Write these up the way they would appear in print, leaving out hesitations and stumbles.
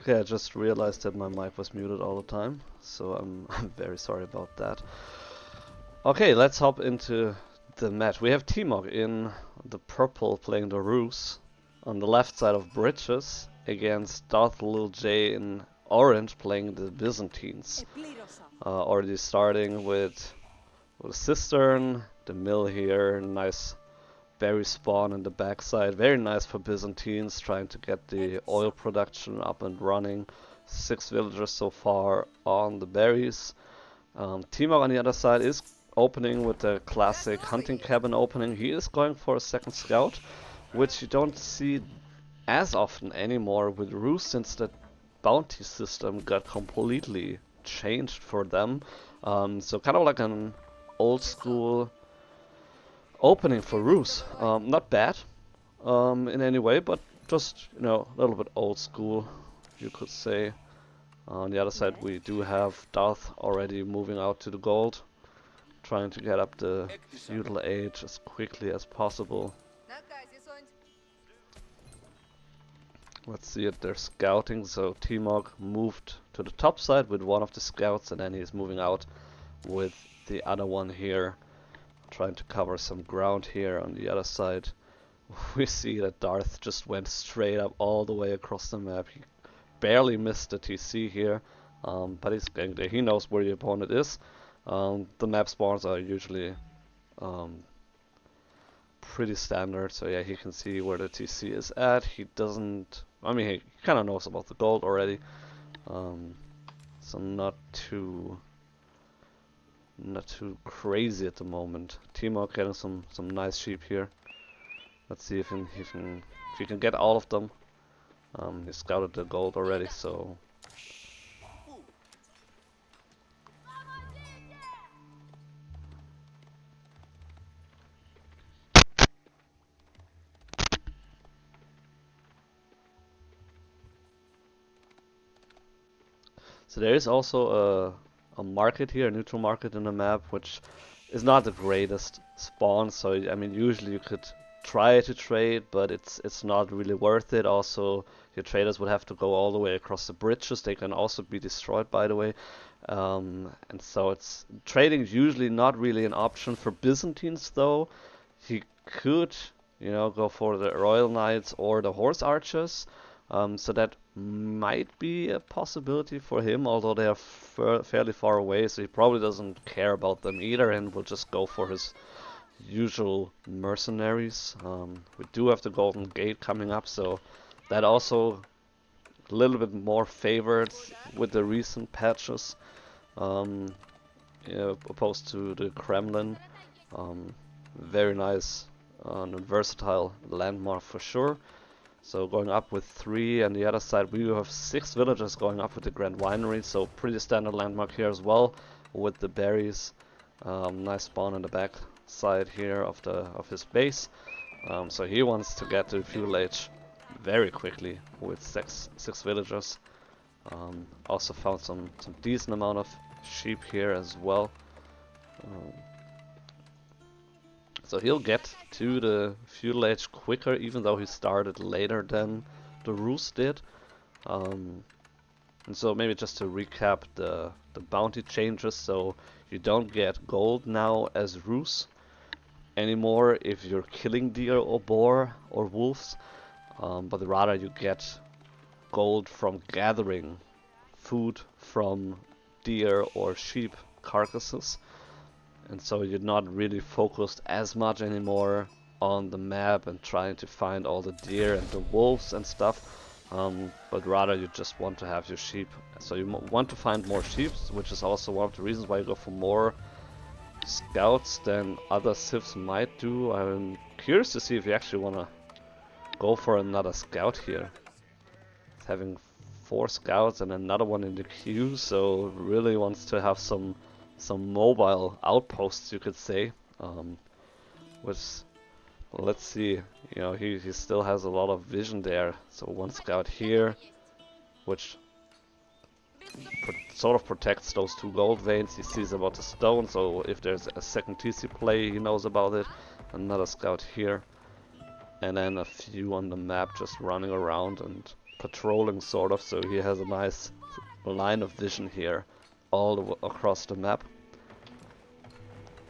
Okay, I just realized that my mic was muted all the time, so I'm very sorry about that. Okay, let's hop into the match. We have Timok in the purple playing the Rus on the left side of Bridges against Darth Lil J in orange playing the Byzantines. Already starting with a cistern, the mill here, nice berry spawn in the backside. Very nice for Byzantines, trying to get the oil production up and running. 6 villagers so far on the berries. Timok on the other side is opening with the classic hunting cabin opening. He is going for a second scout, which you don't see as often anymore with Rus since the bounty system got completely changed for them. So kind of like an old school opening for Rus. Not bad in any way, but just, you know, a little bit old school, you could say. On the other side, we do have Darth already moving out to the gold, trying to get up the feudal age as quickly as possible. Let's see if they're scouting. So Timok moved to the top side with one of the scouts, and then he's moving out with the other one here, trying to cover some ground here on the other side. We see that Darth just went straight up all the way across the map. He barely missed the TC here, but he's getting there. He knows where the opponent is. The map spawns are usually pretty standard, so yeah, he can see where the TC is at. He doesn't... I mean, he kind of knows about the gold already, so not too crazy at the moment. Timok getting some nice sheep here. Let's see if he can get all of them. He scouted the gold already, so there is also a market here, a neutral market in the map, which is not the greatest spawn. So I mean, usually you could try to trade, but it's not really worth it. Also, your traders would have to go all the way across the bridges. They can also be destroyed, by the way. And so it's trading is usually not really an option for Byzantines, though. He could, you know, go for the Royal Knights or the Horse Archers. So that might be a possibility for him, although they are fairly far away, so he probably doesn't care about them either and will just go for his usual mercenaries. We do have the Golden Gate coming up, so that also a little bit more favored with the recent patches, opposed to the Kremlin. Very nice and versatile landmark for sure. So going up with 3, and the other side we have 6 villagers going up with the Grand Winery, so pretty standard landmark here as well with the berries. Nice spawn in the back side here of his base. So he wants to get to the feudal age very quickly with six villagers. Also found some decent amount of sheep here as well. So he'll get to the feudal age quicker, even though he started later than the Rus did. And so maybe just to recap the bounty changes, so you don't get gold now as Rus anymore if you're killing deer or boar or wolves, but rather you get gold from gathering food from deer or sheep carcasses. And so you're not really focused as much anymore on the map and trying to find all the deer and the wolves and stuff, but rather you just want to have your sheep. So you want to find more sheep, which is also one of the reasons why you go for more scouts than other civs might do. I'm curious to see if you actually want to go for another scout here. It's having 4 scouts and another one in the queue, so really wants to have some mobile outposts, you could say. Which, let's see, you know, he still has a lot of vision there. So 1 scout here, which sort of protects those 2 gold veins. He sees about the stone, so if there's a second TC play, he knows about it. Another scout here, and then a few on the map just running around and patrolling sort of, so he has a nice line of vision here all across the map.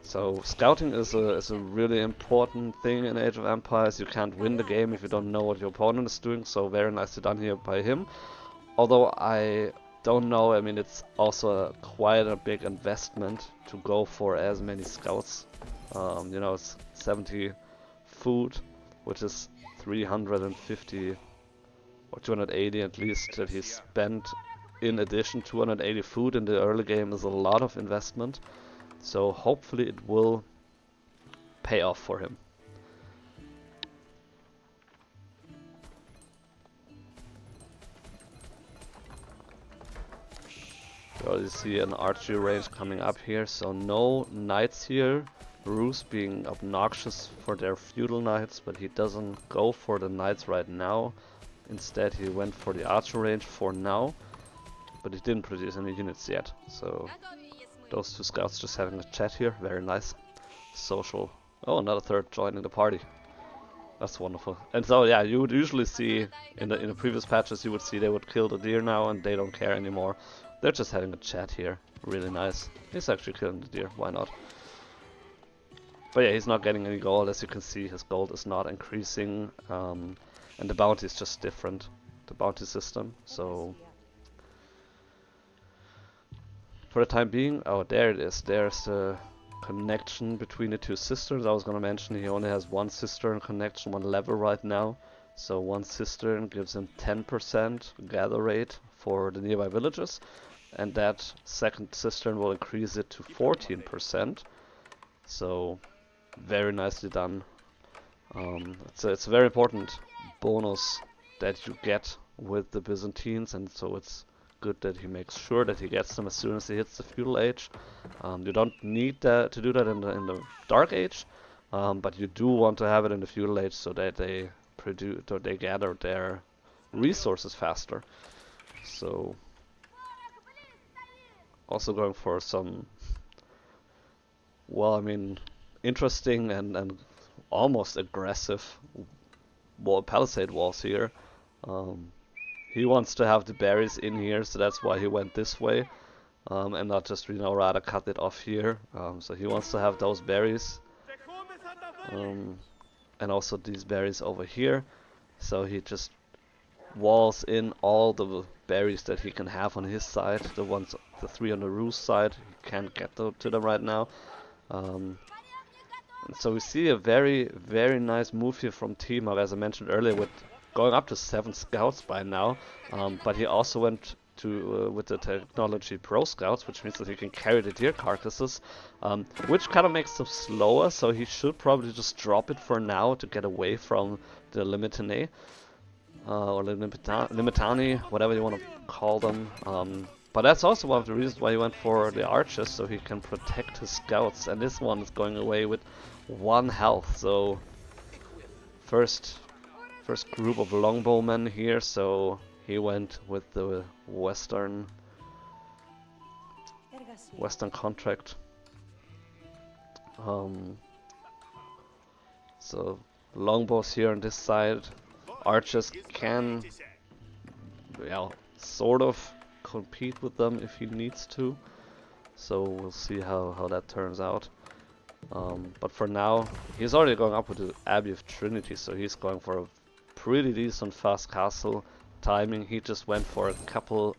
So scouting is a really important thing in Age of Empires. You can't win the game if you don't know what your opponent is doing, so very nicely done here by him. Although I don't know, I mean, it's also quite a big investment to go for as many scouts. You know, it's 70 food, which is 350 or 280 at least that he spent. In addition, 280 food in the early game is a lot of investment. So hopefully it will pay off for him. You already see an archery range coming up here, so no knights here. Roos being obnoxious for their feudal knights, but he doesn't go for the knights right now. Instead he went for the archery range for now, but he didn't produce any units yet. So those two scouts just having a chat here, very nice. Social. Oh, another third joining the party. That's wonderful. And so yeah, you would usually see in the previous patches, you would see they would kill the deer now and they don't care anymore. They're just having a chat here. Really nice. He's actually killing the deer, why not? But yeah, he's not getting any gold. As you can see, his gold is not increasing. And the bounty is just different. The bounty system. So for the time being, oh, there it is. There's the connection between the two cisterns. I was gonna mention he only has one cistern connection, one level right now. So one cistern gives him 10% gather rate for the nearby villages, and that second cistern will increase it to 14%. So very nicely done. It's a very important bonus that you get with the Byzantines, and so it's good that he makes sure that he gets them as soon as he hits the feudal age. You don't need to do that in the dark age, but you do want to have it in the feudal age so that they produce or they gather their resources faster. So also going for some, well, I mean, interesting and almost aggressive palisade walls here. He wants to have the berries in here, so that's why he went this way, and not just, you know, rather cut it off here. So he wants to have those berries, and also these berries over here. So he just walls in all the berries that he can have on his side. The three on the Roos side, he can't get to them right now. So we see a very, very nice move here from Timok, as I mentioned earlier, with going up to 7 scouts by now, but he also went to with the technology pro scouts, which means that he can carry the deer carcasses, which kind of makes them slower, so he should probably just drop it for now to get away from the Limitane, or Limitani, whatever you want to call them. But that's also one of the reasons why he went for the archers, so he can protect his scouts, and this one is going away with 1 health, so first group of longbowmen here, so he went with the western contract. So longbows here on this side. Archers can, well, sort of compete with them if he needs to. So we'll see how that turns out. But for now, he's already going up with the Abbey of Trinity, so he's going for a pretty decent fast castle timing. He just went for a couple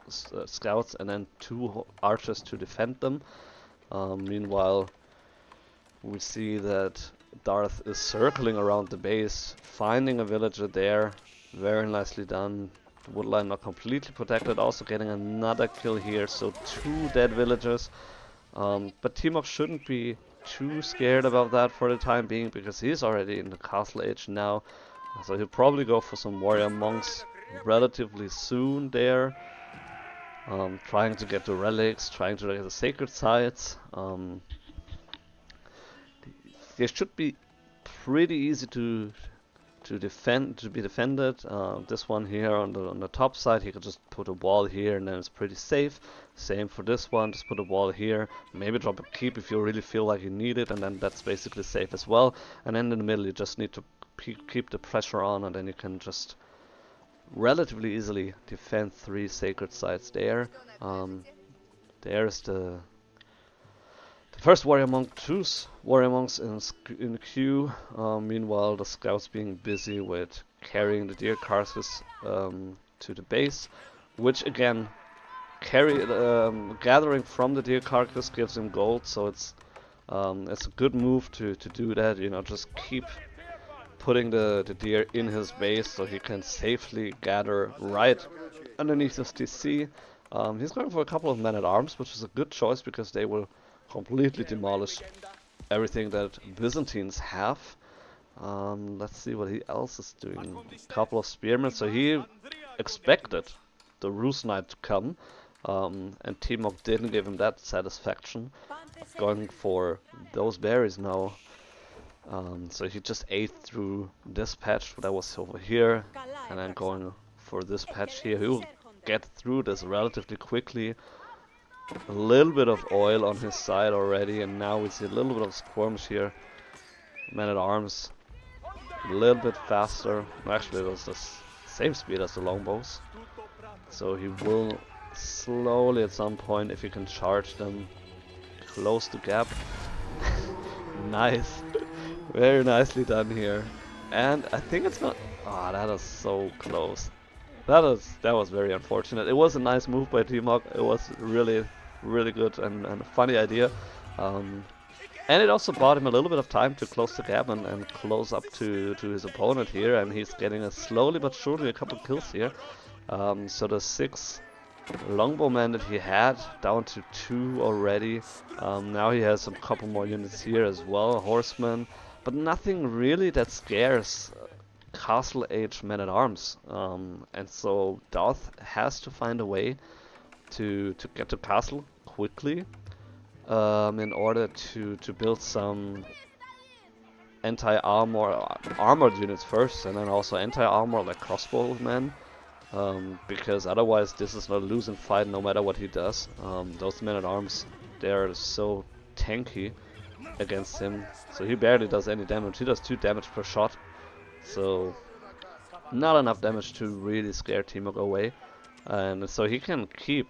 scouts and then 2 archers to defend them. Meanwhile, we see that Darth is circling around the base, finding a villager there. Very nicely done. The woodline not completely protected, also getting another kill here, so 2 dead villagers. But Timok shouldn't be too scared about that for the time being, because he's already in the castle age now. So he'll probably go for some warrior monks relatively soon there. Trying to get the relics, trying to get the sacred sites. They should be pretty easy to be defended. This one here on the top side, he could just put a wall here and then it's pretty safe. Same for this one, just put a wall here, maybe drop a keep if you really feel like you need it, and then that's basically safe as well. And then in the middle you just need to keep the pressure on, and then you can just relatively easily defend 3 sacred sites there. There's the first warrior monk, 2 warrior monks in queue. Meanwhile, the scouts being busy with carrying the deer carcass to the base, which again, gathering from the deer carcass gives him gold. So it's a good move to do that. You know, just keep putting the deer in his base so he can safely gather right underneath his DC. He's going for a couple of men-at-arms, which is a good choice because they will completely demolish everything that Byzantines have. Let's see what he else is doing. A couple of spearmen, so he expected the Rus Knight to come, and Timok didn't give him that satisfaction. Going for those berries now. So he just ate through this patch that was over here, and then going for this patch here. He'll get through this relatively quickly. A little bit of oil on his side already, and now we see a little bit of skirmish here. Men-at-arms a little bit faster. Actually, it was the same speed as the longbows. So he will slowly at some point, if he can charge them, close the gap. Nice. Very nicely done here. And I think it's not... Ah, that is so close. That was very unfortunate. It was a nice move by Timok. It was really good and a funny idea. And it also bought him a little bit of time to close the gap and close up to his opponent here. And he's getting slowly but surely a couple kills here. So the 6 longbowmen that he had down to 2 already. Now he has a couple more units here as well, horsemen, but nothing really that scares castle age men-at-arms. And so Darth has to find a way to get to castle quickly in order to build some armored units first, and then also anti-armor like crossbowmen. Because otherwise this is not a losing fight no matter what he does. Those men-at-arms, they are so tanky against him, so he barely does any damage. He does 2 damage per shot, so not enough damage to really scare Timok away. And so he can keep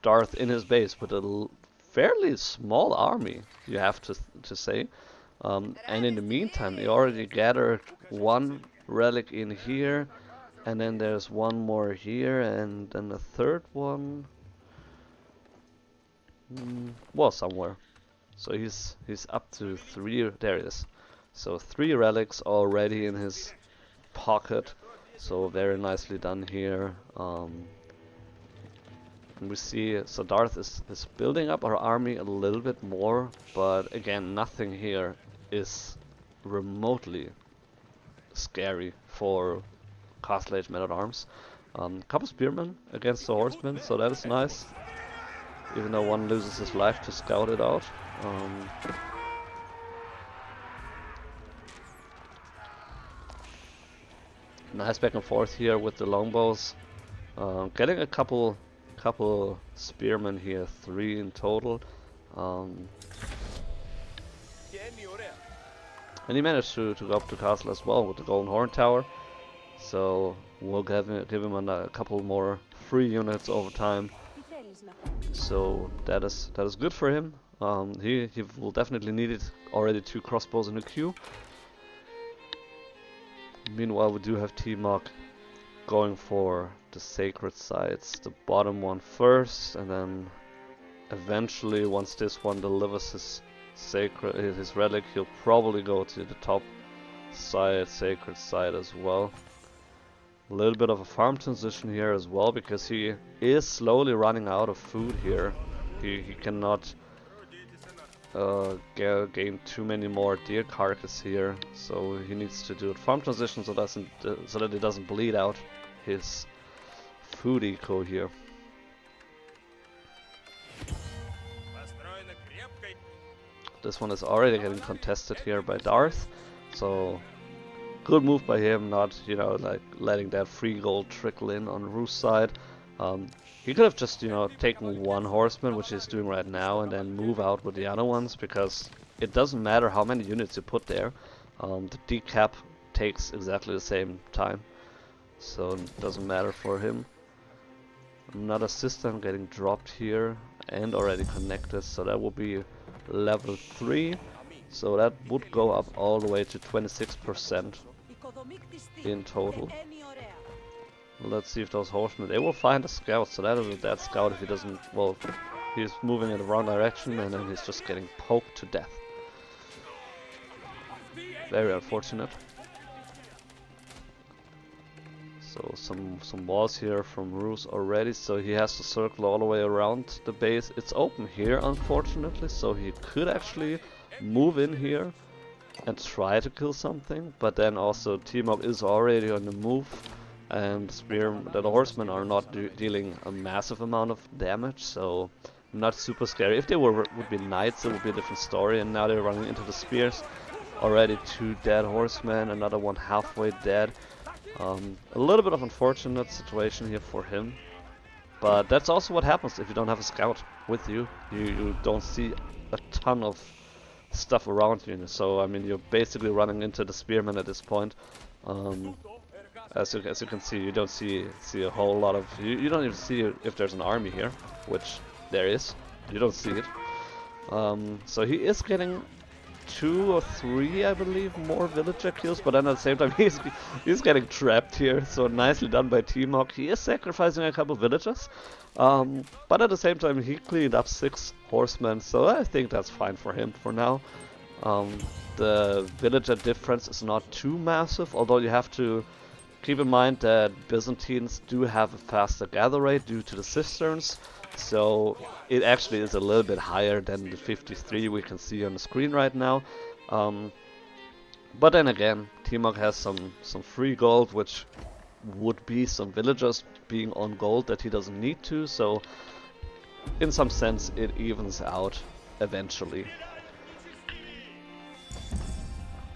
Darth in his base with a fairly small army, you have to say. And in the meantime, he already gathered 1 relic in here. And then there's 1 more here, and then the 3rd one was somewhere. So he's up to 3. There it is. So 3 relics already in his pocket. So very nicely done here. And we see so Darth is building up our army a little bit more, but again, nothing here is remotely scary for Castle Age men-at-arms. Couple spearmen against the horsemen, so that is nice. Even though one loses his life to scout it out. Nice back and forth here with the longbows. Getting a couple spearmen here, 3 in total. And he managed to go up to castle as well with the Golden Horn Tower. So we'll give him a couple more free units over time. So that is good for him. He will definitely need it. Already 2 crossbows in the queue. Meanwhile, we do have Timok going for the sacred sites, the bottom one first, and then eventually, once this one delivers his relic, he'll probably go to the top sacred site as well. A little bit of a farm transition here as well, because he is slowly running out of food here. He cannot gain too many more deer carcass here, so he needs to do a farm transition so that it doesn't bleed out his food eco here. This one is already getting contested here by Darth, so good move by him, not, you know, like letting that free gold trickle in on Roos' side. He could have just, you know, taken 1 horseman, which he's doing right now, and then move out with the other ones, because it doesn't matter how many units you put there. The decap takes exactly the same time. so it doesn't matter for him. Another system getting dropped here and already connected, so that will be level 3. So that would go up all the way to 26% in total. Let's see if those horsemen, they will find a scout, so that is a dead scout if he doesn't, well, he's moving in the wrong direction and then he's just getting poked to death. Very unfortunate. So some walls here from Roos already, so he has to circle all the way around the base. It's open here unfortunately, so he could actually move in here and try to kill something, but then also Timok is already on the move and the horsemen are not dealing a massive amount of damage, so not super scary. If they would be knights, it would be a different story, and now they're running into the spears. Already 2 dead horsemen, another one halfway dead. A little bit of unfortunate situation here for him, but that's also what happens if you don't have a scout with you. You don't see a ton of stuff around you, so I mean you're basically running into the spearmen at this point. As you can see, you don't see a whole lot of, you don't even see if there's an army here, which there is. You don't see it. So he is getting 2 or 3, I believe, more villager kills, but then at the same time he's getting trapped here. So nicely done by Timok. He is sacrificing a couple villagers, but at the same time he cleaned up 6 horsemen, so I think that's fine for him for now. The villager difference is not too massive, although you have to keep in mind that Byzantines do have a faster gather rate due to the cisterns. So it actually is a little bit higher than the 53 we can see on the screen right now. But then again, Timok has some free gold, which would be some villagers being on gold that he doesn't need to. So in some sense it evens out eventually.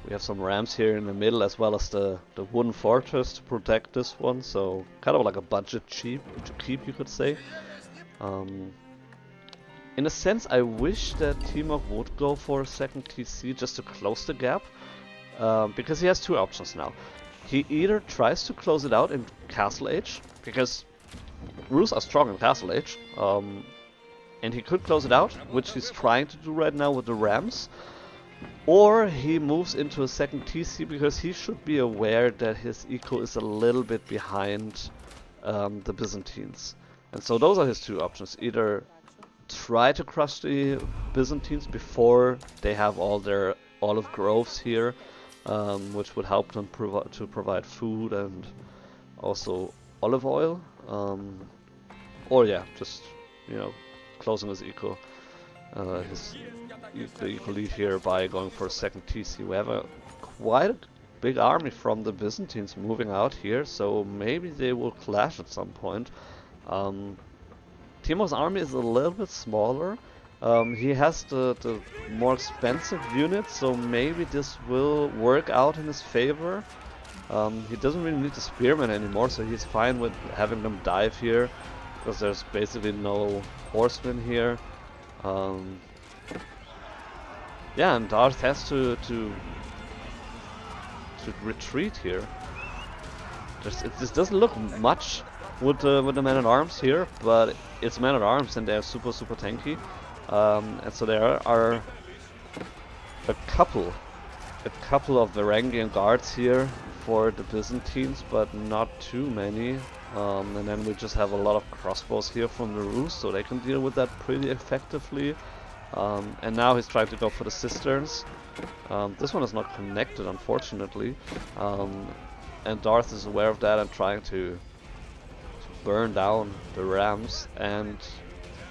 We have some rams here in the middle as well as the wooden fortress to protect this one. So kind of like a budget cheap to keep, you could say. In a sense, I wish that Timok would go for a second TC just to close the gap, because he has 2 options now. He either tries to close it out in Castle Age, because Roos are strong in Castle Age, and he could close it out, which he's trying to do right now with the Rams, or he moves into a second TC because he should be aware that his eco is a little bit behind the Byzantines. And so those are his 2 options. Either try to crush the Byzantines before they have all their olive groves here, which would help them to provide food and also olive oil. Or yeah, just, you know, closing his eco, the eco lead here by going for a second TC. We have quite a big army from the Byzantines moving out here, so maybe they will clash at some point. Timok's army is a little bit smaller. He has the more expensive units, so maybe this will work out in his favor. He doesn't really need the spearmen anymore, so he's fine with having them dive here, because there's basically no horsemen here. Yeah, and Darth has to retreat here. This doesn't look much with the men-at-arms here, but it's men-at-arms and they're super tanky. And so there are a couple of Varangian guards here for the Byzantines, but not too many. And then we just have a lot of crossbows here from the Roos, so they can deal with that pretty effectively. And now he's trying to go for the cisterns. This one is not connected, unfortunately. And Darth is aware of that and trying to burn down the rams. And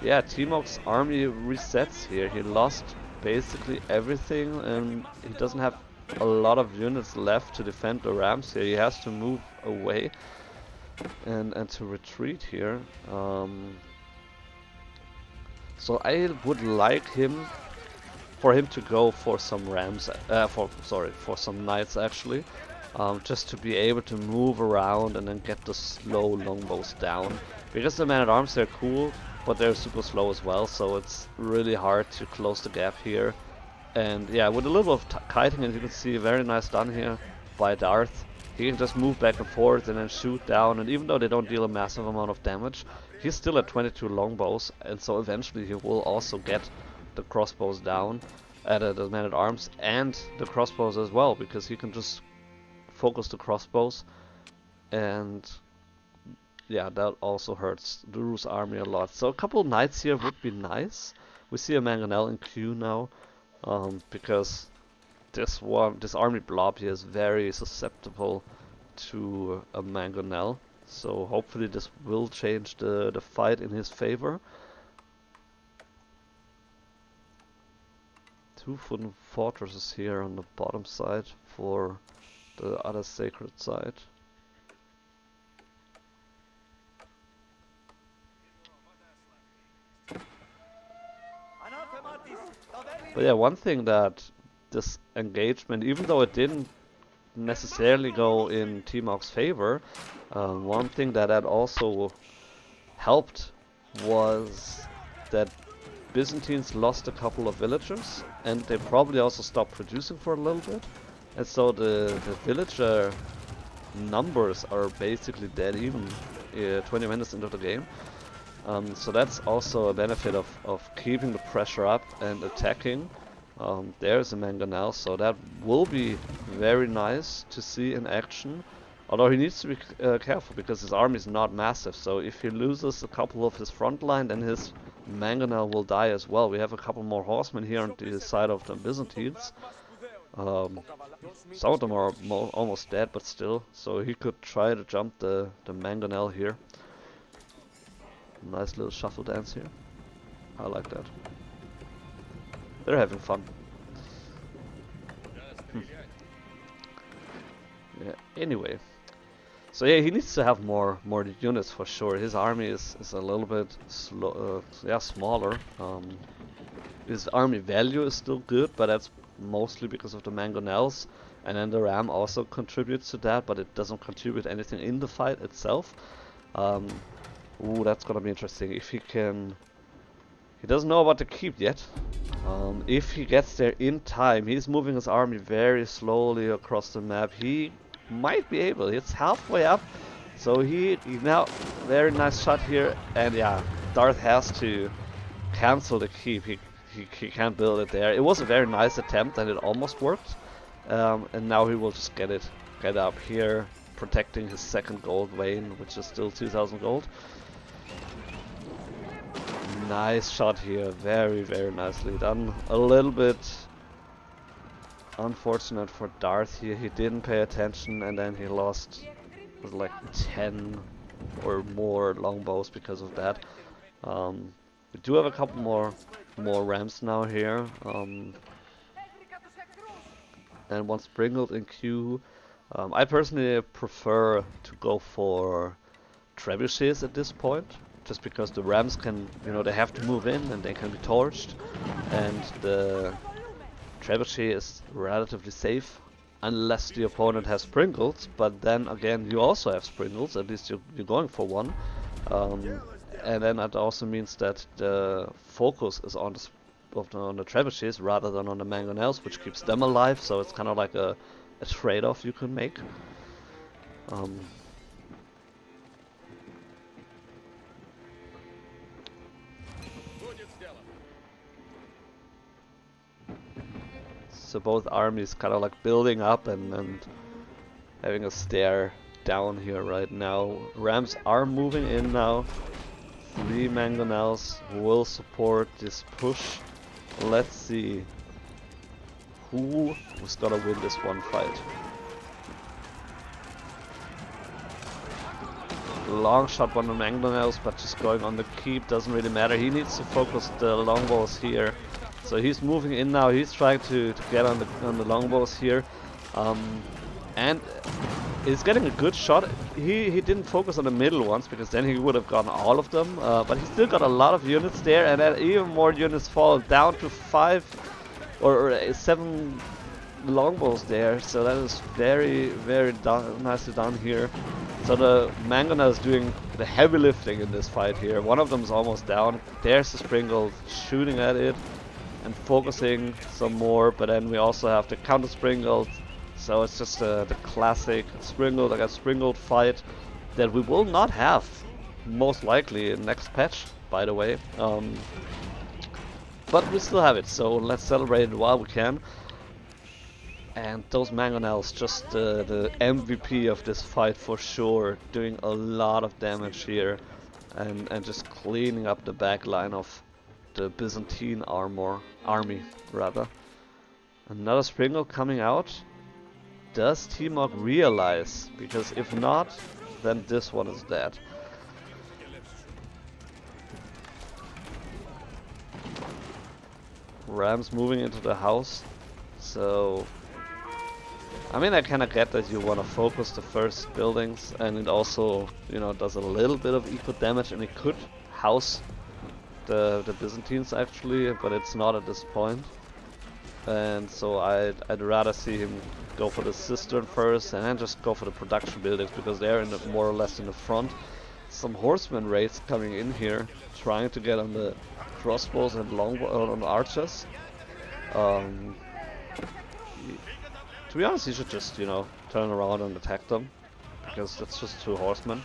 yeah, Timok's army resets here. He lost basically everything and he doesn't have a lot of units left to defend the rams here. He has to move away and to retreat here. So I would like for him to go for some rams, for some knights actually, just to be able to move around and then get the slow longbows down. Because the men-at-arms, they're cool, but they're super slow as well, so it's really hard to close the gap here. And yeah, with a little bit of kiting, and you can see very nice done here by Darth. he can just move back and forth and then shoot down, and even though they don't deal a massive amount of damage, he's still at 22 longbows, and so eventually he will also get the crossbows down, the man-at-arms, and the crossbows as well, because he can just focus the crossbows, and yeah, that also hurts the Rus army a lot. So a couple knights here would be nice. We see a MountainAle in queue now, because this army blob here is very susceptible to a MountainAle. So hopefully this will change the fight in his favor. Two wooden fortresses here on the bottom side for the other sacred side. But yeah, one thing that this engagement, even though it didn't necessarily go in Timok's favor, one thing that also helped was that Byzantines lost a couple of villagers, and they probably also stopped producing for a little bit, and so the villager numbers are basically dead even 20 minutes into the game. So that's also a benefit of keeping the pressure up and attacking. There's a MountainAle, so that will be very nice to see in action. Although he needs to be careful because his army is not massive, so if he loses a couple of his front line, then his MountainAle will die as well. We have a couple more horsemen here on the side of the Byzantines. Some of them are almost dead, but still, so he could try to jump the MountainAle here. Nice little shuffle dance here. I like that. They're having fun. Yeah, anyway. So yeah, he needs to have more units for sure. His army is a little bit smaller. His army value is still good, but that's mostly because of the MountainAles. And then the Ram also contributes to that, but it doesn't contribute anything in the fight itself. Ooh, that's gonna be interesting. If he can... He doesn't know about the keep yet. If he gets there in time, he's moving his army very slowly across the map. He might be able. It's halfway up. So he now... Very nice shot here. And yeah, Darth has to cancel the keep. He can't build it there. It was a very nice attempt and it almost worked. And now he will just get up here, protecting his second gold vein, which is still 2000 gold. Nice shot here, very nicely done. A little bit unfortunate for Darth here, he didn't pay attention and then he lost like 10 or more longbows because of that. We do have a couple more rams now here, and one sprinkled in queue. I personally prefer to go for trebuchets at this point, just because the rams can, they have to move in and they can be torched, and the trebuchet is relatively safe unless the opponent has sprinkles, but then again you also have sprinkles, at least you're going for one, and then that also means that the focus is on the trebuchets rather than on the MountainAles, which keeps them alive, so it's kind of like a trade-off you can make. So both armies kind of like building up and having a stare down here right now. Rams are moving in now. 3 MountainAles will support this push. Let's see who is gonna win this one fight. Long shot on the MountainAles, but just going on the keep doesn't really matter. He needs to focus the longbows here. So he's moving in now. He's trying to get on the longbows here, and he's getting a good shot. He didn't focus on the middle ones because then he would have gotten all of them. But he still got a lot of units there, and then even more units fall down to 5 or 7 longbows there. So that is very nicely done here. So the MountainAle is doing the heavy lifting in this fight here. One of them is almost down. There's the Springle shooting at it and focusing some more, but then we also have the counter Springles So it's just the classic springled against springled fight that we will not have, most likely, in next patch, by the way. But we still have it, so let's celebrate it while we can. And those MountainAles, just the MVP of this fight for sure, doing a lot of damage here, and just cleaning up the back line of the Byzantine army rather. Another Springle coming out. Does Timok realize? Because if not, then this one is dead. Rams moving into the house. So, I mean, I kind of get that you want to focus the first buildings, and it also, you know, does a little bit of eco damage, and it could house the Byzantines actually, but it's not at this point. And so I'd rather see him go for the cistern first, and then just go for the production buildings, because they're in the, more or less in the front. Some horseman raids coming in here, trying to get on the crossbows and on the archers. To be honest, he should just, you know, turn around and attack them, because that's just 2 horsemen.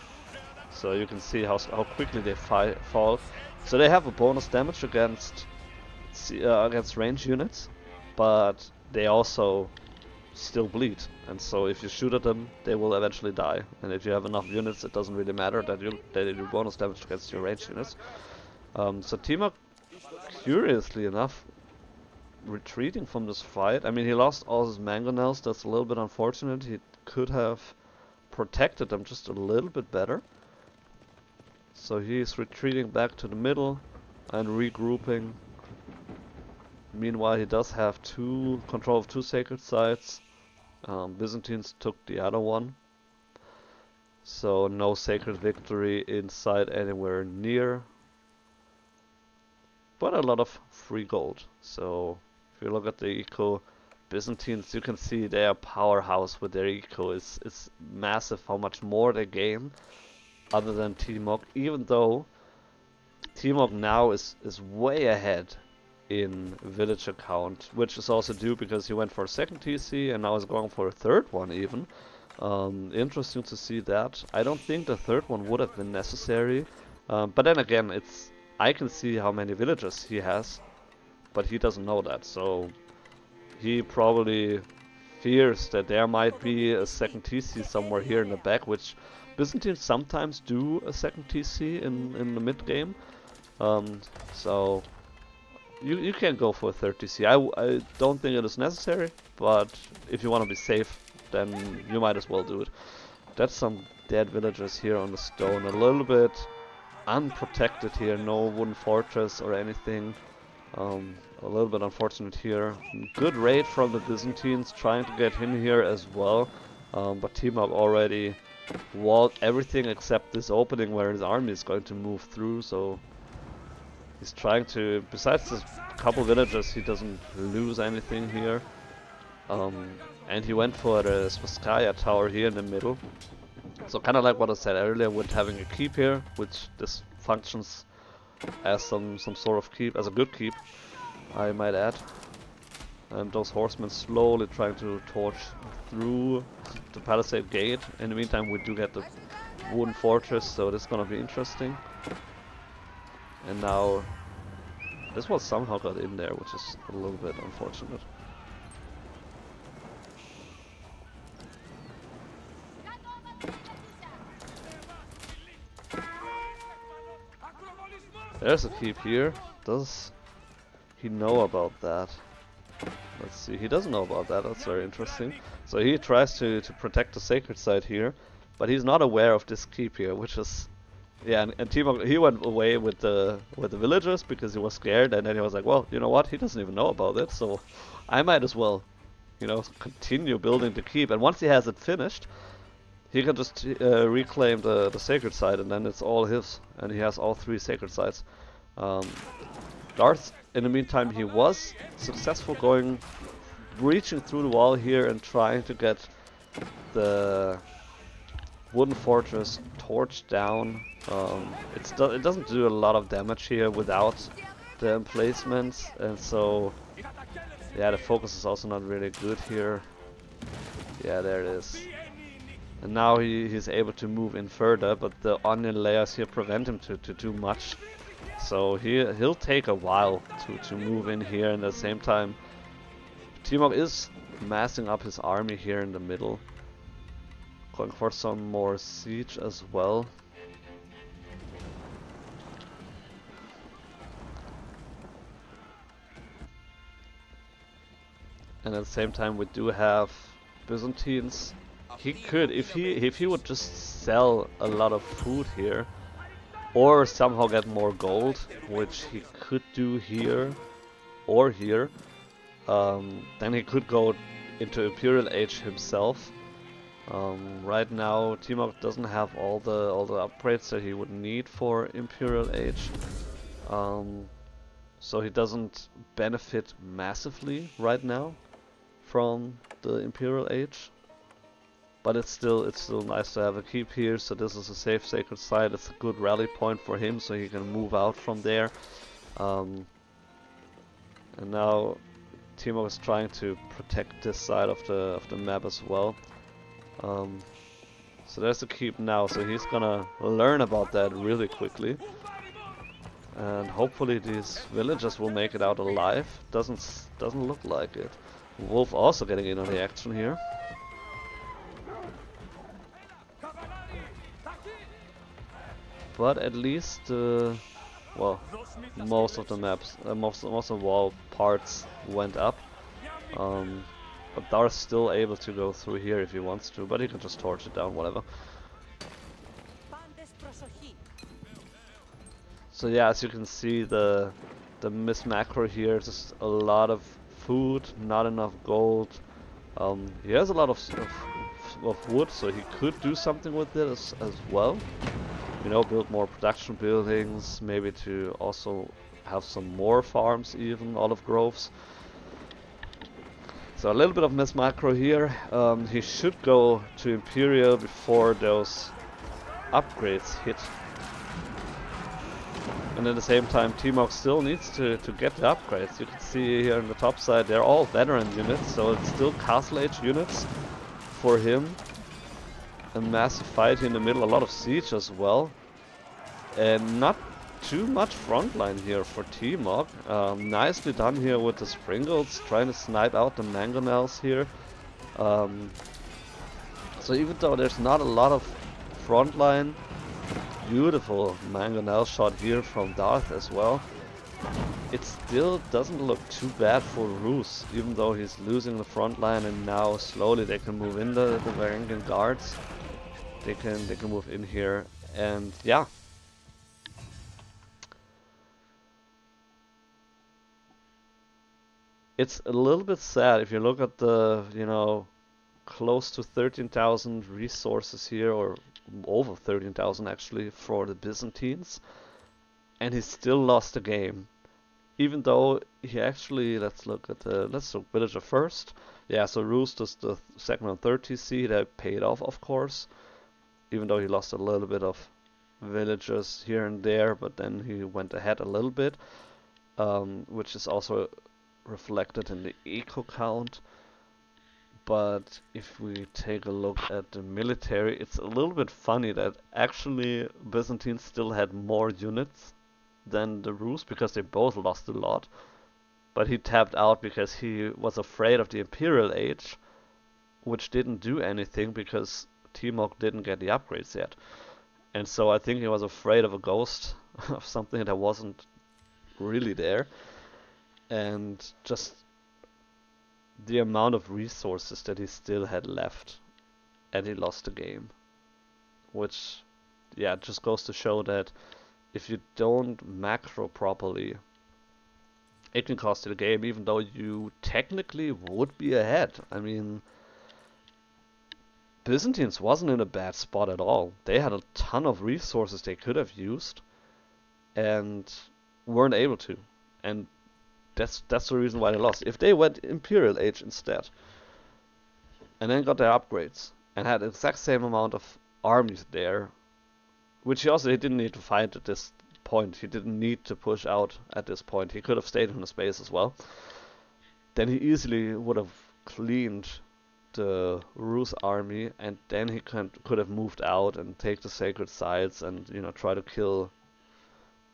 So you can see how quickly they fall. So they have a bonus damage against range units, but they also still bleed. And so if you shoot at them, they will eventually die. And if you have enough units, it doesn't really matter that they do bonus damage against your range units. So Timok, curiously enough, retreating from this fight. I mean, he lost all his mangonels. That's a little bit unfortunate. He could have protected them just a little bit better. So he's retreating back to the middle and regrouping. Meanwhile, he does have control of 2 sacred sites. Byzantines took the other one. So no sacred victory inside anywhere near. But a lot of free gold. So if you look at the eco, Byzantines, you can see they are powerhouse with their eco. It's massive how much more they gain other than Timok, even though Timok now is way ahead in villager count, which is also due because he went for a 2nd TC and now is going for a 3rd one even. Interesting to see that. I don't think the 3rd one would have been necessary, but then again, I can see how many villagers he has, but he doesn't know that, so he probably fears that there might be a 2nd TC somewhere here in the back, which Byzantines sometimes do a 2nd TC in the mid game. So you can go for a 3rd TC. I don't think it is necessary, but if you want to be safe, then you might as well do it. That's some dead villagers here on the stone, a little bit unprotected here, no wooden fortress or anything. A little bit unfortunate here. Good raid from the Byzantines, trying to get him here as well. But Timok already walled everything except this opening where his army is going to move through, so he's trying to, besides this couple villagers, he doesn't lose anything here. And he went for the Spasskaya tower here in the middle. So kind of like what I said earlier with having a keep here, which this functions as some sort of keep, as a good keep, I might add. And those horsemen slowly trying to torch through the palisade gate. In the meantime, we do get the wooden fortress, so this is gonna be interesting. And now this one somehow got in there, which is a little bit unfortunate. There's a keep here. Does he know about that? Let's see, he doesn't know about that, that's very interesting. So he tries to protect the sacred site here, but he's not aware of this keep here, which is... Yeah, and Timok, he went away with the villagers because he was scared, and then he was like, well, you know what, he doesn't even know about it, so I might as well, you know, continue building the keep. And once he has it finished, he can just reclaim the sacred site, and then it's all his, and he has all 3 sacred sites. Darth, in the meantime, he was successful breaching through the wall here and trying to get the wooden fortress torched down. It doesn't do a lot of damage here without the emplacements, and so yeah, the focus is also not really good here. Yeah, there it is. And now he's able to move in further, but the onion layers here prevent him to do much. So he'll take a while to move in here, and at the same time Timok is massing up his army here in the middle. Going for some more siege as well. And at the same time we do have Byzantines. He could, if he would just sell a lot of food here, or somehow get more gold, which he could do here or here, then he could go into Imperial Age himself. Right now Timok doesn't have all the upgrades that he would need for Imperial Age. So he doesn't benefit massively right now from the Imperial Age. But it's still nice to have a keep here, so this is a safe sacred site. It's a good rally point for him, so he can move out from there. And now Timok is trying to protect this side of the map as well. So there's a keep now, so he's gonna learn about that really quickly. And hopefully these villagers will make it out alive. Doesn't look like it. Wolf also getting in on the action here. But at least, well, most of the maps, most of the wall parts went up. But Darth's still able to go through here if he wants to, but he can just torch it down, whatever. So yeah, as you can see, the miss macro here, just a lot of food, not enough gold. He has a lot of wood, so he could do something with it as well. You know, build more production buildings, maybe to also have some more farms, even olive groves. So a little bit of miss macro here. He should go to Imperial before those upgrades hit. And at the same time, Timok still needs to get the upgrades. You can see here on the top side, they're all veteran units, so it's still castle age units for him. A massive fight here in the middle, a lot of siege as well. And not too much frontline here for Timok. Nicely done here with the Springles, trying to snipe out the mangonels here. So even though there's not a lot of frontline, beautiful mangonel shot here from Darth as well. It still doesn't look too bad for Rus, even though he's losing the front line, and now slowly they can move in the Varangian guards. They can move in here, and yeah. It's a little bit sad if you look at the, you know, close to 13,000 resources here, or over 13,000 actually, for the Byzantines, and he still lost the game. Even though he actually, let's look villager first. Yeah, so Rus does the second and third TC, that paid off, of course. Even though he lost a little bit of villagers here and there, but then he went ahead a little bit, which is also reflected in the eco count. But if we take a look at the military, it's a little bit funny that actually Byzantines still had more units than the Rus, because they both lost a lot. But he tapped out because he was afraid of the Imperial Age, which didn't do anything because Timok didn't get the upgrades yet. And so I think he was afraid of a ghost, of something that wasn't really there. And just the amount of resources that he still had left, and he lost the game. Which, yeah, just goes to show that if you don't macro properly, it can cost you the game, even though you technically would be ahead. I mean, Byzantines wasn't in a bad spot at all. They had a ton of resources they could have used, and weren't able to. And that's the reason why they lost. If they went Imperial Age instead, and then got their upgrades, and had the exact same amount of armies there, which he didn't need to fight at this point. He didn't need to push out at this point. He could have stayed in the space as well. Then he easily would have cleaned the Rus army, and then he could have moved out and take the sacred sites and, you know, try to kill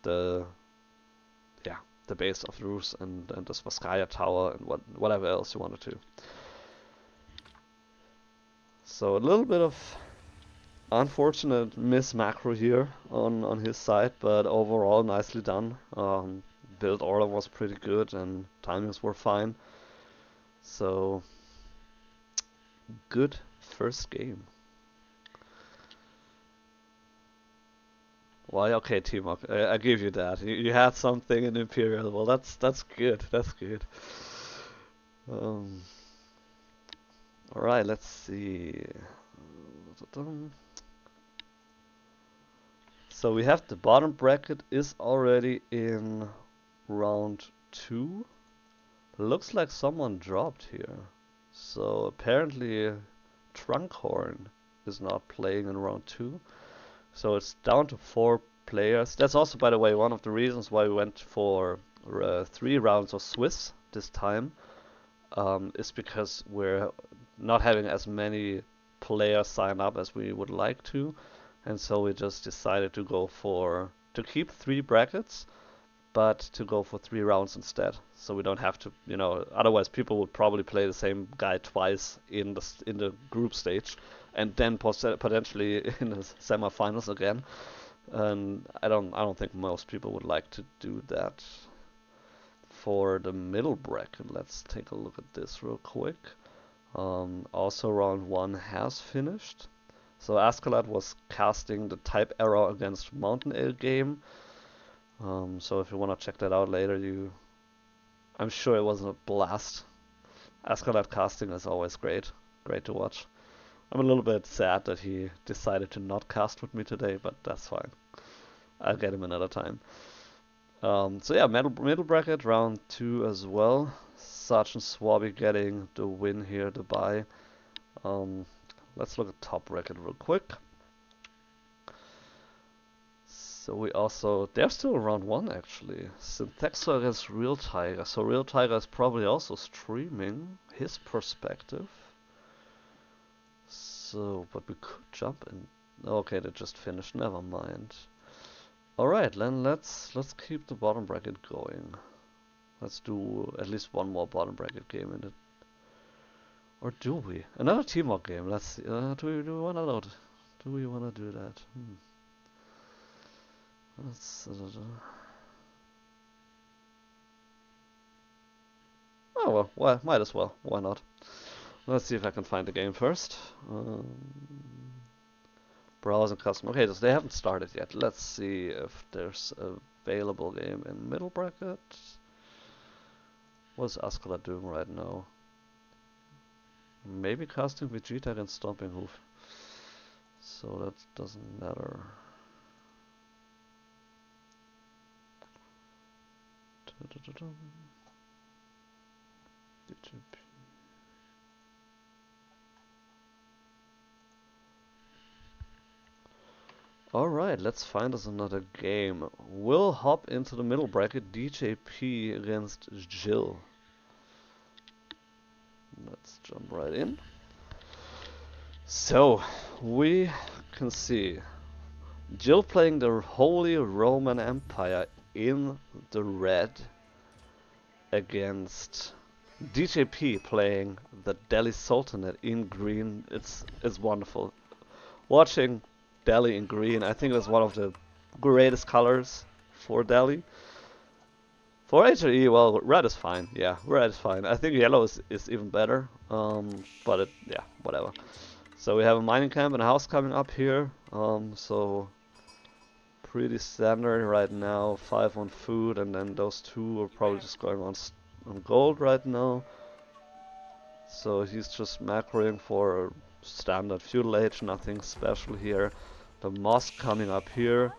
the the base of the Rus and the Spasskaya tower and whatever else you wanted to. So a little bit of unfortunate miss macro here on his side, but overall nicely done. Build order was pretty good and timings were fine. So good first game. Well, okay, Timok, I give you that. You had something in Imperial. Well, that's good. That's good. All right, let's see. So we have the bottom bracket is already in round 2. Looks like someone dropped here. So apparently Trunkhorn is not playing in round 2. So it's down to 4 players. That's also, by the way, one of the reasons why we went for 3 rounds of Swiss this time. Is because we're not having as many players sign up as we would like to. And so we just decided to keep 3 brackets, but to go for 3 rounds instead. So we don't have to, you know, otherwise people would probably play the same guy twice in the group stage, and then potentially in the semifinals again. And I don't think most people would like to do that. For the middle bracket, let's take a look at this real quick. Also round 1 has finished. So Askeladd was casting the type error against MountainAle game. So if you want to check that out later, I'm sure it wasn't a blast. Askeladd casting is always great to watch. I'm a little bit sad that he decided to not cast with me today, but that's fine. I'll get him another time. So yeah, middle bracket, round 2 as well. Sergeant Swabby getting the win here, the bye. Let's look at top bracket real quick. So they're still round 1 actually. Synthexor against Real Tiger. So Real Tiger is probably also streaming his perspective. So, but we could jump in. Okay, they just finished. Never mind. All right, then let's keep the bottom bracket going. Let's do at least one more bottom bracket game in it. Or do we? Another teamwork game. Let's see. Do we want to do we want to do that? Oh well, might as well. Why not? Let's see if I can find the game first. Browse and custom. Okay, so they haven't started yet. Let's see if there's a available game in middle bracket. What's Askeladd doing right now? Maybe casting Vegeta against StompingHoof. So that doesn't matter. Alright, let's find us another game. We'll hop into the middle bracket, DJP against Jill. Let's jump right in. So, we can see Jill playing the Holy Roman Empire in the red against DJP playing the Delhi Sultanate in green. It's wonderful. Watching Delhi in green, I think that's one of the greatest colors for Delhi. For HRE, well, red is fine. Yeah, red is fine. I think yellow is even better. But yeah, whatever. So we have a mining camp and a house coming up here. So pretty standard right now. 5 on food, and then those 2 are probably just going on gold right now. So he's just macroing for a standard feudal age, nothing special here. The mosque coming up here.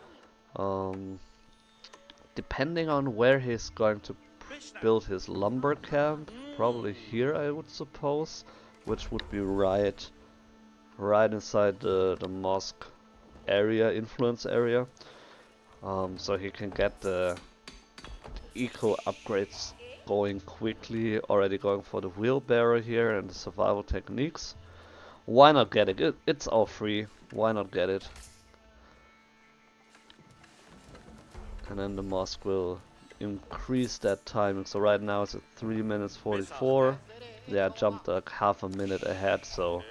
Depending on where he's going to build his lumber camp, probably here I would suppose, which would be right inside the mosque area, influence area. So he can get the eco upgrades going quickly, already going for the wheelbarrow here and the survival techniques. Why not get it? It's all free. Why not get it? And then the mosque will increase that timing. So right now it's at 3 minutes 44. Yeah, jumped like half a minute ahead. So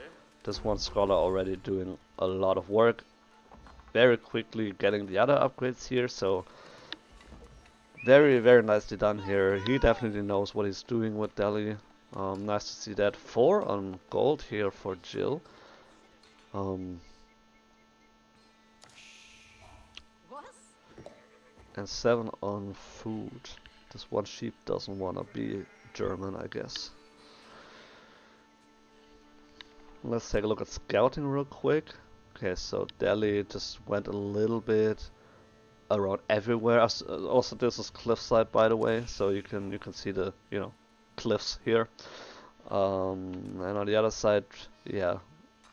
this one scholar already doing a lot of work. Very quickly getting the other upgrades here. So very, very nicely done here. He definitely knows what he's doing with Delhi. Nice to see that. 4 on gold here for Jill. And 7 on food. This one sheep doesn't want to be German, I guess. Let's take a look at scouting real quick. Okay, so Delhi just went a little bit around everywhere. Also, this is cliffside, by the way, so you can see the cliffs here. And on the other side, yeah,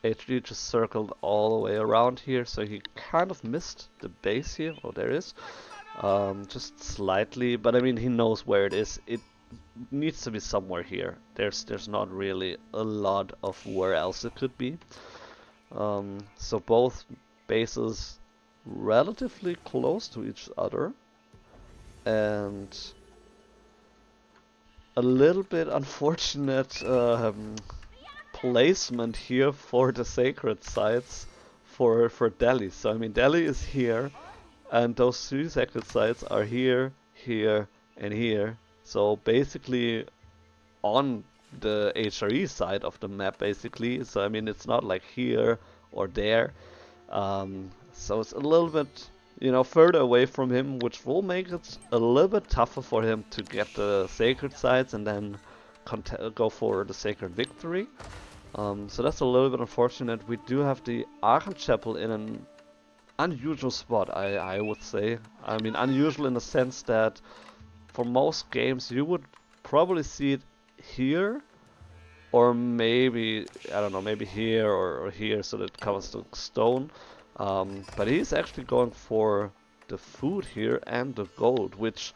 HD just circled all the way around here, so he kind of missed the base here. Oh, there is. Just slightly, but I mean he knows where it is. It needs to be somewhere here. There's not really a lot of where else it could be. So both bases relatively close to each other, and a little bit unfortunate placement here for the sacred sites for Delhi. So I mean Delhi is here, and those 3 sacred sites are here, here, and here. So basically on the HRE side of the map, basically. So I mean it's not like here or there. So it's a little bit, further away from him, which will make it a little bit tougher for him to get the sacred sites and then go for the sacred victory. So that's a little bit unfortunate. We do have the Archenchapel in an unusual spot, I would say. I mean unusual in the sense that for most games you would probably see it here, or maybe, I don't know, maybe here or here, so that it covers the stone. But he's actually going for the food here and the gold, which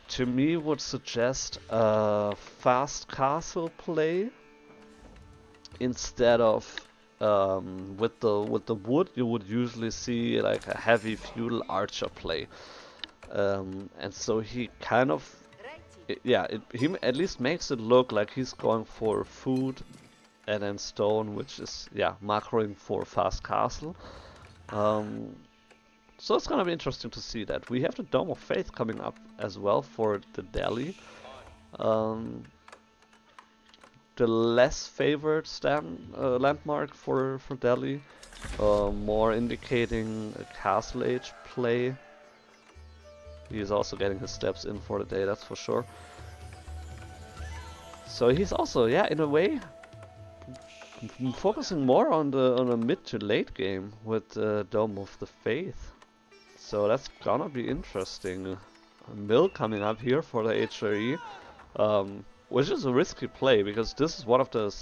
to me would suggest a fast castle play instead of with the wood. You would usually see like a heavy feudal archer play, and so he kind of, he at least makes it look like he's going for food and then stone, which is macroing for fast castle. So it's gonna be interesting to see that. We have the Dome of Faith coming up as well for the Delhi. The less favored landmark for Delhi, more indicating a castle age play. He's also getting his steps in for the day, that's for sure. So he's also, in a way, focusing more on the mid to late game with Dome of the Faith. So that's gonna be interesting. A mill coming up here for the HRE. Which is a risky play, because this is one of the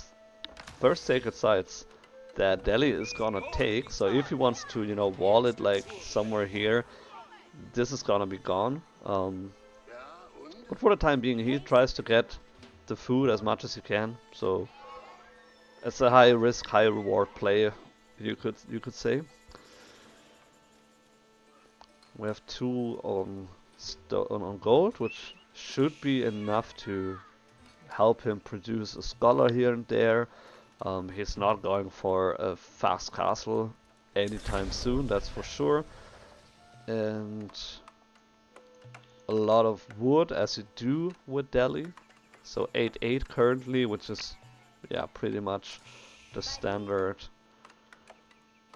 first sacred sites that Delhi is gonna take. So if he wants to, wall it like somewhere here, this is gonna be gone. But for the time being, he tries to get the food as much as he can. So it's a high risk, high reward play, you could say. We have 2 on gold, which should be enough to help him produce a scholar here and there. He's not going for a fast castle anytime soon, that's for sure. And a lot of wood, as you do with Delhi. So 8-8 currently, which is pretty much the standard,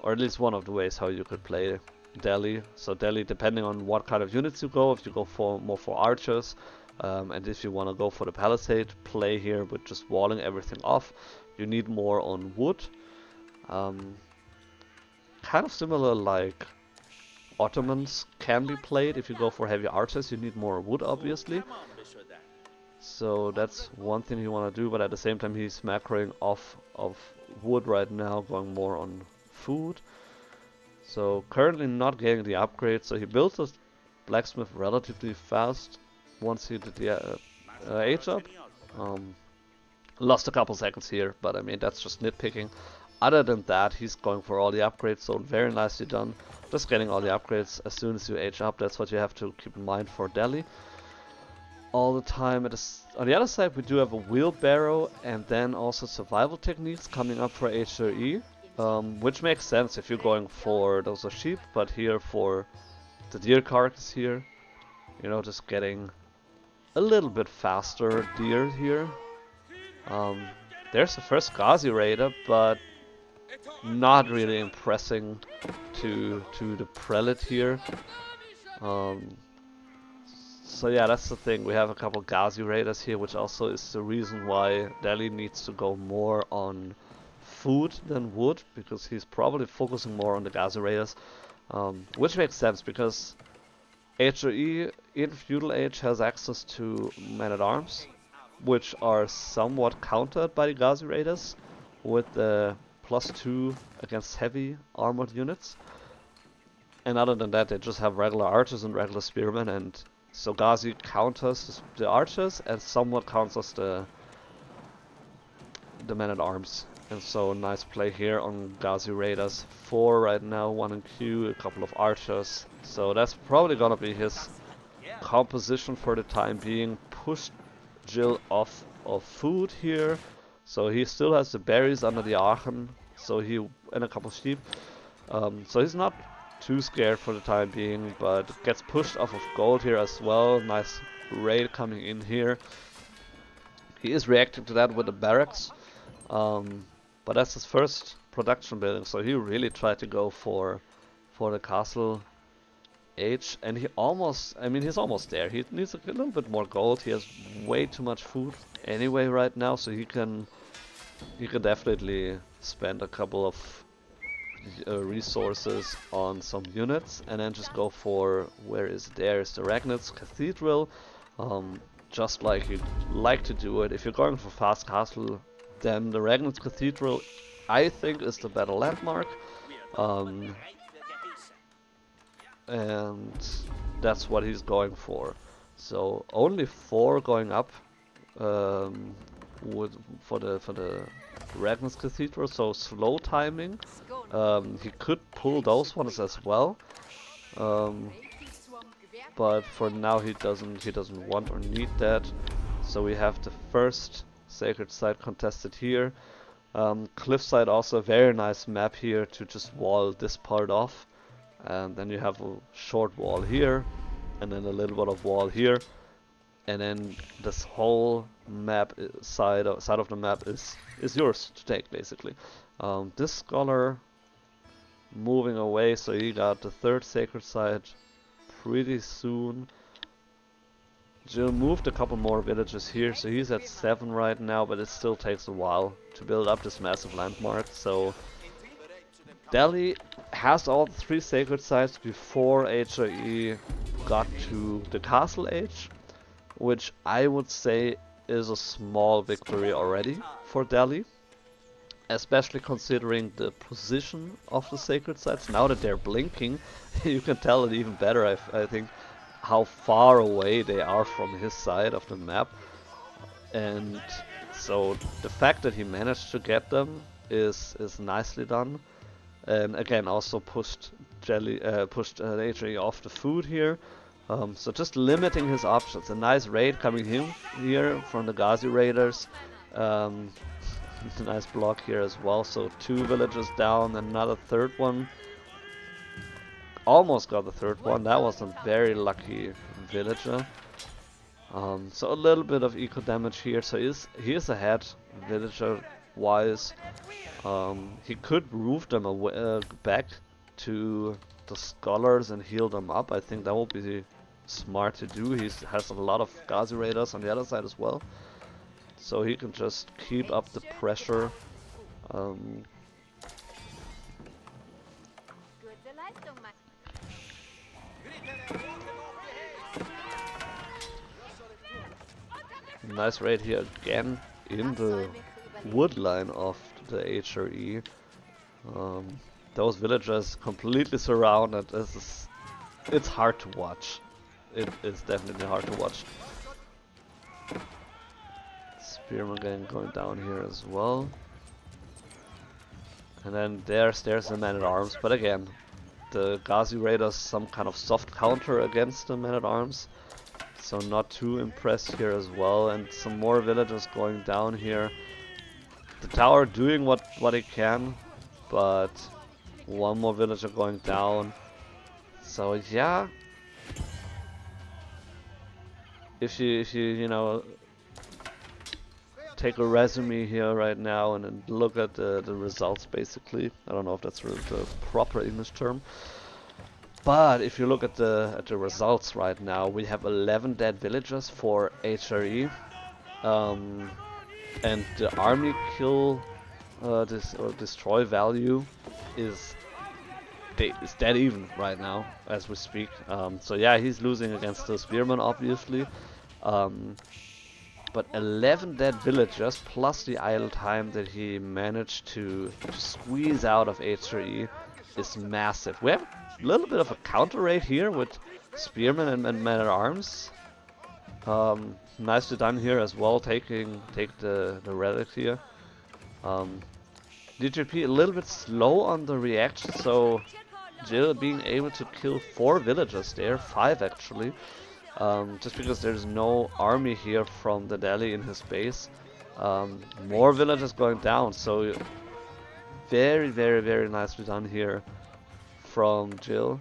or at least one of the ways how you could play Delhi. So Delhi, depending on what kind of units you go, if you go more for archers, and if you want to go for the palisade play here with just walling everything off, you need more on wood. Kind of similar like Ottomans can be played. If you go for heavy archers, you need more wood, obviously. So that's one thing you want to do, but at the same time he's macroing off of wood right now, going more on food. So currently not getting the upgrade, so he builds a blacksmith relatively fast once he did the age up. Um, Lost a couple seconds here, but I mean that's just nitpicking. Other than that, he's going for all the upgrades, so very nicely done. Just getting all the upgrades as soon as you age up, that's what you have to keep in mind for Delhi. All the time. On the other side, we do have a wheelbarrow and then also survival techniques coming up for HRE, which makes sense if you're going for those are sheep, but here for the deer carcass here, you know, just getting a little bit faster deer here. There's the first Ghazi raider, but not really impressing to the prelate here. So yeah, that's the thing. We have a couple Ghazi raiders here, which also is the reason why Delhi needs to go more on food than wood, because he's probably focusing more on the Ghazi raiders, which makes sense because HRE in Feudal Age has access to men-at-arms, which are somewhat countered by the Ghazi raiders with the +2 against heavy armored units. And other than that, they just have regular archers and regular spearmen, and so Ghazi counters the archers and somewhat counters the men-at-arms. And so nice play here on Ghazi raiders. 4 right now, 1 in Q, a couple of archers. So that's probably gonna be his composition for the time being. Pushed Jill off of food here, so he still has the berries under the Aachen, so and a couple of sheep. So he's not too scared for the time being, but gets pushed off of gold here as well. Nice raid coming in here. He is reacting to that with the barracks, but that's his first production building, so he really tried to go for the castle age, and he's almost there. He needs a little bit more gold. He has way too much food anyway right now, so he can definitely spend a couple of resources on some units and then just go for there's the Ragnitz Cathedral, just like you'd like to do it. If you're going for fast castle, then the Ragnitz Cathedral I think is the better landmark. And that's what he's going for. So only 4 going up for the Ragnar's Cathedral, so slow timing. He could pull those ones as well, but for now he doesn't want or need that. So we have the first sacred site contested here. Cliffside also a very nice map here to just wall this part off. And then you have a short wall here, and then a little bit of wall here, and then this whole map side of the map is yours to take basically. This scholar moving away, so he got the 3rd sacred site pretty soon. Jill moved a couple more villages here, so he's at 7 right now, but it still takes a while to build up this massive landmark. So Delhi has all the 3 sacred sites before HRE got to the castle age, which I would say is a small victory already for Delhi, especially considering the position of the sacred sites. Now that they're blinking, you can tell it even better, I think, how far away they are from his side of the map. And so the fact that he managed to get them is nicely done. And again, also pushed HRE off the food here. So just limiting his options. A nice raid coming in here from the Ghazi raiders. Nice block here as well. So 2 villages down, another 3rd one. Almost got the 3rd one. That was a very lucky villager. So a little bit of eco damage here. So he is ahead villager wise. He could roof them back to the scholars and heal them up. I think that would be smart to do. He has a lot of Ghazi raiders on the other side as well, so he can just keep up the pressure. Nice raid here again in the wood line of the HRE. Those villagers completely surrounded. It's hard to watch. It is definitely hard to watch. Spearman going down here as well. And then there's the man-at-arms, but again, the Ghazi Raiders some kind of soft counter against the man-at-arms. So not too impressed here as well, and some more villagers going down here. The tower doing what it can, but one more villager going down. So yeah, if you know, take a resume here right now and then look at the results basically. I don't know if that's the proper English term. But if you look at the results right now, we have 11 dead villagers for HRE, and the army kill destroy value is dead even right now as we speak. So yeah, he's losing against the spearman obviously, but 11 dead villagers plus the idle time that he managed to squeeze out of HRE is massive. We have a little bit of a counter rate here with spearmen and men-at-arms. Nicely done here as well, take the relic here. DJP a little bit slow on the reaction, so Jill being able to kill 4 villagers there, 5 actually, just because there's no army here from the Delhi in his base. More villagers going down, so very, very, very nicely done here from Jill.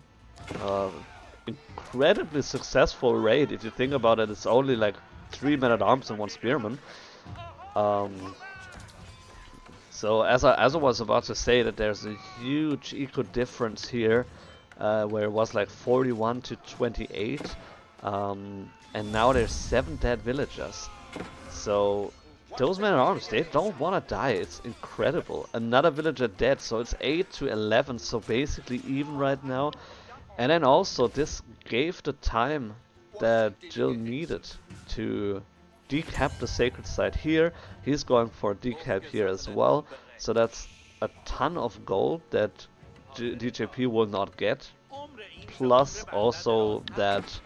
Incredibly successful raid. If you think about it, it's only like 3 men-at-arms and 1 spearman. So as I was about to say, that there's a huge eco difference here, where it was like 41 to 28, and now there's 7 dead villagers. So those men-at-arms, they don't want to die. It's incredible. Another villager dead, so it's 8 to 11, so basically even right now. And then also this gave the time that Jill needed to decap the sacred site here. He's going for a decap here as well, so that's a ton of gold that DJP will not get. Plus also that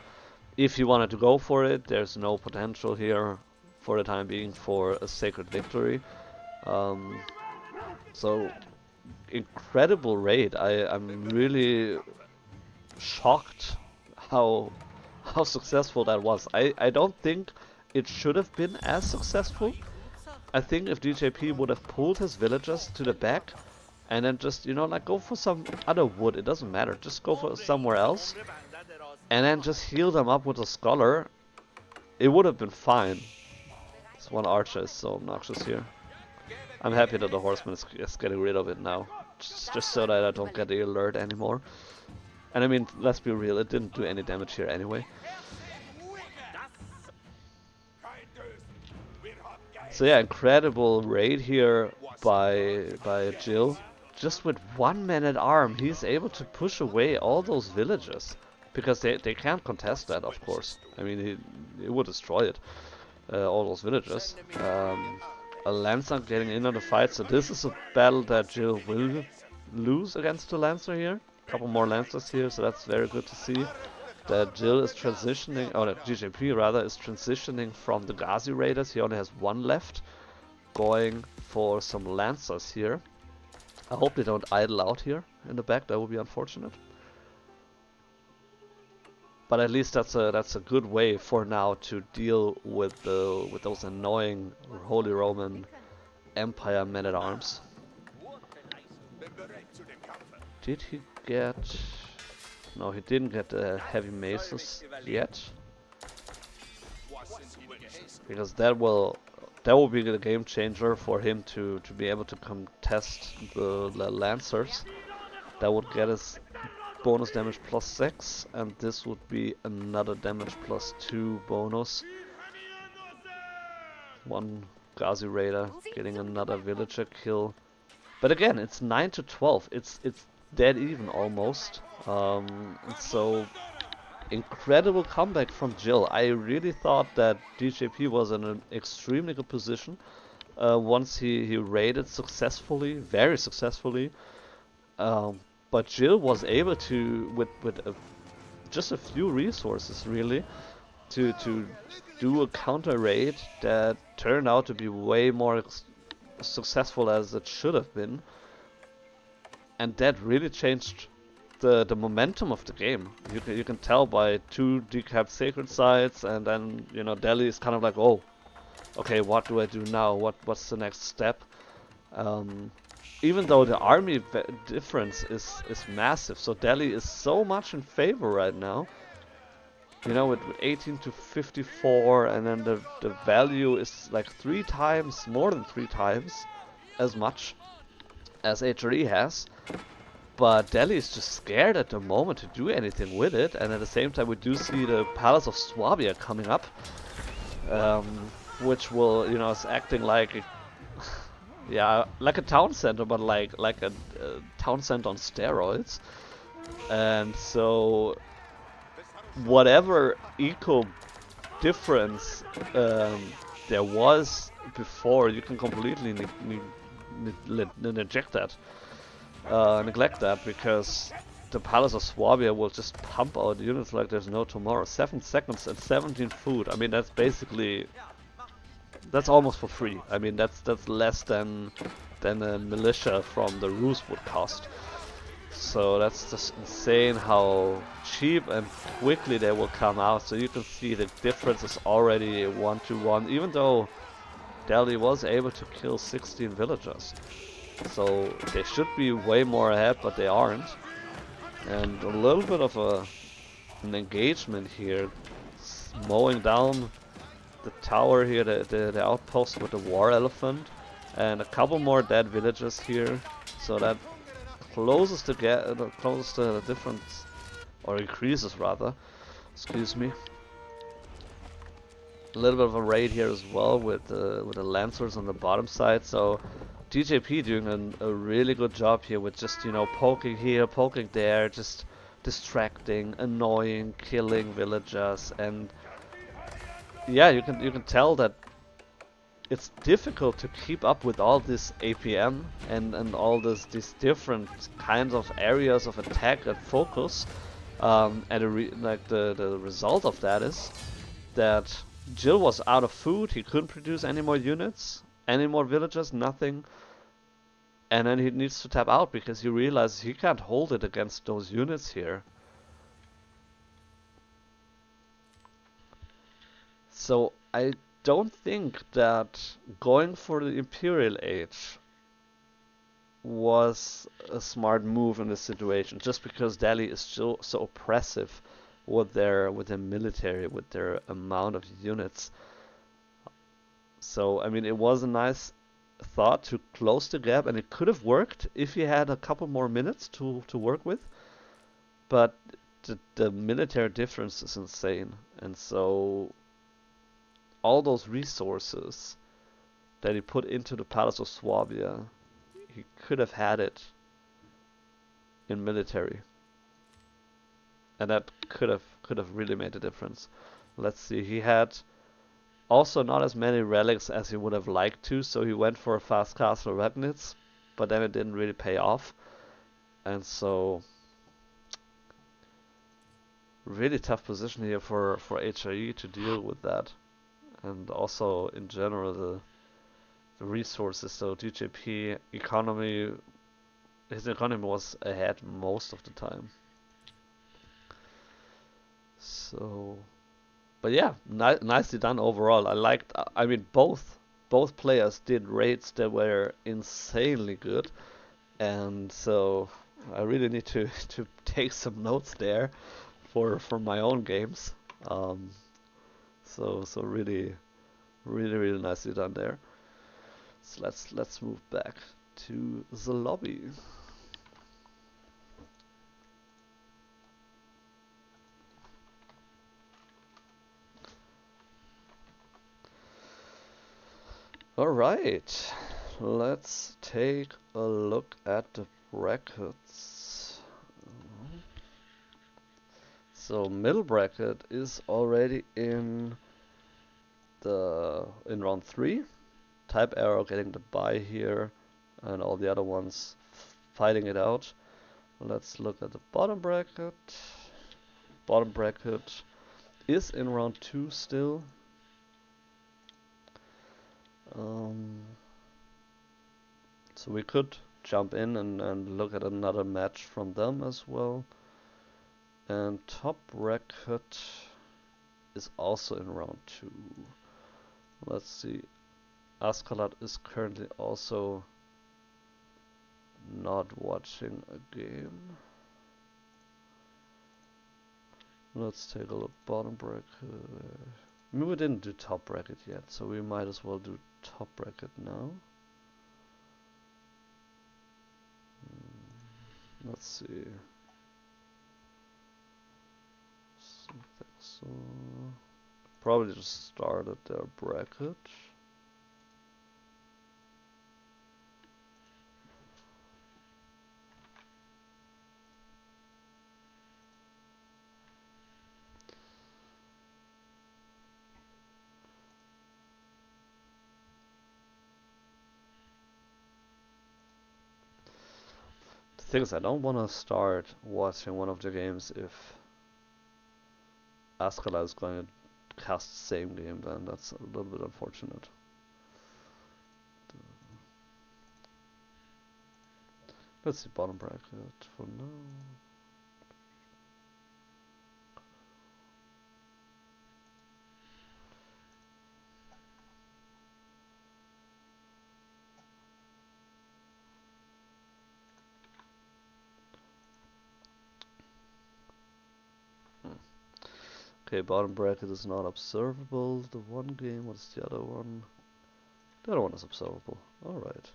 if he wanted to go for it, there's no potential here for the time being for a sacred victory. So incredible raid. I'm really shocked how successful that was. I don't think it should have been as successful. I think if DJP would have pulled his villagers to the back and then just, you know, like go for some other wood, it doesn't matter, just go for somewhere else and then just heal them up with a scholar, it would have been fine. This one archer is so obnoxious here. I'm happy that the horseman is getting rid of it now, just so that I don't get the alert anymore. And I mean, let's be real, it didn't do any damage here anyway. So yeah, incredible raid here by Jill. Just with 1 man-at-arm, he's able to push away all those villagers. Because they can't contest that, of course. I mean, he would destroy it. All those villagers. A Lancer getting in on the fight, so this is a battle that Jill will lose against the Lancer here. A couple more Lancers here, so that's very good to see. That Jill is transitioning, or that GJP rather, is transitioning from the Ghazi Raiders. He only has 1 left. Going for some Lancers here. I hope they don't idle out here in the back, that would be unfortunate. But at least that's a good way for now to deal with those annoying Holy Roman Empire men-at-arms. Did he get... No, he didn't get the heavy maces yet. Because that will be the game changer for him to be able to contest the Lancers. That would get us bonus damage +6, and this would be another damage +2 bonus. 1 Ghazi Raider getting another villager kill. But again, it's 9 to 12. It's dead even almost. So incredible comeback from Jill. I really thought that DJP was in an extremely good position once he raided successfully, very successfully. But Jill was able to, with just a few resources really, to do a counter raid that turned out to be way more successful as it should have been, and that really changed the momentum of the game. You can tell by 2 decapped sacred sites, and then Delhi is kind of like, oh, okay, what do I do now? What's the next step? Even though the army difference is massive, so Delhi is so much in favor right now. With 18 to 54, and then the value is like 3 times, more than 3 times as much as HRE has. But Delhi is just scared at the moment to do anything with it, and at the same time we do see the Palace of Swabia coming up, which will, is acting like yeah, like a town center, but like a town center on steroids. And so whatever eco difference there was before, you can completely neglect that, because the Palace of Swabia will just pump out units like there's no tomorrow. 7 seconds and 17 food. I mean, that's almost for free. I mean, that's less than a militia from the Rus would cost. So that's just insane how cheap and quickly they will come out. So you can see the difference is already 1-1, even though Delhi was able to kill 16 villagers. So they should be way more ahead, but they aren't. And a little bit of an engagement here, mowing down the tower here, the outpost with the war elephant, and a couple more dead villagers here. So that closes the difference, or increases rather. Excuse me. A little bit of a raid here as well with the lancers on the bottom side. So DJP doing a really good job here with just poking here, poking there, just distracting, annoying, killing villagers, and yeah, you can tell that it's difficult to keep up with all this APM and all these different kinds of areas of attack and focus. And the result of that is that Jill was out of food. He couldn't produce any more units, any more villagers, nothing. And then he needs to tap out because he realizes he can't hold it against those units here. So I don't think that going for the Imperial Age was a smart move in this situation, just because Delhi is so oppressive with their military, with their amount of units. So I mean, it was a nice thought to close the gap, and it could have worked if he had a couple more minutes to work with. But the military difference is insane, and so all those resources that he put into the Palace of Swabia, he could have had it in military, and that could have really made a difference. Let's see, he had also not as many relics as he would have liked to, so he went for a fast castle Regnitz, but then it didn't really pay off, and so really tough position here for HRE to deal with that. And also in general the resources. So DJP economy, his economy was ahead most of the time. So, but yeah, nicely done overall. I liked. I mean, both players did raids that were insanely good, and so I really need to take some notes there for my own games. So really nicely done there. So let's move back to the lobby. Alright, let's take a look at the brackets. So middle bracket is already in round 3. Type Arrow getting the bye here, and all the other ones fighting it out. Let's look at the bottom bracket. Bottom bracket is in round 2 still. So we could jump in and look at another match from them as well. And top bracket is also in round 2. Let's see. Askalat is currently also not watching a game. Let's take a look. Bottom bracket. Maybe we didn't do top bracket yet, so we might as well do top bracket now. Let's see. Synthexor. Probably just started their bracket. The thing is, I don't want to start watching one of the games if Askala is going to cast the same game, then that's a little bit unfortunate. Let's see bottom bracket for now. Okay, bottom bracket is not observable. The one game, what's the other one? The other one is observable. Alright.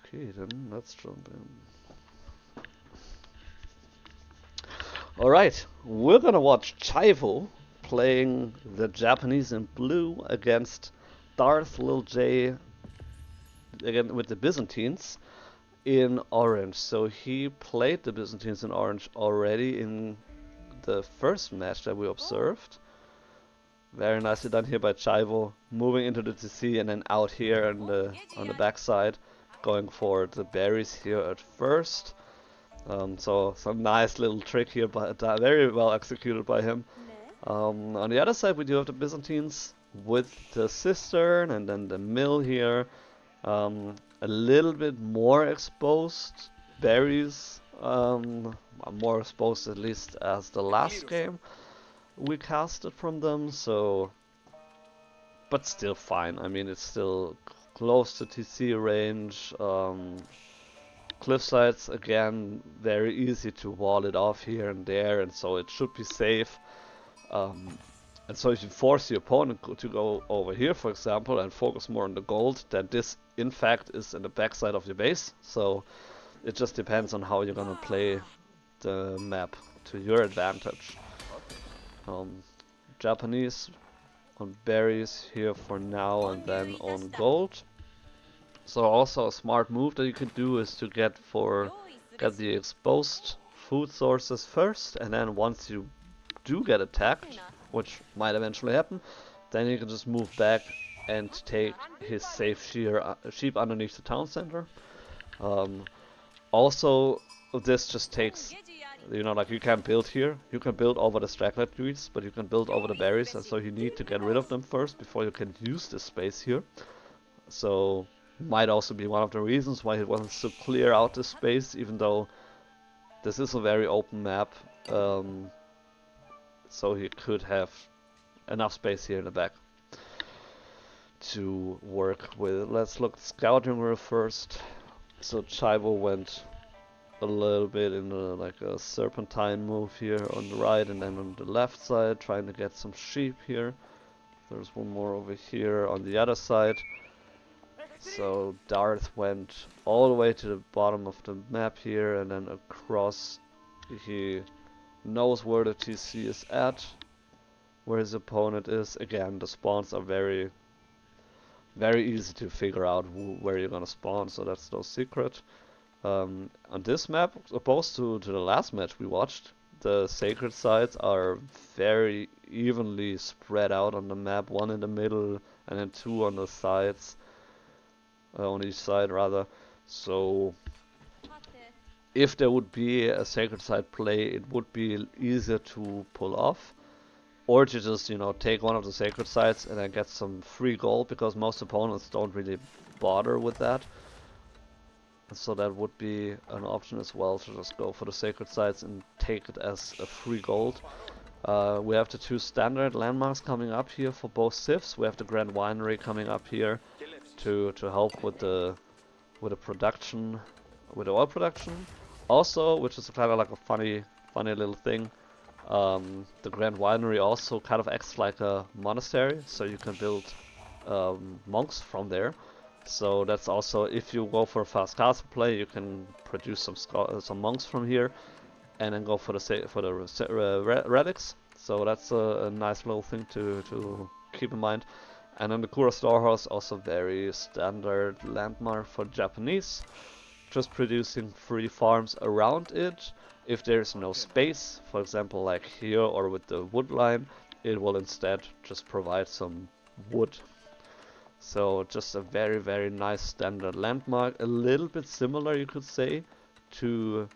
Okay, then let's jump in. Alright, we're gonna watch Chaivo playing the Japanese in blue against Darth Lil J again with the Byzantines in orange. So he played the Byzantines in orange already in the first match that we observed. Very nicely done here by Chaivo, moving into the TC and then out here on the backside, going for the berries here at first. So some nice little trick here, but very well executed by him. On the other side we do have the Byzantines with the cistern and then the mill here. A little bit more exposed berries, more exposed at least as the last game we casted from them, so but still fine. I mean, it's still close to TC range. Cliff sides again, very easy to wall it off here and there, and so it should be safe. And so if you force your opponent to go over here, for example, and focus more on the gold, then this in fact is in the backside of your base. So it just depends on how you're gonna play the map to your advantage. Japanese on berries here for now and then on gold. So also a smart move that you can do is to get the exposed food sources first, and then once you do get attacked, which might eventually happen, then you can just move back and take his safe sheep underneath the town center. Also, this just takes, you know, like you can't build here. You can build over the straggler trees, but you can build over the berries, and so you need to get rid of them first before you can use this space here. So might also be one of the reasons why he wants to clear out this space, even though this is a very open map. So he could have enough space here in the back to work with. Let's look at scouting real first. So Chaivo went a little bit in like a serpentine move here on the right and then on the left side, trying to get some sheep here. There's one more over here on the other side. So Darth went all the way to the bottom of the map here and then across. He knows where the TC is at, where his opponent is. Again, the spawns are very easy to figure out where you're gonna spawn, so that's no secret. On this map, opposed to the last match we watched, the sacred sites are very evenly spread out on the map, one in the middle and then two on the sides, on each side rather. So if there would be a sacred site play, it would be easier to pull off. Or to just, you know, take one of the sacred sites and then get some free gold, because most opponents don't really bother with that. So that would be an option as well, to just go for the sacred sites and take it as a free gold. We have the 2 standard landmarks coming up here for both civs. We have the Grand Winery coming up here to help with the production, with the oil production. Also, which is kind of like a funny little thing, the Grand Winery also kind of acts like a monastery, so you can build monks from there. So that's also, if you go for a fast castle play, you can produce some monks from here, and then go for the relics. So that's a nice little thing to keep in mind. And then the Kura Storehouse, also very standard landmark for Japanese, just producing free farms around it. If there's no space, for example like here or with the wood line, it will instead just provide some wood. So just a very nice standard landmark, a little bit similar, you could say, to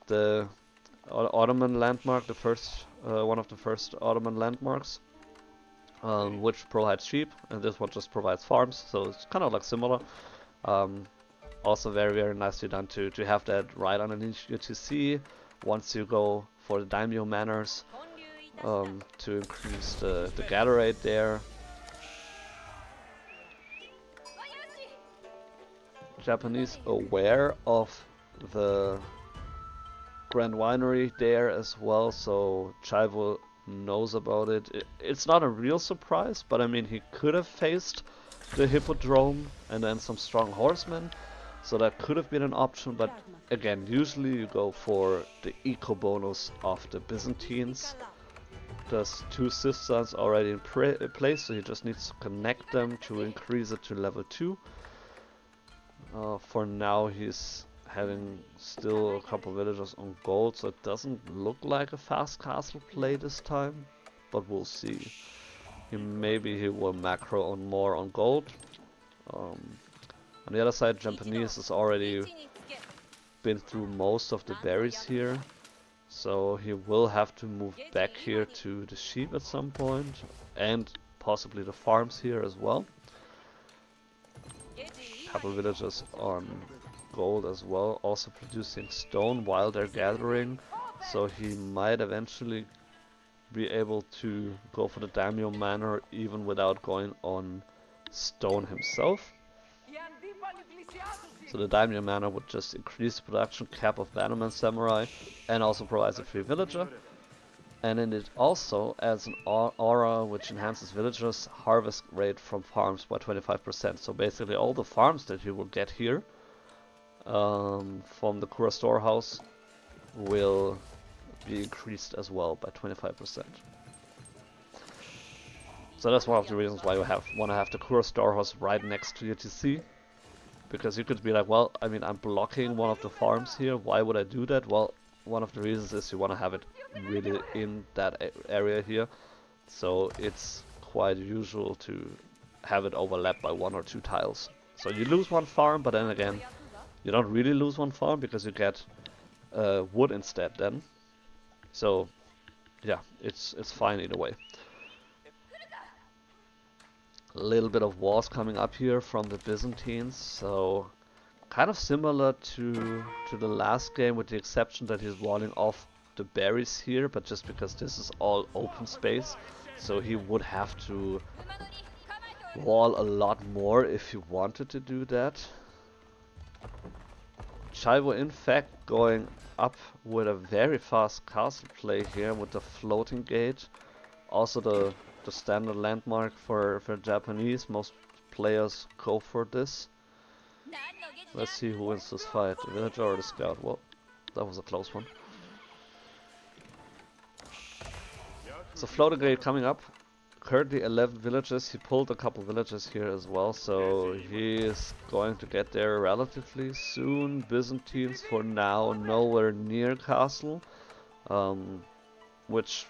the Ottoman landmark, the first one of the first Ottoman landmarks, which provides sheep, and this one just provides farms, so it's kind of like similar. Also very nicely done to have that right underneath you to see once you go for the daimyo manors, to increase the gather rate there. Japanese aware of the Grand Winery there as well, so Chaivo knows about it. It's not a real surprise, but I mean, he could have faced the Hippodrome and then some strong horsemen, so that could have been an option, but again, usually you go for the eco bonus of the Byzantines. There's 2 cisterns already in place, so he just needs to connect them to increase it to level 2. For now he's having still a couple villagers on gold, so it doesn't look like a fast castle play this time, but we'll see. Maybe he will macro on more on gold. On the other side, Japanese has already been through most of the berries here, so he will have to move back here to the sheep at some point, and possibly the farms here as well. Couple villagers on gold as well, also producing stone while they're gathering, so he might eventually be able to go for the daimyo manor even without going on stone himself. So the daimyo manor would just increase the production cap of Bannerman Samurai and also provides a free villager. And then it also adds an aura which enhances villagers' harvest rate from farms by 25%. So basically all the farms that you will get here from the Kura Storehouse will be increased as well by 25%. So that's one of the reasons why you want to have the Kura Storehouse right next to your TC. Because you could be like, well, I mean, I'm blocking one of the farms here, why would I do that? Well, one of the reasons is you want to have it really in that area here, so it's quite usual to have it overlap by 1 or 2 tiles. So you lose one farm, but then again, you don't really lose one farm because you get wood instead then. So yeah, it's fine either way. A little bit of wars coming up here from the Byzantines, so kind of similar to the last game, with the exception that he's walling off the berries here, but just because this is all open space, so he would have to wall a lot more if he wanted to do that. Chaivo in fact going up with a very fast castle play here with the floating gate, also the standard landmark for Japanese. Most players go for this. Let's see who wins this fight, the villager or the scout. Well, that was a close one. So floating gate coming up. Currently 11 villages. He pulled a couple villages here as well, so he is going to get there relatively soon. Byzantines for now nowhere near castle, which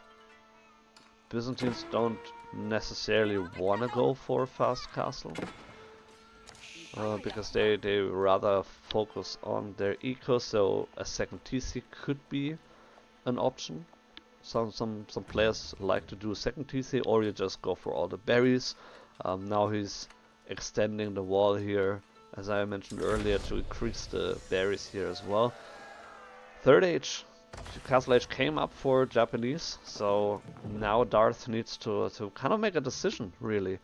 Byzantines don't necessarily want to go for a fast castle. because they rather focus on their eco, so a second TC could be an option. Some players like to do a second TC, or you just go for all the berries. Now he's extending the wall here, as I mentioned earlier, to increase the berries here as well. Third age, Castle Age came up for Japanese, so now Darth needs to kind of make a decision, really,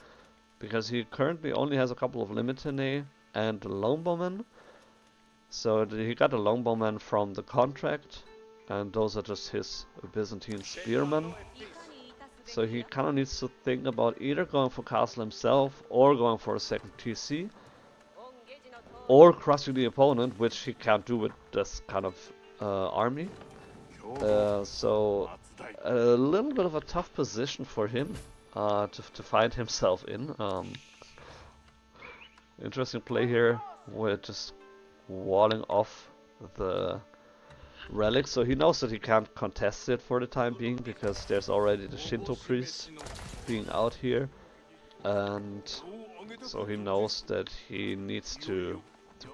because he currently only has a couple of Limitine and Longbowmen. So he got a Longbowman from the contract, and those are just his Byzantine spearmen. So he kind of needs to think about either going for Castle himself, or going for a second TC, or crushing the opponent, which he can't do with this kind of army. So a little bit of a tough position for him to find himself in. Interesting play here with just walling off the relics, so he knows that he can't contest it for the time being because there's already the Shinto priest being out here, and so he knows that he needs to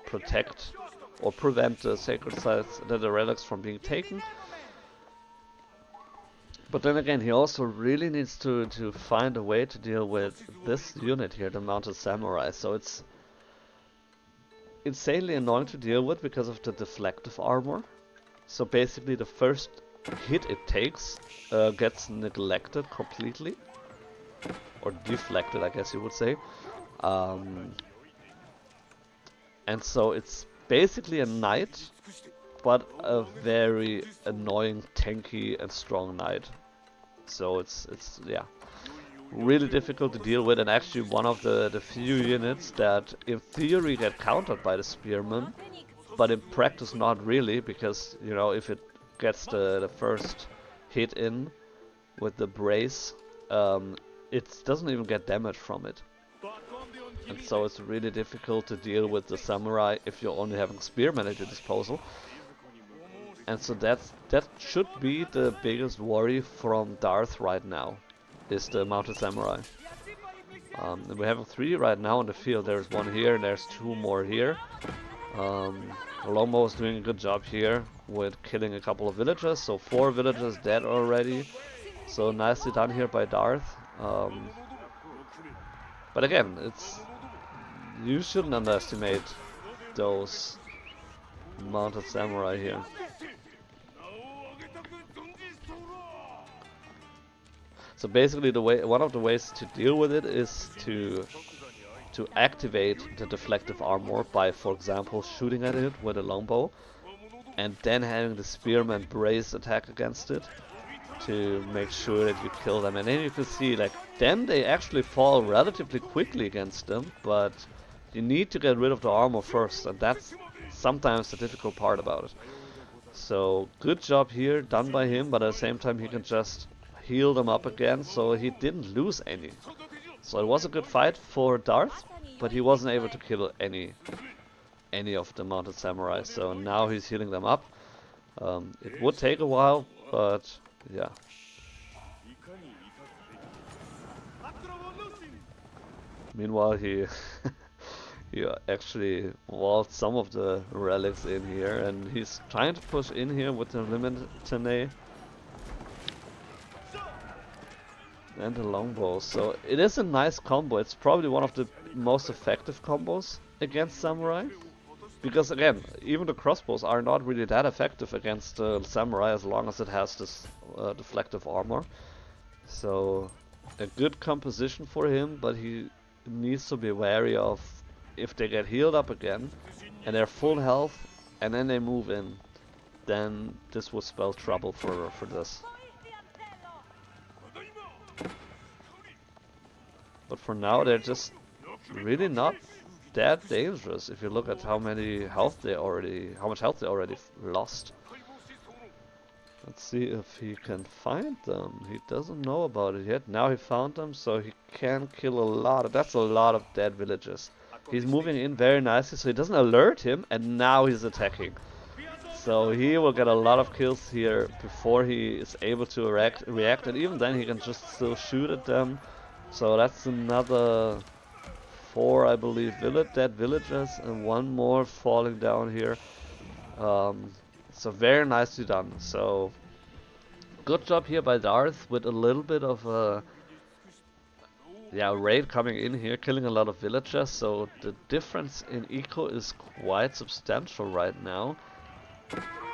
protect or prevent the sacred sites, the relics, from being taken. But then again, he also really needs to find a way to deal with this unit here, the Mounted Samurai. So it's insanely annoying to deal with because of the deflective armor. So basically the first hit it takes gets neglected completely. Or deflected, I guess you would say. And so it's basically a knight, but a very annoying, tanky and strong knight. So it's yeah, really difficult to deal with, and actually one of the few units that in theory get countered by the spearmen, but in practice not really, because you know, if it gets the first hit in with the brace, it doesn't even get damage from it. And so it's really difficult to deal with the samurai if you're only having spearmen at your disposal. And so that should be the biggest worry from Darth right now, is the mounted samurai. And we have 3 right now in the field. There's 1 here and there's 2 more here. Longbow is doing a good job here with killing a couple of villagers, so 4 villagers dead already. So nicely done here by Darth. But again, you shouldn't underestimate those mounted samurai here. So basically, one of the ways to deal with it is to activate the deflective armor by, for example, shooting at it with a longbow, and then having the spearman brace attack against it to make sure that you kill them. And then you can see, like, then they actually fall relatively quickly against them, but you need to get rid of the armor first, and that's sometimes the difficult part about it. So good job here done by him, but at the same time he can just heal them up again, so he didn't lose any. So it was a good fight for Darth, but he wasn't able to kill any of the mounted samurai. So now he's healing them up. It would take a while, but yeah. Meanwhile, he he actually walled some of the relics in here, and he's trying to push in here with the Limitine and the longbow. So it is a nice combo. It's probably one of the most effective combos against samurai, because again, even the crossbows are not really that effective against the samurai as long as it has this deflective armor. So a good composition for him, but he needs to be wary of if they get healed up again and they're full health and then they move in, then this would spell trouble for this. But for now, they're just really not that dangerous if you look at how much health they already lost. Let's see if he can find them. He doesn't know about it yet. Now he found them, so he can kill a lot. That's a lot of dead villagers. He's moving in very nicely, so he doesn't alert him, and now he's attacking. So he will get a lot of kills here before he is able to react, and even then he can just still shoot at them. So that's another 4, I believe, dead villagers, and one more falling down here. So very nicely done. So good job here by Darth with a little bit of a raid coming in here, killing a lot of villagers. So the difference in eco is quite substantial right now.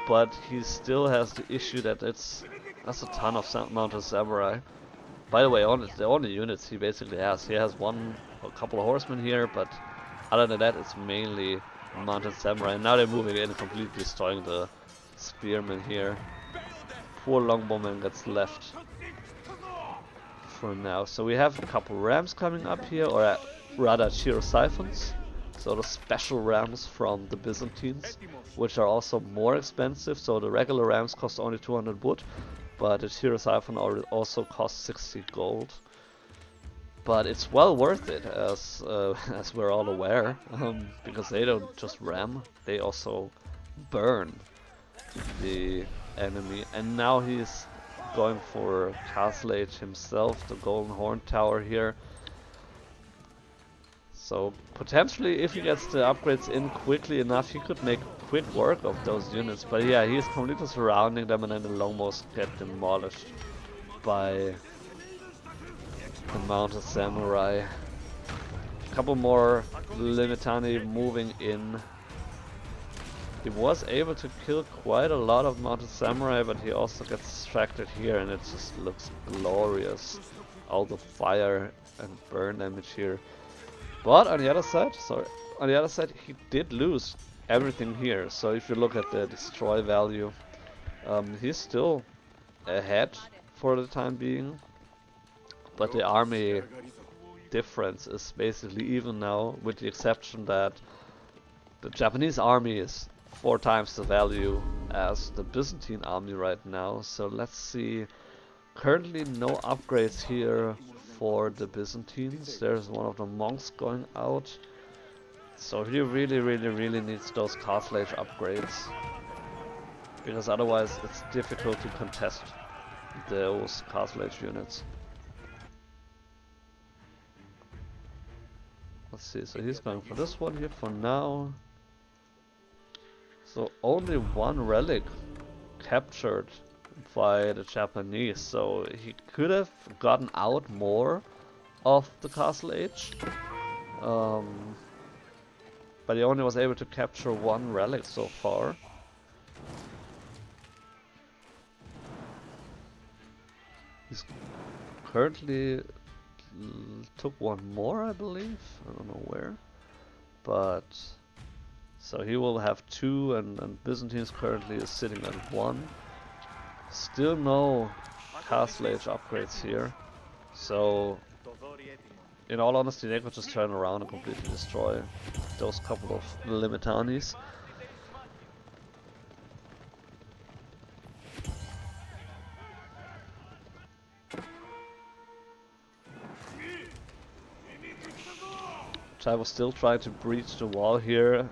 But he still has the issue that that's a ton of mounted samurai. By the way, the only units he basically has. He has a couple of horsemen here, but other than that, it's mainly mounted samurai. And now they're moving in, completely destroying the spearmen here. Poor longbowman gets left for now. So we have a couple rams coming up here, or rather Siphons. So the special rams from the Byzantines, which are also more expensive. So the regular rams cost only 200 wood, but the Siphon also costs 60 gold. But it's well worth it, as we're all aware, because they don't just ram, they also burn the enemy. And now he's going for Castle Age himself, the Golden Horn Tower here. So potentially, if he gets the upgrades in quickly enough, he could make quick work of those units. But yeah, he's completely surrounding them, and then the longbows get demolished by the mounted samurai. A couple more Limitani moving in. He was able to kill quite a lot of mounted samurai, but he also gets distracted here, and it just looks glorious. All the fire and burn damage here. But on the other side, he did lose everything here. So if you look at the destroy value, he's still ahead for the time being. But the army difference is basically even now, with the exception that the Japanese army is 4 times the value as the Byzantine army right now. So let's see. Currently no upgrades here for the Byzantines. There's one of the monks going out. So he really needs those Castle Age upgrades, because otherwise it's difficult to contest those Castle Age units. Let's see, so he's going for this one here for now. So only one relic captured by the Japanese, so he could have gotten out more of the Castle Age, but he only was able to capture one relic so far. He's currently took one more, I believe. I don't know where, but so he will have 2, and Byzantines currently is sitting at 1. Still no Castle Age upgrades here, so in all honesty they could just turn around and completely destroy those couple of Limitanis. I was still trying to breach the wall here.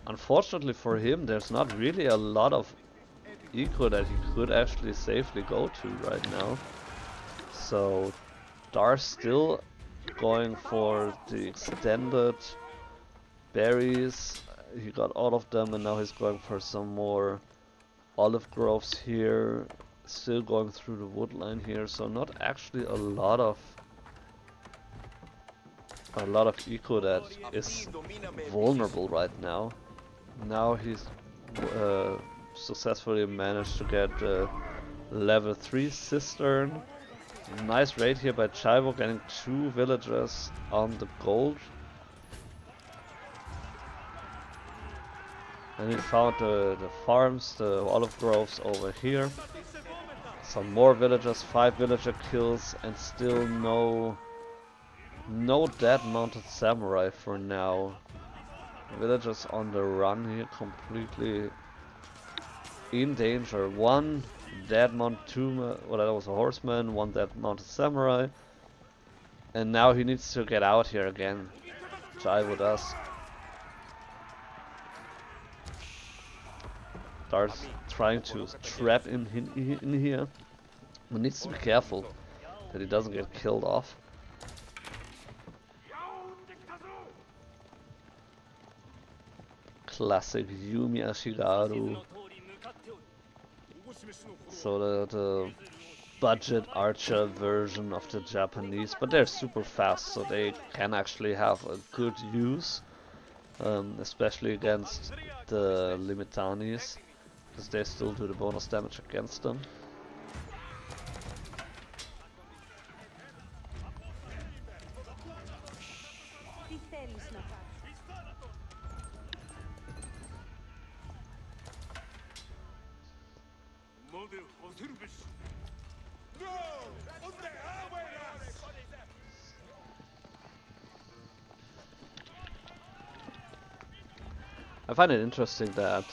Unfortunately for him, there's not really a lot of eco that he could actually safely go to right now. So Darth still going for the extended berries. He got all of them, and now he's going for some more olive groves here. Still going through the wood line here, so not actually a lot of eco that is vulnerable right now. Now he's successfully managed to get level 3 cistern. Nice raid here by Chaivo, getting 2 villagers on the gold. And he found the farms, the olive groves over here. Some more villagers, 5 villager kills, and still no dead mounted samurai for now. Villagers on the run here, completely in danger. 1 dead mounted, 2, well, that was a horseman, 1 dead mounted samurai. And now he needs to get out here again. Jaivo does. Darth trying to trap in here. He needs to be careful that he doesn't get killed off. classic Yumi Ashigaru. So the budget archer version of the Japanese, but they're super fast, so they can actually have a good use, especially against the Limitanis, because they still do the bonus damage against them. I find it interesting that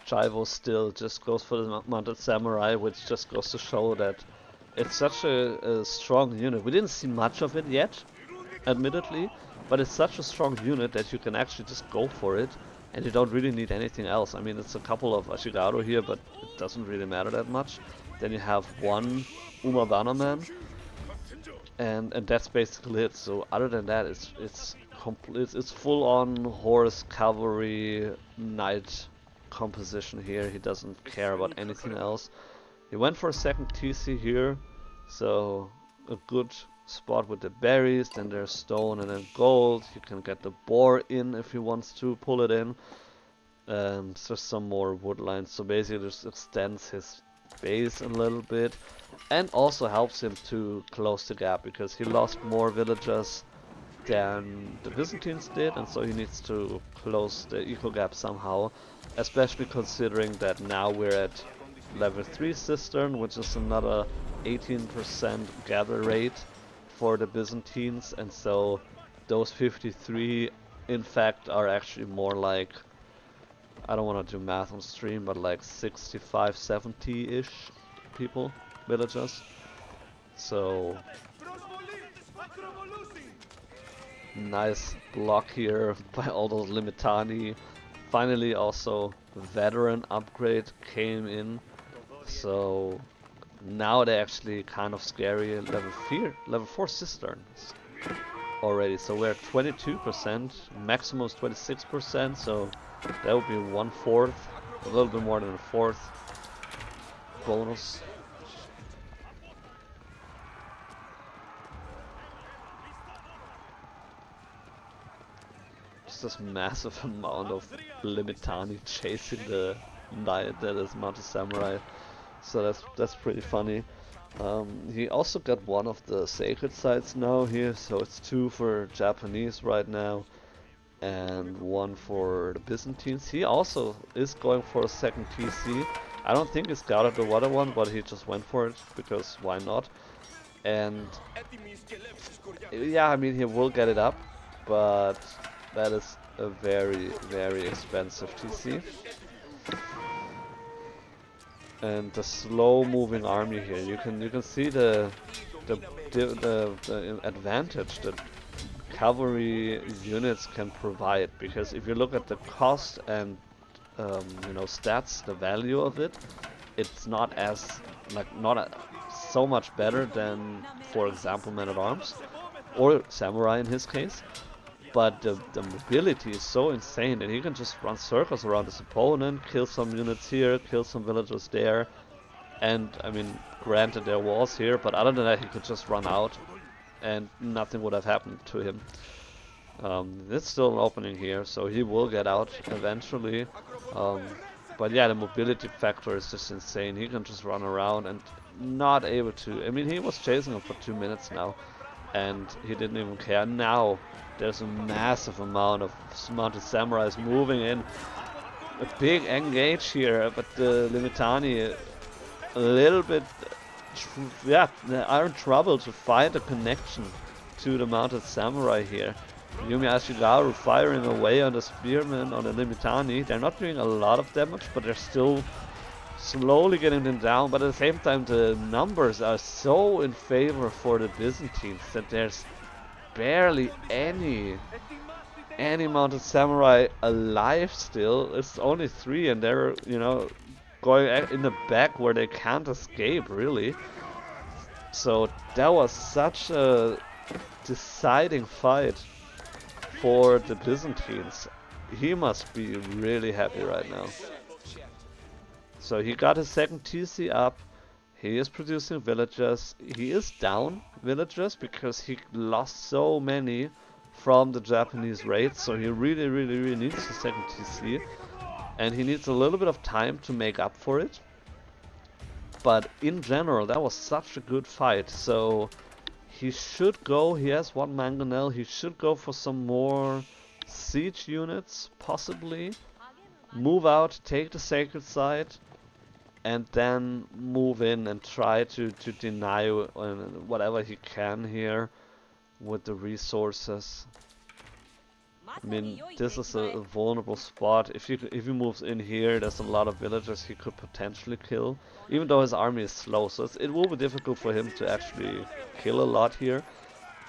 Chivo still just goes for the Mounted Samurai, which just goes to show that it's such a strong unit. We didn't see much of it yet, admittedly, but it's such a strong unit that you can actually just go for it, and you don't really need anything else. I mean, it's a couple of Ashigaru here, but it doesn't really matter that much. Then you have one Umabana man, and that's basically it. So other than that, it's full on horse, cavalry, knight composition here. He doesn't care about anything else. He went for a second TC here, so a good spot with the berries. Then there's stone and then gold. You can get the boar in if he wants to pull it in, and there's some more wood lines. So basically, just extends his base a little bit, and also helps him to close the gap because he lost more villagers than the Byzantines did, and so he needs to close the eco gap somehow, especially considering that now we're at level 3 cistern, which is another 18% gather rate for the Byzantines, and so those 53 in fact are actually more like, I don't want to do math on stream, but like 65, 70-ish people, villagers. So nice block here by all those Limitani. Finally also veteran upgrade came in, so now they're actually kind of scary. Level 4 cisterns already, so we're at 22%, maximum is 26%, so that would be 1/4, a little bit more than a fourth bonus. Just this massive amount of Limitani chasing the knight that is Mounted Samurai, so that's pretty funny. He also got one of the sacred sites now here, so it's 2 for Japanese right now and 1 for the Byzantines. He also is going for a second TC. I don't think he scouted the water one, but he just went for it because why not? And yeah, I mean, he will get it up, but that is a very, very expensive TC. And the slow-moving army here, you can see the advantage that cavalry units can provide, because if you look at the cost and you know, stats, the value of it, it's not as so much better than, for example, men-at-arms or samurai in his case. But the mobility is so insane that he can just run circles around his opponent, kill some units here, kill some villagers there, and I mean, granted there was here, but other than that he could just run out and nothing would have happened to him. It's still an opening here, so he will get out eventually. But yeah, the mobility factor is just insane. He can just run around and not able to. I mean, he was chasing him for 2 minutes now, and he didn't even care. Now there's a massive amount of mounted samurais moving in. A big engage here, but the Limitani a little bit, yeah, they are in trouble to find a connection to the mounted samurai here. Yumi Ashigaru firing away on the spearmen on the Limitani. They're not doing a lot of damage, but they're still slowly getting them down. But at the same time, the numbers are so in favor for the Byzantines that there's barely any mounted samurai alive still. It's only 3, and they're, you know, going in the back where they can't escape really. So that was such a deciding fight for the Byzantines. he must be really happy right now. So he got his second TC up. He is producing villagers. He is down villagers because he lost so many from the Japanese raids. So he really needs his second TC. And he needs a little bit of time to make up for it. But in general, that was such a good fight. So he should go, he has one MountainAle, he should go for some more siege units, possibly. Move out, take the sacred site, and then move in and try to deny whatever he can here with the resources. I mean, this is a vulnerable spot. If he moves in here, there's a lot of villagers he could potentially kill, even though his army is slow. So it will be difficult for him to actually kill a lot here.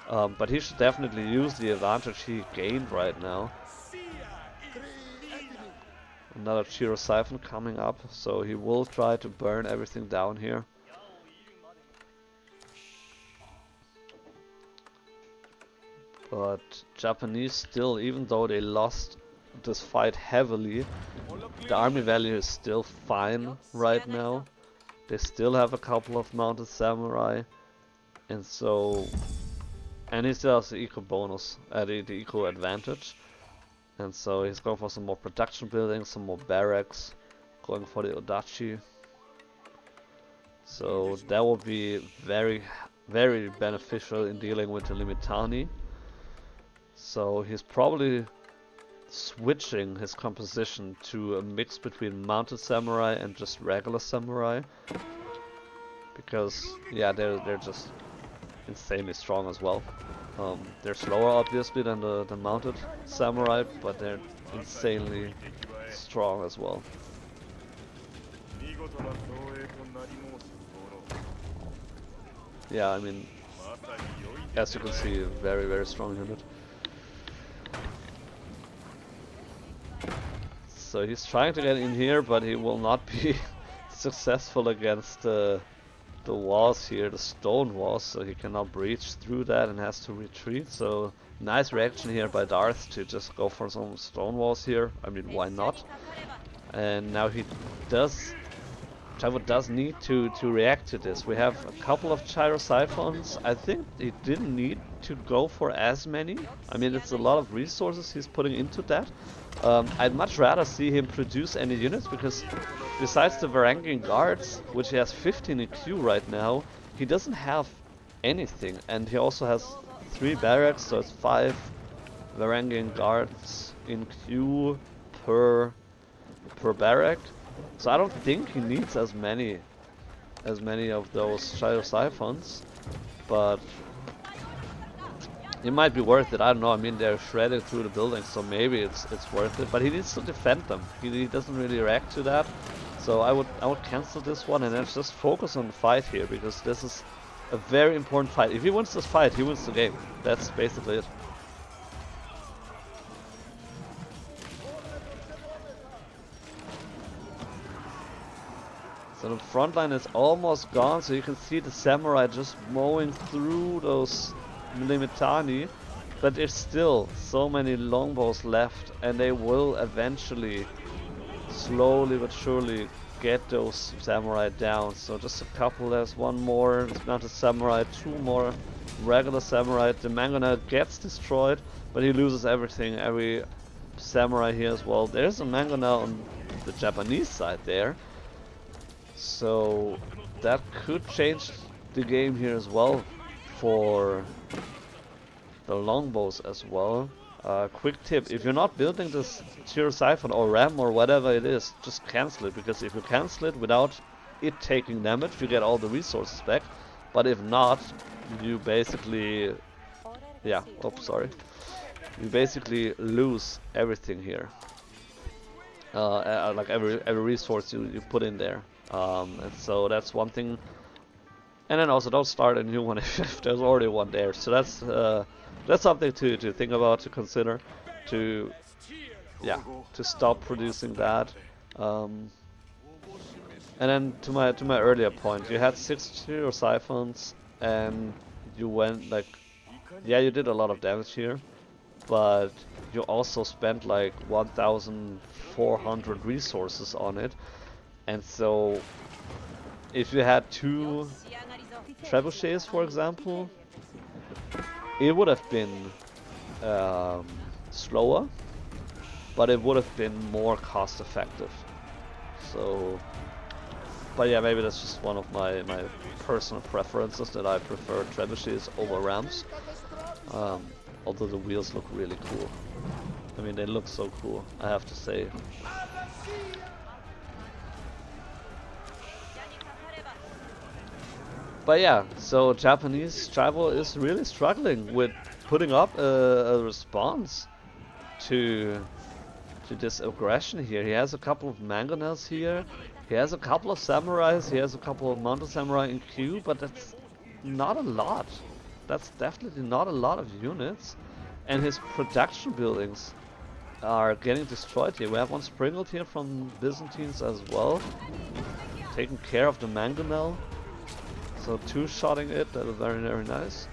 But he should definitely use the advantage he gained right now. Another Chiro Siphon coming up, so he will try to burn everything down here. But Japanese still, even though they lost this fight heavily, the army value is still fine right now. They still have a couple of mounted samurai, and so, and he still has the eco bonus, the eco advantage. And so he's going for some more production buildings, some more barracks, going for the Odachi. So that will be very beneficial in dealing with the Limitani. So he's probably switching his composition to a mix between mounted samurai and just regular samurai. Because yeah, they're just insanely strong as well. They're slower obviously than the mounted samurai, but they're insanely strong as well. Yeah, I mean, as you can see, a very strong unit. So he's trying to get in here, but he will not be successful against the walls here, the stone walls, so he cannot breach through that and has to retreat. So nice reaction here by Darth to just go for some stone walls here. I mean, why not? And now Javo does need to react to this. We have a couple of Gyro-Siphons. I think he didn't need to go for as many. I mean, it's a lot of resources he's putting into that. I'd much rather see him produce any units, because besides the Varangian guards, which he has 15 in queue right now, he doesn't have anything. And he also has 3 barracks, so it's 5 Varangian guards in queue per barrack. So I don't think he needs as many of those Gyro-Siphons, but it might be worth it. I don't know. I mean, they're shredded through the buildings, so maybe it's worth it. But he needs to defend them. He doesn't really react to that. So I would cancel this one and then just focus on the fight here, because this is a very important fight. If he wins this fight, he wins the game. That's basically it. So the front line is almost gone, so you can see the samurai just mowing through those Limitani, but there's still so many longbows left, and they will eventually, slowly but surely, get those samurai down. So just a couple, there's one more mounted samurai, 2 more regular samurai. The MountainAle gets destroyed, but he loses everything, every samurai here as well. There's a MountainAle on the Japanese side there. So that could change the game here as well for the longbows as well. Quick tip, if you're not building this Gyro-Siphon or Ram or whatever it is, just cancel it, because if you cancel it without it taking damage, you get all the resources back. But if not, you basically, yeah, oops, sorry. You basically lose everything here. Like every resource you put in there. And so that's one thing. And then also don't start a new one if there's already one there. So that's something to think about, to consider, to stop producing that. And then to my earlier point, you had 6 Gyro-Siphons and you went like, yeah, you did a lot of damage here, but you also spent like 1,400 resources on it, and so if you had 2 trebuchets, for example, it would have been slower, but it would have been more cost effective. So, but yeah, maybe that's just one of my personal preferences, that I prefer trebuchets over rams. Although the wheels look really cool. I mean, they look so cool, I have to say. But yeah, so Japanese tribal is really struggling with putting up a response to this aggression here. He has a couple of mangonels here. He has a couple of samurais. He has a couple of mountain samurai in queue, but that's not a lot. That's definitely not a lot of units. And his production buildings are getting destroyed here. We have one sprinkled here from Byzantines as well, taking care of the mangonel. So 2-shotting it, that is very, very nice.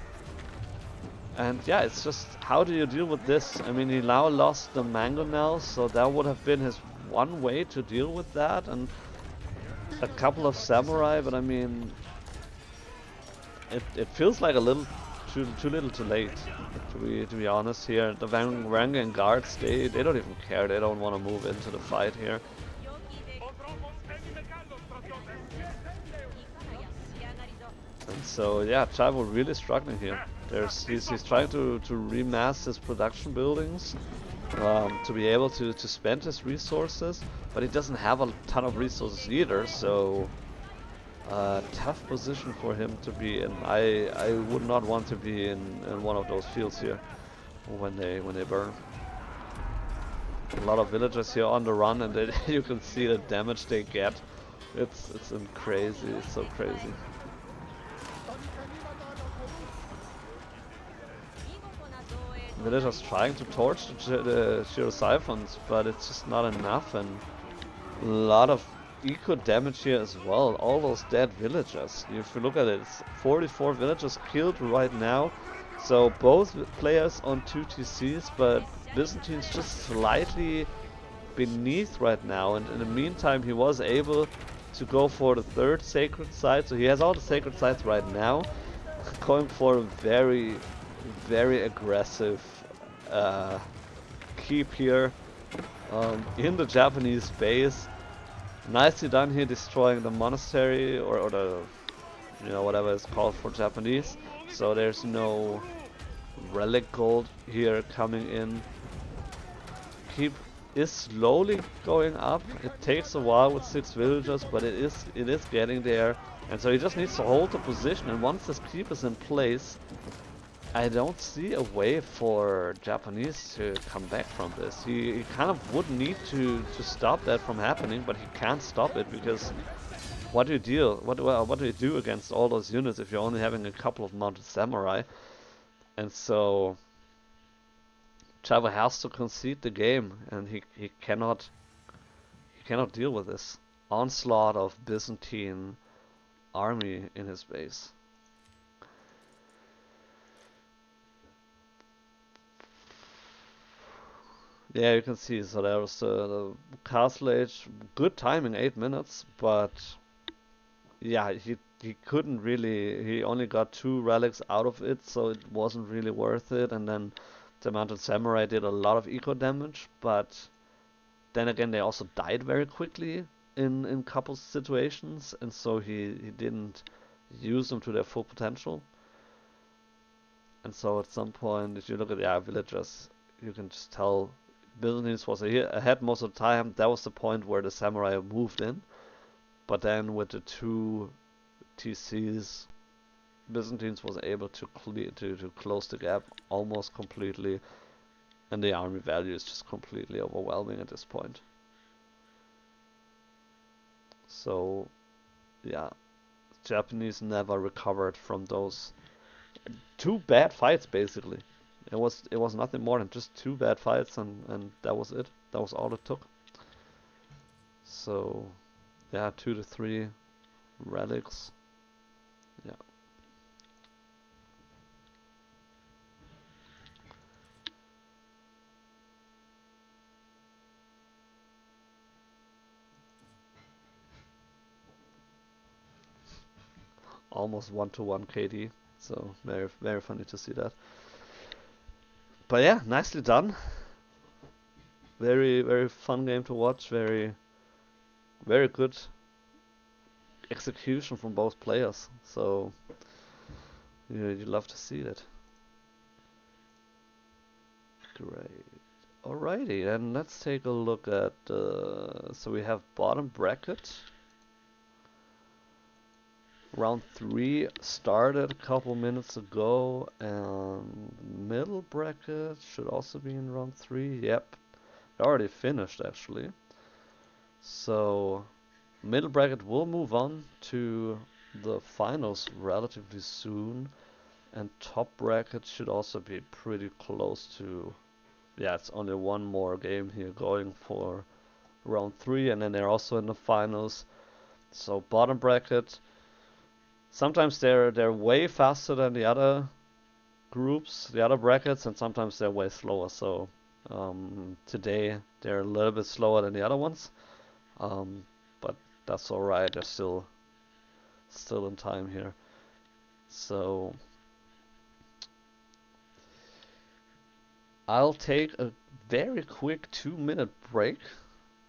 And yeah, it's just, how do you deal with this? I mean, he now lost the mangonel, so that would have been his one way to deal with that, and a couple of samurai, but I mean, it feels like a little too little too late, to be honest here. The Varangian guards, they don't even care, they don't want to move into the fight here. And so yeah, Chavo really struggling here. He's trying to remass his production buildings to be able to spend his resources, but he doesn't have a ton of resources either, so tough position for him to be in. I would not want to be in one of those fields here when they burn. A lot of villagers here on the run, and you can see the damage they get. It's crazy. It's so crazy. Villagers trying to torch the Shirosiphons, but it's just not enough, and a lot of eco damage here as well. All those dead villagers. If you look at it, it's 44 villagers killed right now. So both players on 2 TCs, but Byzantines just slightly beneath right now. And in the meantime, he was able to go for the 3rd sacred site. So he has all the sacred sites right now, going for a very, very aggressive keep here in the Japanese base. Nicely done here, destroying the monastery, or the, you know, whatever it's called for Japanese. So there's no relic gold here coming in. Keep is slowly going up. It takes a while with 6 villagers, but it is getting there. And so he just needs to hold the position, and once this keep is in place, I don't see a way for Japanese to come back from this. He kind of would need to stop that from happening, but he can't stop it, because what do you do against all those units if you're only having a couple of mounted samurai? And so Java has to concede the game, and he cannot deal with this onslaught of Byzantine army in his base. Yeah, you can see, so there was the castle age, good timing, 8 minutes, but yeah, he couldn't really, he only got 2 relics out of it, so it wasn't really worth it. And then the mounted samurai did a lot of eco damage, but then again they also died very quickly in couple situations, and so he didn't use them to their full potential. And so at some point, if you look at the villagers, you can just tell Byzantines was ahead most of the time. That was the point where the samurai moved in. But then with the 2 TCs, Byzantines was able to close the gap almost completely, and the army value is just completely overwhelming at this point. So yeah, Japanese never recovered from those 2 bad fights basically. It was nothing more than just 2 bad fights, and that was it. That was all it took. So yeah, 2 to 3 relics. Yeah. almost 1-to-1 KD. So very, very funny to see that. But yeah, nicely done. Very, very fun game to watch. Very, very good execution from both players. So you love to see that. Great. Alrighty, then let's take a look at. So we have bottom bracket. Round 3 started a couple minutes ago, and middle bracket should also be in round 3. Yep, it already finished actually. So middle bracket will move on to the finals relatively soon, and top bracket should also be pretty close to. Yeah, it's only one more game here going for round 3, and then they're also in the finals. So bottom bracket. Sometimes they're way faster than the other groups, the other brackets, and sometimes they're way slower. So today they're a little bit slower than the other ones, but that's all right. They're still in time here. So I'll take a very quick 2-minute break,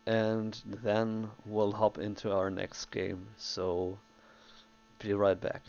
and then we'll hop into our next game. So be right back.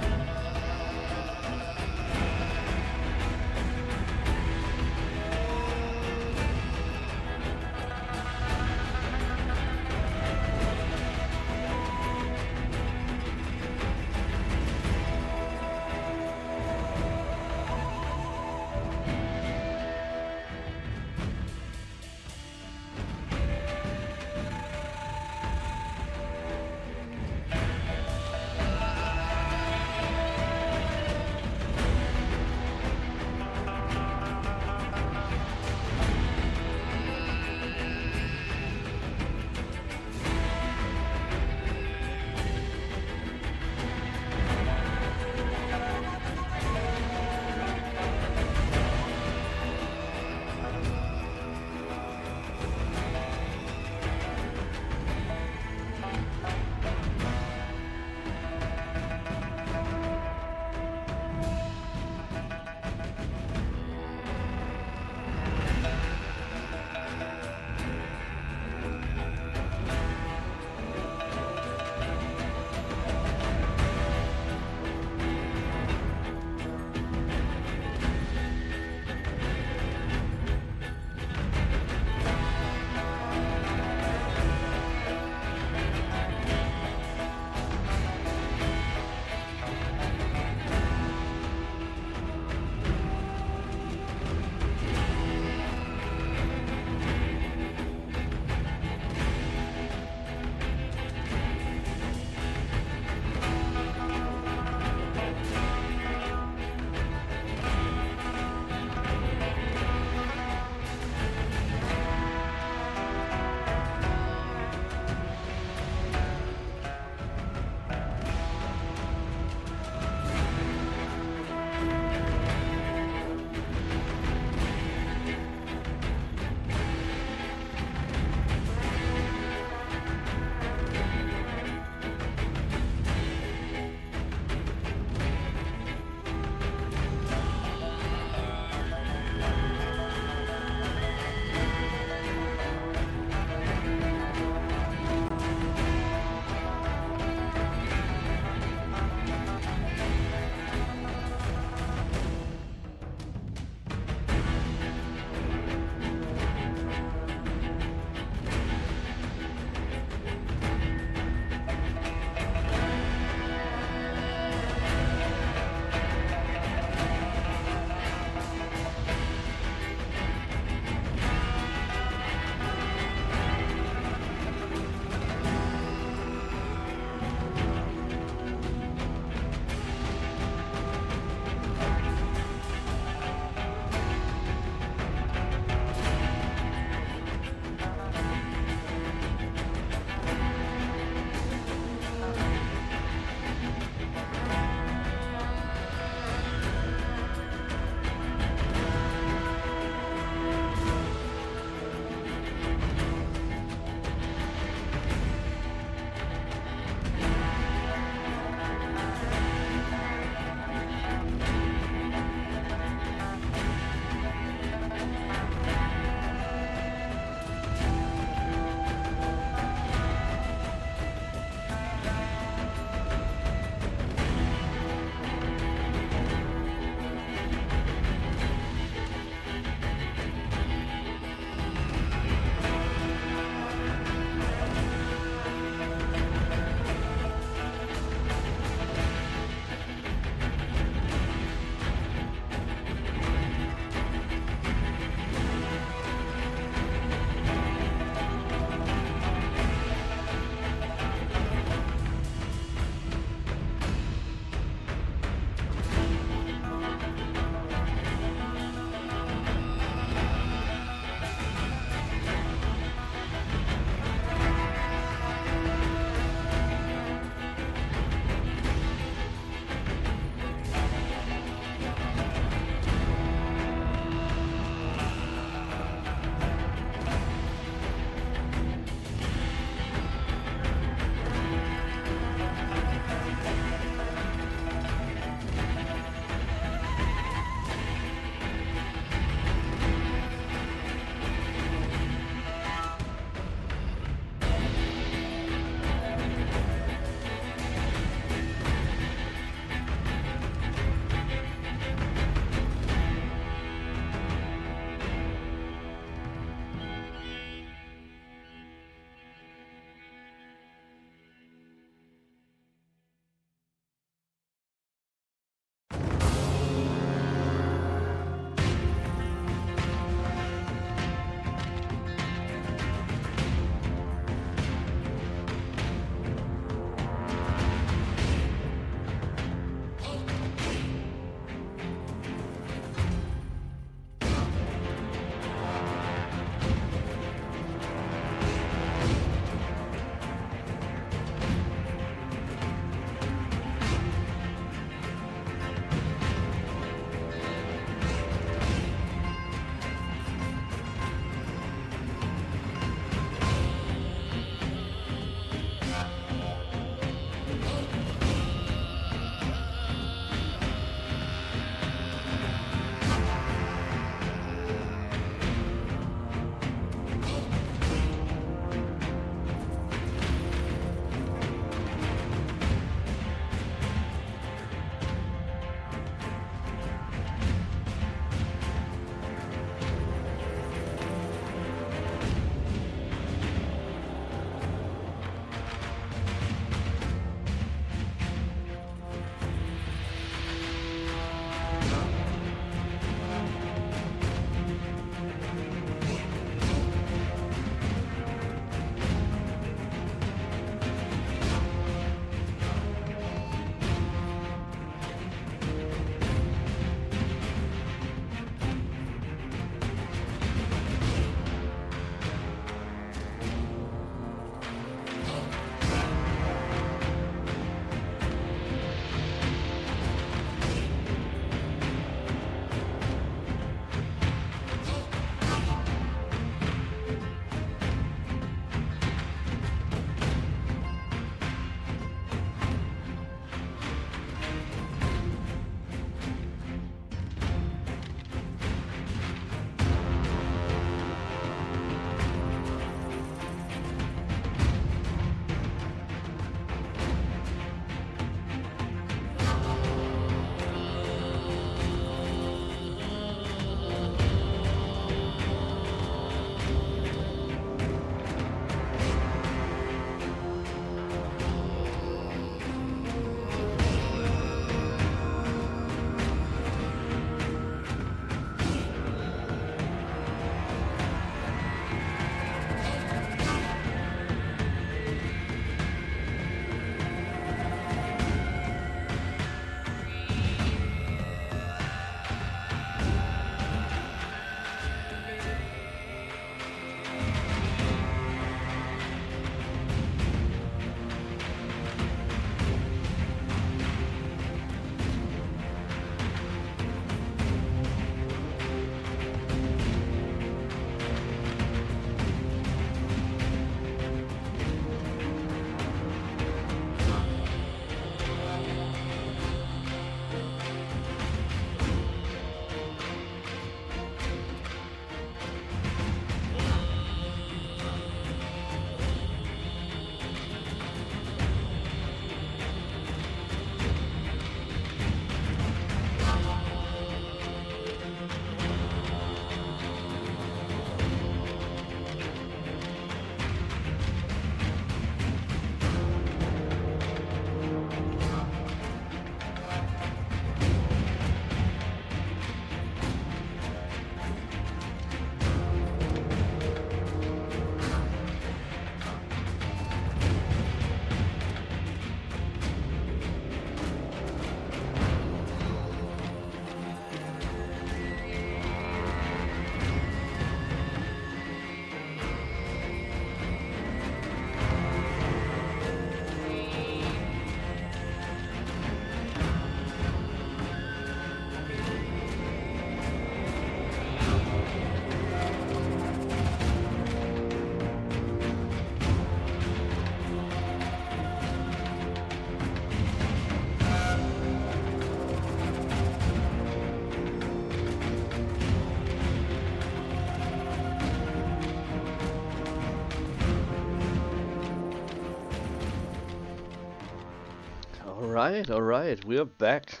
alright, we are back.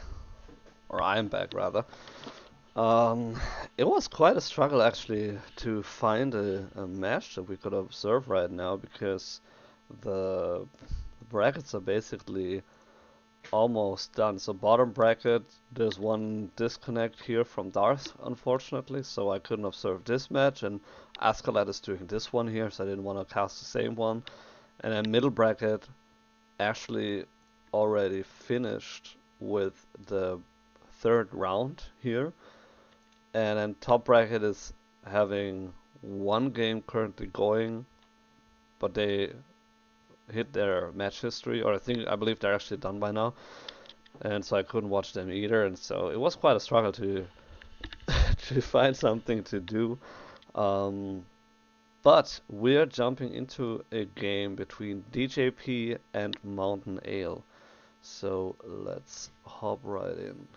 Or I'm back, rather. Um, it was quite a struggle actually to find a match that we could observe right now because the brackets are basically almost done. So bottom bracket, there's one disconnect here from Darth, unfortunately, so I couldn't observe this match, and Askeladd is doing this one here, so I didn't want to cast the same one. And then middle bracket actually already finished with the third round here, and then top bracket is having one game currently going, but they hit their match history, or I believe they're actually done by now, and so I couldn't watch them either, and so it was quite a struggle to to find something to do. Um, but we're jumping into a game between DJP and MountainAle. So let's hop right in.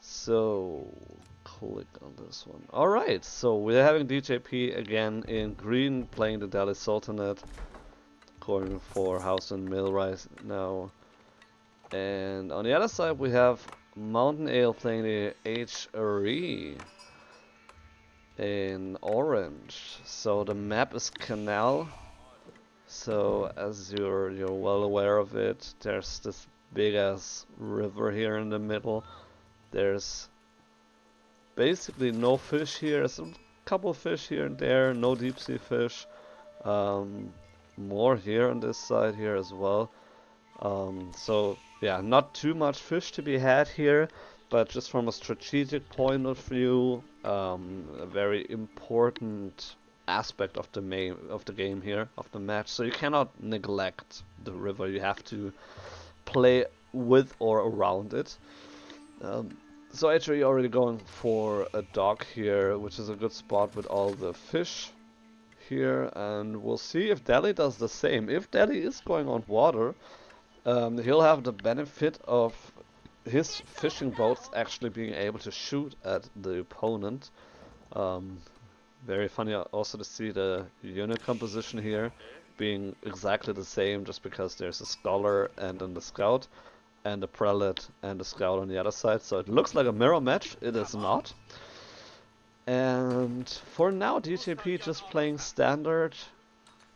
So click on this one. Alright, so we're having DJP again in green playing the Delhi Sultanate, going for house and mill right now. And on the other side we have MountainAle playing the HRE in orange. So the map is Canal. So as you're well aware of it, there's this big ass river here in the middle. There's basically no fish here. There's a couple of fish here and there, no deep sea fish. More here on this side here as well. So yeah, not too much fish to be had here, but just from a strategic point of view, a very important aspect of the game here, of the match. So you cannot neglect the river. You have to play with or around it. So actually already going for a dock here, which is a good spot with all the fish here, and we'll see if Delhi does the same. If Delhi is going on water, he'll have the benefit of his fishing boats actually being able to shoot at the opponent. Very funny also to see the unit composition here being exactly the same, just because there's a scholar and then the scout, and the prelate and the scout on the other side. So it looks like a mirror match. It is not. And for now, DJP just playing standard.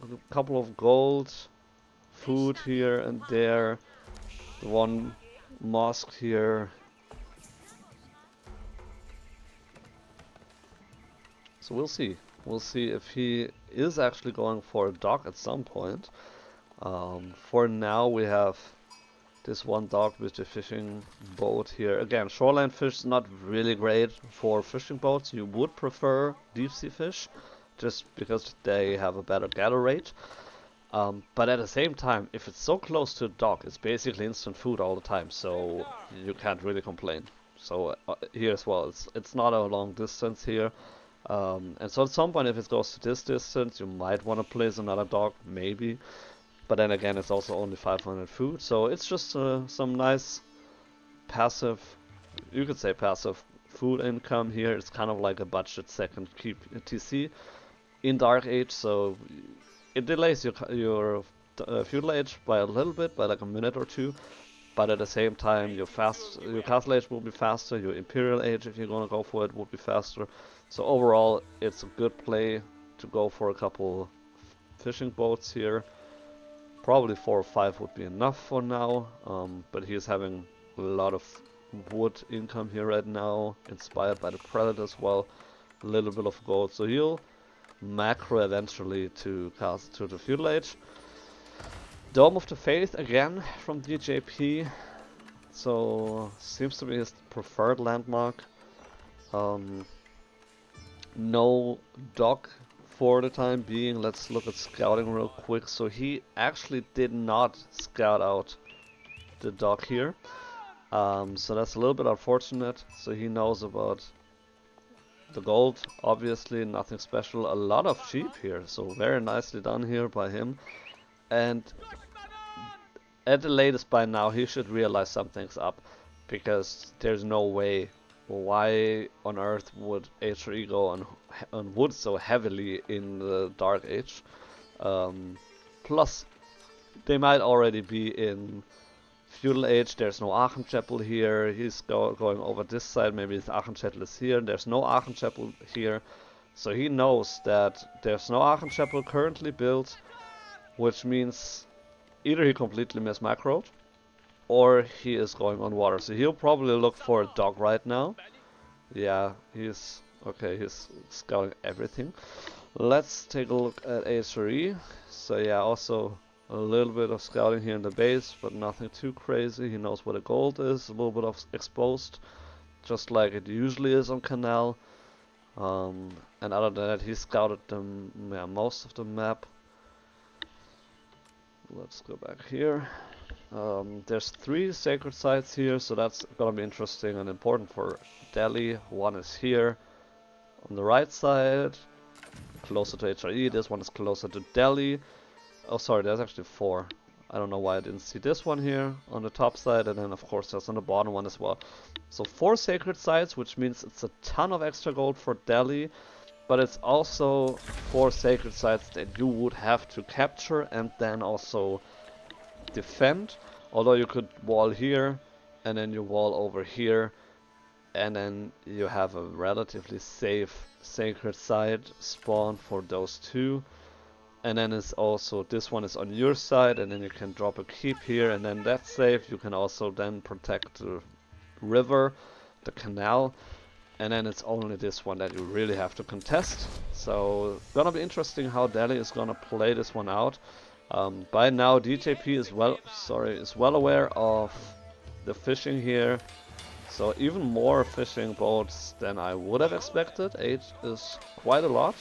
A couple of gold, food here and there. The one mosque here. So we'll see. We'll see if he is actually going for a dock at some point. For now, we have this one dock with the fishing boat here. Again, shoreline fish is not really great for fishing boats. You would prefer deep sea fish, just because they have a better gather rate. But at the same time, if it's so close to the dock, it's basically instant food all the time, so you can't really complain. So here as well, it's not a long distance here. And so at some point, if it goes to this distance, you might want to place another dock, maybe. But then again, it's also only 500 food, so it's just some nice passive, you could say passive food income here. It's kind of like a budget second keep TC in Dark Age, so it delays your feudal age by a little bit, by like a minute or two. But at the same time, your castle age will be faster. Your imperial age, if you're gonna go for it, will be faster. So overall, it's a good play to go for a couple fishing boats here. Probably 4 or 5 would be enough for now, but he is having a lot of wood income here right now, inspired by the prelate as well, a little bit of gold, so he'll macro eventually to cast to the feudal age. Dome of the Faith again from DJP, so seems to be his preferred landmark. No dock for the time being. Let's look at scouting real quick. So he actually did not scout out the dock here, so that's a little bit unfortunate. So he knows about the gold, obviously nothing special. A lot of sheep here, so very nicely done here by him. And at the latest by now he should realize something's up, because there's no way. Why on earth would HRE go on wood so heavily in the Dark Age? Plus, they might already be in feudal age. There's no Aachen Chapel here. He's going over this side. Maybe his Aachen Chapel is here. There's no Aachen Chapel here. So he knows that there's no Aachen Chapel currently built, which means either he completely mismacroed or he is going on water. So he'll probably look for a dock right now. Yeah, he's okay, he's scouting everything. Let's take a look at HRE. So yeah, also a little bit of scouting here in the base, but nothing too crazy. He knows where the gold is, a little bit of exposed, just like it usually is on Canal. And other than that, he scouted most of the map. Let's go back here. There's 3 sacred sites here, so that's gonna be interesting and important for Delhi. One is here on the right side, closer to HRE. This one is closer to Delhi. Oh, sorry, there's actually 4. I don't know why I didn't see this one here on the top side, and then of course there's on the bottom one as well. So 4 sacred sites, which means it's a ton of extra gold for Delhi, but it's also 4 sacred sites that you would have to capture and then also defend. Although you could wall here, and then you wall over here, and then you have a relatively safe sacred site spawn for those 2. And then it's also, this one is on your side, and then you can drop a keep here, and then that's safe. You can also then protect the river, the canal, and then it's only this one that you really have to contest. So gonna be interesting how Delhi is gonna play this one out. By now DJP is well aware of the fishing here, so even more fishing boats than I would have expected. 8 is quite a lot.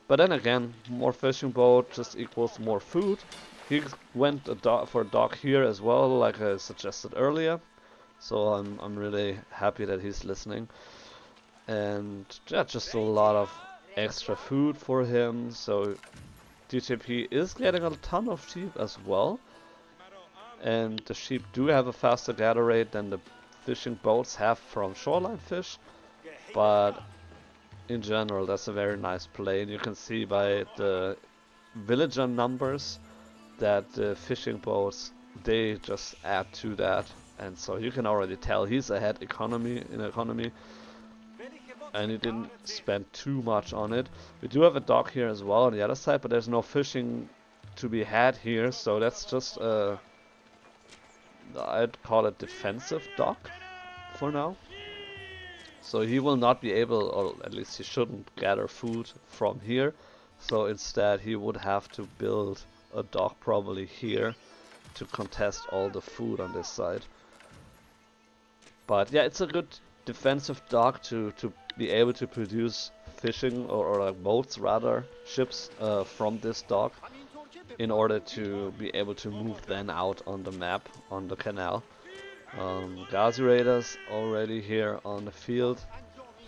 But then again, more fishing boat just equals more food. He went for a dock here as well, like I suggested earlier. So I'm really happy that he's listening. And yeah, just a lot of extra food for him. So DJP is getting a ton of sheep as well. And the sheep do have a faster gather rate than the fishing boats have from shoreline fish. But in general, that's a very nice play, and you can see by the villager numbers that the fishing boats, they just add to that, and so you can already tell he's ahead in economy, and he didn't spend too much on it. We do have a dock here as well on the other side, but there's no fishing to be had here, so that's just I'd call it defensive dock for now. So he will not be able, or at least he shouldn't, gather food from here. So instead he would have to build a dock probably here to contest all the food on this side. But yeah, it's a good defensive dock to be able to produce fishing or like boats rather, ships from this dock in order to be able to move then out on the map, on the canal. Ghazi Raiders already here on the field,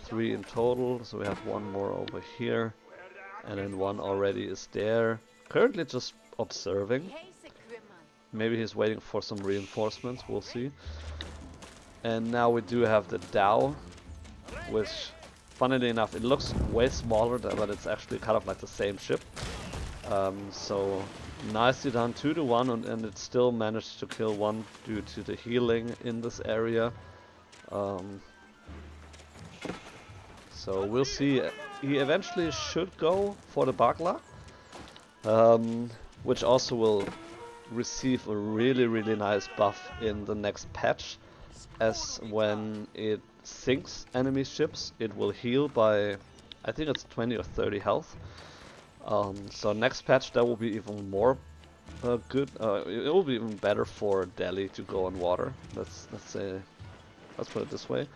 3 in total, so we have 1 more over here, and then 1 already is there, currently just observing. Maybe he's waiting for some reinforcements, we'll see. And now we do have the Dhow, which funnily enough it looks way smaller, but it's actually kind of like the same ship. So nicely done, 2-1, and it still managed to kill 1 due to the healing in this area. So we'll see. He eventually should go for the Bagla, which also will receive a really nice buff in the next patch, as when it sinks enemy ships it will heal by, I think it's 20 or 30 health. So next patch that will be even more good. It will be even better for Delhi to go on water. Let's put it this way.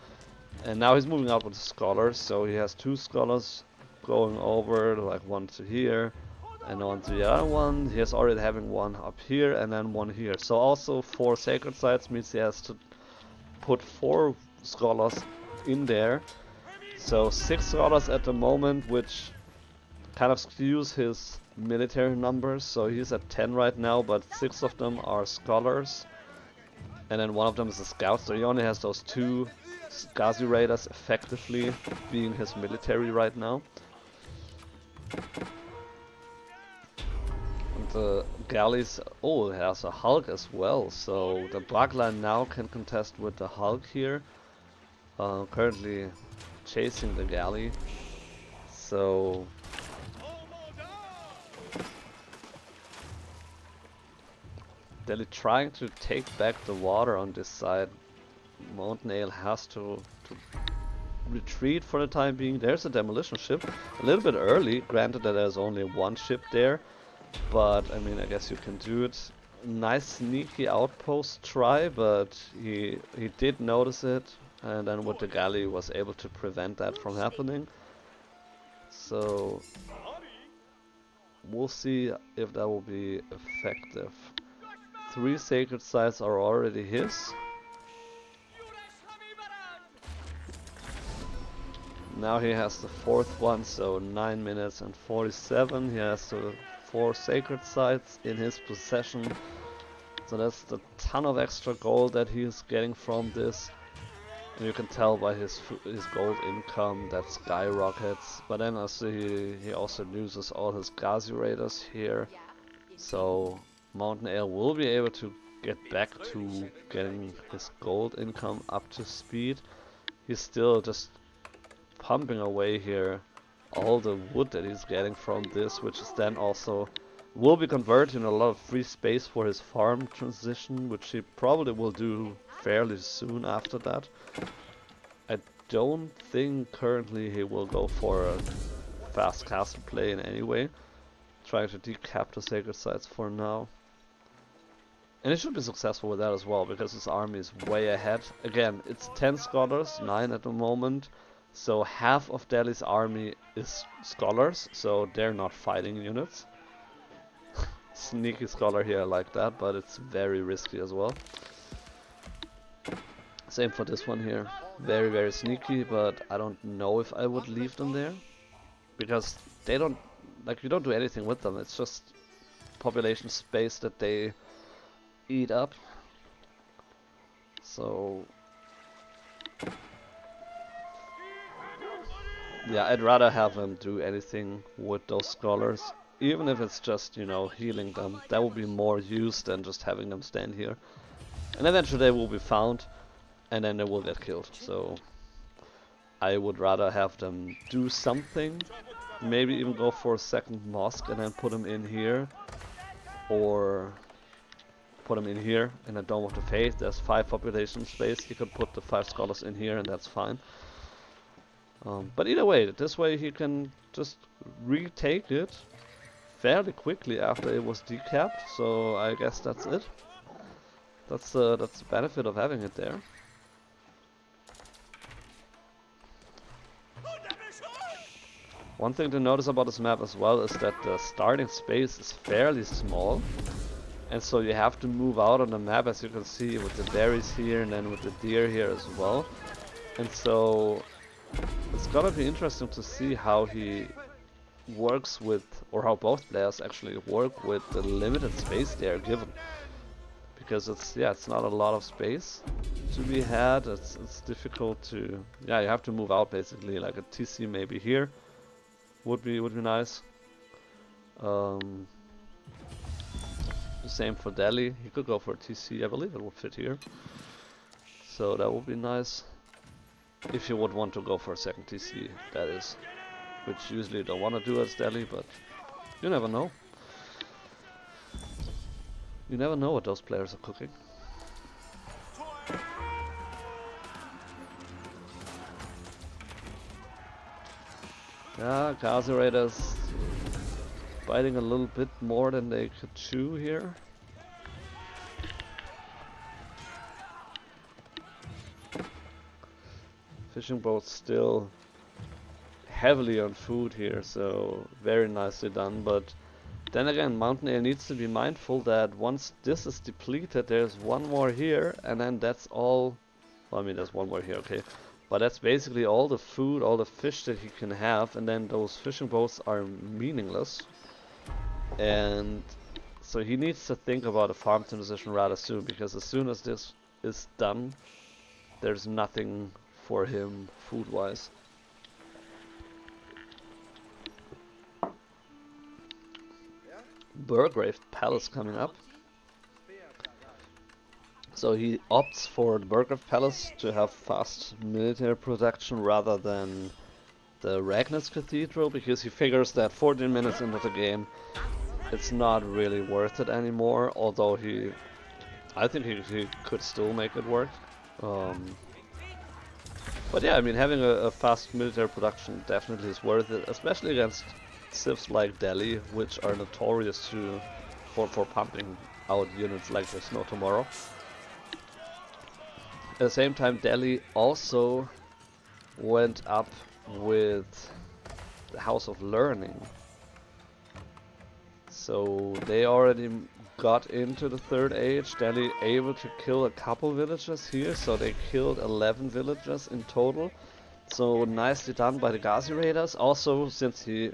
And now he's moving out with the scholars. So he has 2 scholars going over, like 1 to here and 1 to the other one. He is already having 1 up here and then 1 here. So also 4 sacred sites means he has to put 4 scholars in there. So 6 scholars at the moment, which kind of skews his military numbers. So he's at 10 right now, but 6 of them are scholars, and then 1 of them is a scout. So he only has those 2 Ghazi Raiders effectively being his military right now. And the galleys. Oh, it has a Hulk as well. So the Black Line now can contest with the Hulk here. Currently chasing the galley. So Delhi trying to take back the water on this side. MountainAle has to retreat for the time being. There's a demolition ship, a little bit early, granted that there's only one ship there, but I mean, I guess you can do it. Nice sneaky outpost try, but he did notice it, and then with the galley was able to prevent that from happening. So we'll see if that will be effective. 3 sacred sites are already his. Now he has the 4th one, so 9 minutes and 47. He has the 4 sacred sites in his possession. So that's a ton of extra gold that he is getting from this. And you can tell by his gold income that skyrockets. But then also he also loses all his Gazi Raiders here. So MountainAle will be able to get back to getting his gold income up to speed. He's still just pumping away here all the wood that he's getting from this, which is then also will be converted in a lot of free space for his farm transition, which he probably will do fairly soon after that. I don't think currently he will go for a fast castle play in any way. Trying to decap the sacred sites for now. And he should be successful with that as well, because his army is way ahead. Again, it's 10 scholars, 9 at the moment. So half of Delhi's army is scholars, so they're not fighting units. Sneaky scholar here like that, but it's very risky as well. Same for this one here. Very, very sneaky, but I don't know if I would leave them there. Because they don't, like, you don't do anything with them. It's just population space that they eat up. So yeah, I'd rather have them do anything with those scholars, even if it's just, you know, healing them. That would be more use than just having them stand here. And eventually they will be found, and then they will get killed. So I would rather have them do something, maybe even go for a second mosque and then put them in here, or put them in here in a Dome of the Faith. There's 5 population space. You could put the 5 scholars in here, and that's fine. But either way, this way he can just retake it fairly quickly after it was decapped. So I guess that's it. That's the benefit of having it there. One thing to notice about this map as well is that the starting space is fairly small, and so you have to move out on the map, as you can see, with the berries here and then with the deer here as well. And so it's gonna be interesting to see how he works with, or how both players actually work with the limited space they are given. Because it's not a lot of space to be had. It's difficult to, you have to move out basically. Like a TC maybe here would be nice. The same for Delhi. He could go for a TC. I believe it would fit here. So that would be nice. If you would want to go for a second TC, that is. Which usually you don't want to do as Delhi, but you never know. You never know what those players are cooking. Yeah, Gazi Raiders biting a little bit more than they could chew here. Fishing boats still heavily on food here, so very nicely done. But then again, MountainAle needs to be mindful that once this is depleted, there's one more here, and then that's all. Well, I mean, there's one more here, okay. But that's basically all the food, all the fish that he can have, and then those fishing boats are meaningless. And so he needs to think about a farm transition rather soon, because as soon as this is done, there's nothing for him food-wise. Burgrave Palace coming up. So he opts for the Burgrave Palace to have fast military production rather than the Ragnus Cathedral, because he figures that 14 minutes into the game it's not really worth it anymore, although I think he could still make it work. But yeah, I mean, having a fast military production definitely is worth it, especially against civs like Delhi, which are notorious for pumping out units like there's no tomorrow. At the same time, Delhi also went up with the House of Learning. So they already got into the Third Age. Delhi able to kill a couple villages here, so they killed 11 villages in total. So nicely done by the Ghazi Raiders. Also, since he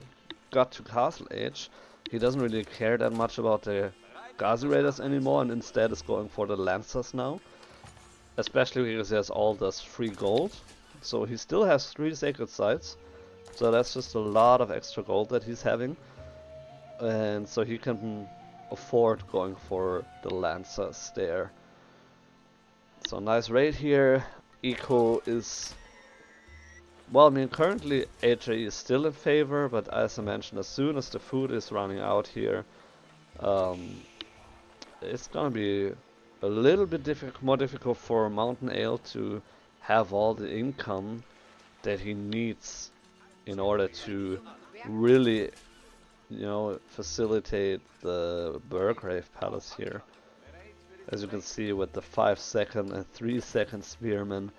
got to Castle Age, he doesn't really care that much about the Ghazi Raiders anymore, and instead is going for the Lancers now. Especially because he has all this free gold. So he still has 3 sacred sites. So that's just a lot of extra gold that he's having. And so he can afford going for the Lancers there. So nice raid here. Eco is... Well, I mean, currently HAE is still in favor, but as I mentioned, as soon as the food is running out here, it's gonna be a little bit more difficult for MountainAle to have all the income that he needs in order to really, you know, facilitate the Burgrave Palace here. As you can see with the 5-second and 3-second spearmen,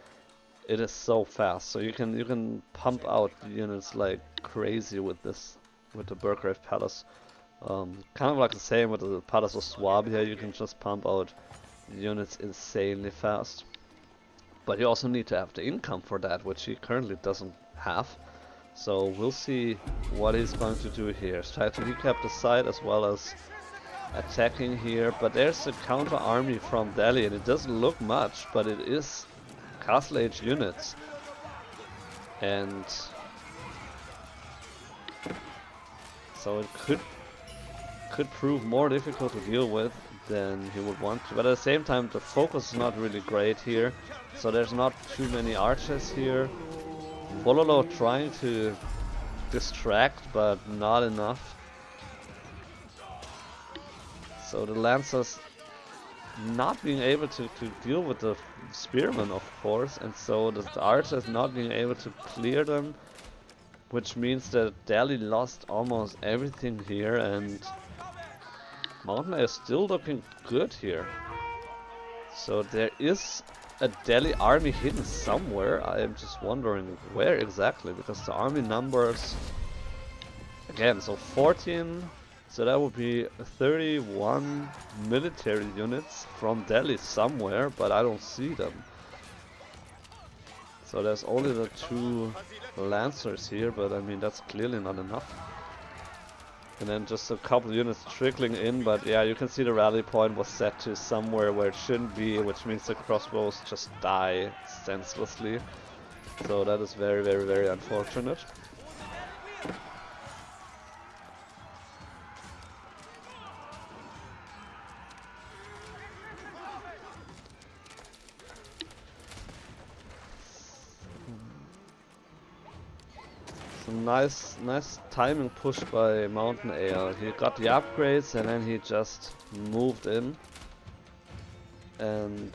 it is so fast. So you can pump out units like crazy with the Burgrave Palace. Kind of like the same with the Palace of Swabia. You can just pump out units insanely fast. But you also need to have the income for that, which he currently doesn't have. So we'll see what he's going to do here. Try to recap the site as well as attacking here. But there's a counter army from Delhi, and it doesn't look much, but it is Castle Age units. And so it could prove more difficult to deal with than he would want to. But at the same time, the focus is not really great here. So there's not too many archers here. Bololo trying to distract, but not enough. So the Lancers not being able to deal with the spearmen, of course, and so the archers not being able to clear them, which means that Delhi lost almost everything here, and MountainAle is still looking good here. So there is a Delhi army hidden somewhere. I am just wondering where exactly, because the army numbers again, so 14, so that would be 31 military units from Delhi somewhere, but I don't see them. So there's only the 2 Lancers here, but I mean that's clearly not enough. And then just a couple units trickling in, but yeah, you can see the rally point was set to somewhere where it shouldn't be, which means the crossbows just die senselessly. So that is very, very, very unfortunate. Nice timing push by MountainAle. He got the upgrades and then he just moved in and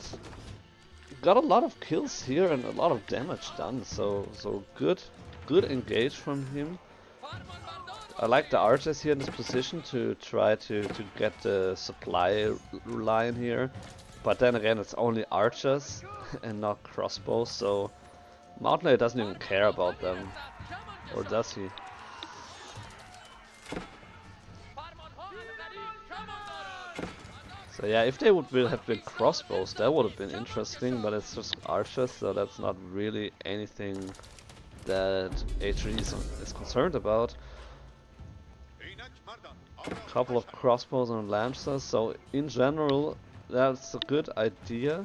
got a lot of kills here and a lot of damage done. So good engage from him. I like the archers here in this position to try to get the supply line here, but then again it's only archers and not crossbows, so MountainAle doesn't even care about them. Or does he? So yeah, if they would have been crossbows, that would have been interesting, but it's just archers, so that's not really anything that HRE is concerned about. A couple of crossbows and lancers, so in general that's a good idea,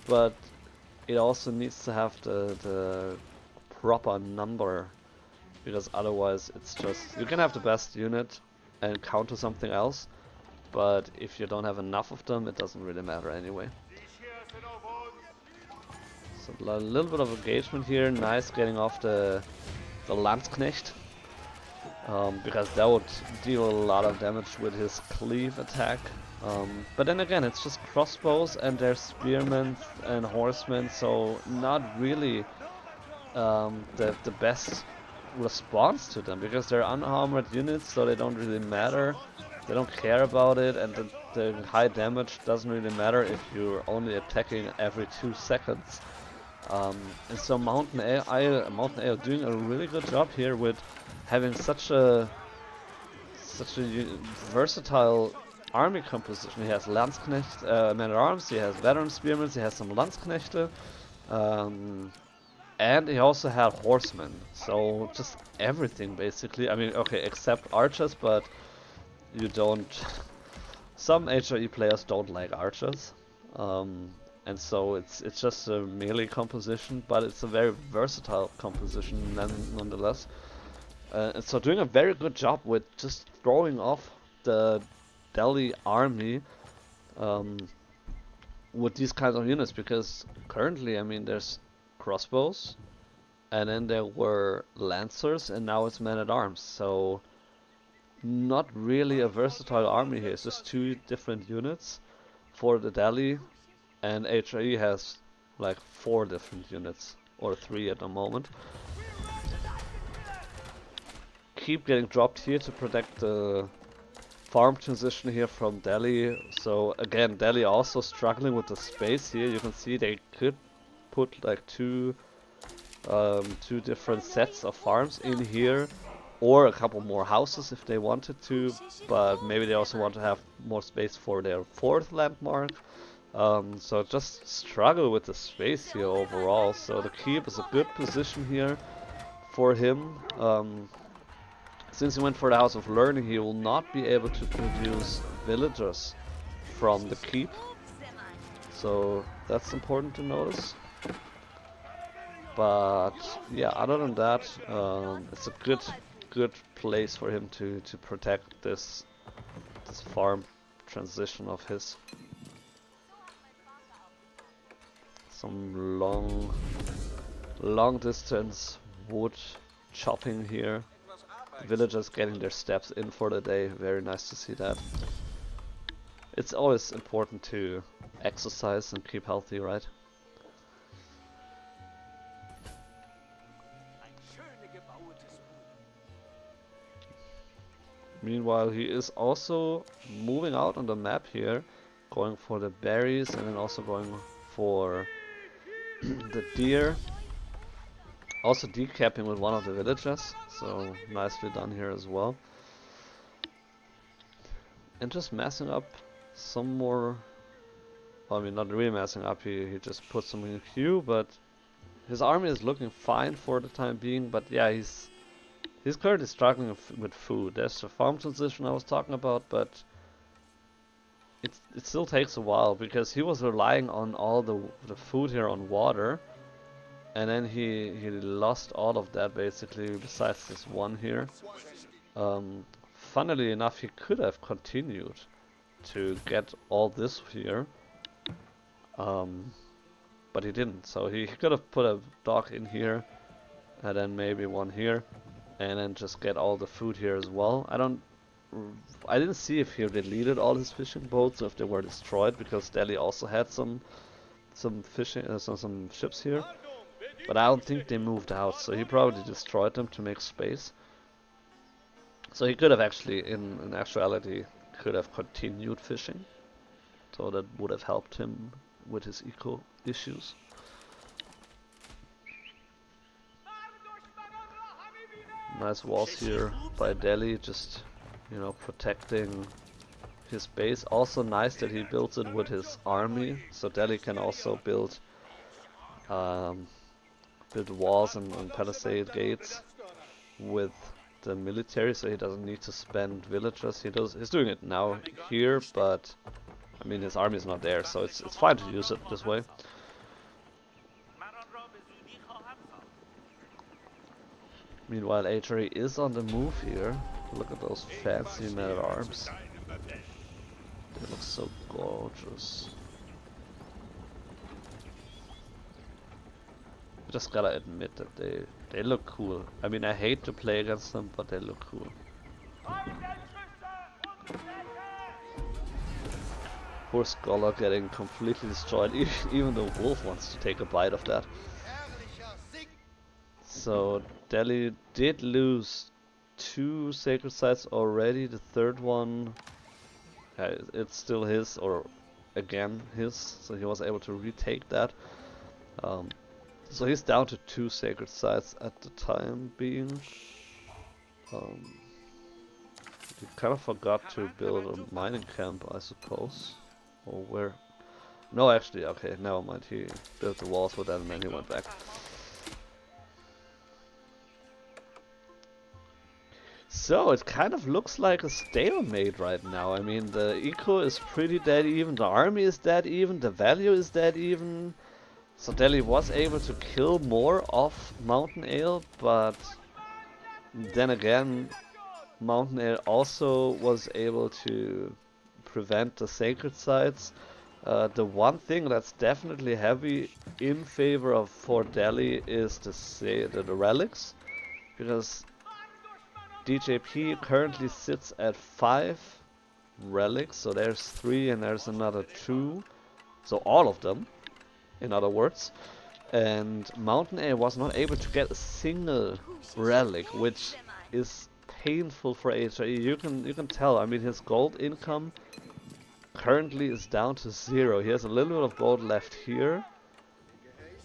but it also needs to have the proper number. Because otherwise it's just, you can have the best unit, and counter something else. But if you don't have enough of them, it doesn't really matter anyway. So a little bit of engagement here. Nice getting off the Landsknecht. Because that would deal a lot of damage with his cleave attack. But then again, it's just crossbows and there's spearmen and horsemen, so not really the best response to them, because they're unarmored units, so they don't really matter. They don't care about it, and the high damage doesn't really matter if you're only attacking every 2 seconds. And so MountainAle doing a really good job here with having such a versatile army composition. He has Landsknecht, men-at-arms, he has veteran spearmen, he has some Landsknechte, and he also had horsemen. So just everything basically. I mean, okay, except archers, but you don't. Some HRE players don't like archers. And so it's just a melee composition, but it's a very versatile composition nonetheless. And so doing a very good job with just throwing off the Delhi army with these kinds of units, because currently, I mean, there's crossbows, and then there were lancers, and now it's men-at-arms. So not really a versatile army here. It's just 2 different units for the Delhi. And HRE has like 4 different units, or 3 at the moment. Keep getting dropped here to protect the farm transition here from Delhi. So again, Delhi also struggling with the space here. You can see they could put like two different sets of farms in here, or a couple more houses if they wanted to, but maybe they also want to have more space for their 4th landmark. So just struggle with the space here overall. So the keep is a good position here for him. Since he went for the House of Learning, he will not be able to produce villagers from the keep. So that's important to notice. But yeah, other than that, it's a good place for him to protect this farm transition of his. Some long distance wood chopping here. Villagers getting their steps in for the day. Very nice to see that. It's always important to exercise and keep healthy, right? Meanwhile, he is also moving out on the map here, going for the berries and then also going for the deer. Also decapping with one of the villagers, so nicely done here as well. And just massing up some more. Well, I mean, not really massing up, he just put some in queue, but his army is looking fine for the time being. But yeah, he's currently struggling with food. There's the farm transition I was talking about, but it still takes a while, because he was relying on all the food here on water. And then he lost all of that basically, besides this one here. Funnily enough, he could have continued to get all this here, but he didn't. So he could have put a dock in here, and then maybe one here, and then just get all the food here as well. I didn't see if he deleted all his fishing boats, or if they were destroyed, because Delhi also had some fishing, some ships here. But I don't think they moved out, so he probably destroyed them to make space. So he could have actually, in actuality, could have continued fishing. So that would have helped him with his eco issues. Nice walls here by Delhi, just, you know, protecting his base. Also nice that he builds it with his army, so Delhi can also build walls and palisade gates with the military, so he doesn't need to spend villagers. He's doing it now here, but I mean his army is not there, so it's fine to use it this way. Meanwhile, HRE is on the move here. Look at those fancy men-at-arms. They look so gorgeous. I just gotta admit that they look cool. I mean, I hate to play against them, but they look cool. Poor Scholar getting completely destroyed. Even the wolf wants to take a bite of that. So Delhi did lose 2 sacred sites already. The third one, it's still his, or again his. So he was able to retake that. So he's down to 2 sacred sites at the time being. He kind of forgot to build a mining camp, I suppose. Or where? No, actually, okay, never mind. He built the walls with that and then he went back. So it kind of looks like a stalemate right now. I mean, the eco is pretty dead even, the army is dead even, the value is dead even. So Delhi was able to kill more of MountainAle, but then again, MountainAle also was able to prevent the sacred sites. The one thing that's definitely heavy in favor of Fort Delhi is the relics, because DJP currently sits at 5 relics, so there's 3 and there's another 2, so all of them, in other words. And MountainAle was not able to get a single relic, which is painful for HRE. You can tell. I mean, his gold income currently is down to 0. He has a little bit of gold left here,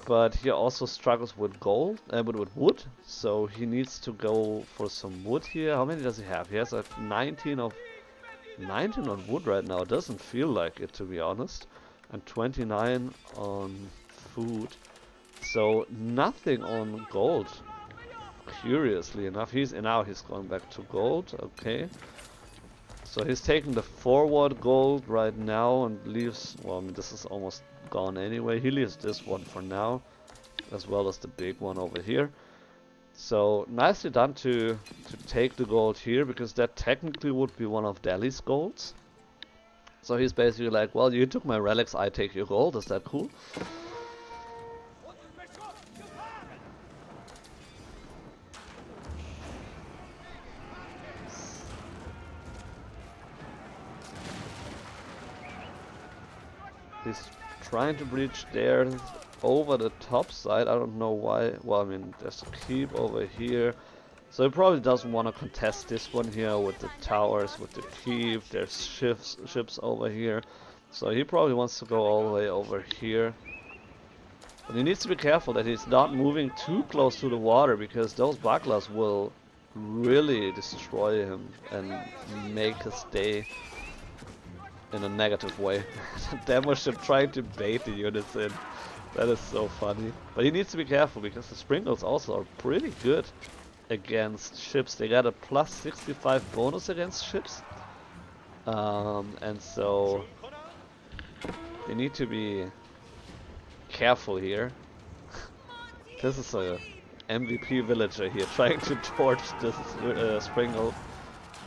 but he also struggles with gold, with wood. So he needs to go for some wood here. How many does he have? He has like 19 on wood right now. It doesn't feel like it, to be honest, and 29 on food. So nothing on gold. Curiously enough, now he's going back to gold. Okay. So he's taking the forward gold right now and leaves, well, I mean, this is almost gone anyway. He leaves this one for now, as well as the big one over here. So nicely done to take the gold here, because that technically would be one of Delhi's golds. So he's basically like, well, you took my relics, I take your gold. Is that cool? He's trying to breach there over the top side. I don't know why. Well, I mean, there's a keep over here. So he probably doesn't want to contest this one here with the towers, with the keep. There's ships over here. So he probably wants to go all the way over here. But he needs to be careful that he's not moving too close to the water, because those Baglas will really destroy him and make his day in a negative way. Demo ship trying to bait the units in. That is so funny. But he needs to be careful, because the Springles also are pretty good against ships. They got a plus 65 bonus against ships. And so they need to be careful here. This is a MVP villager here trying to torch this Springle,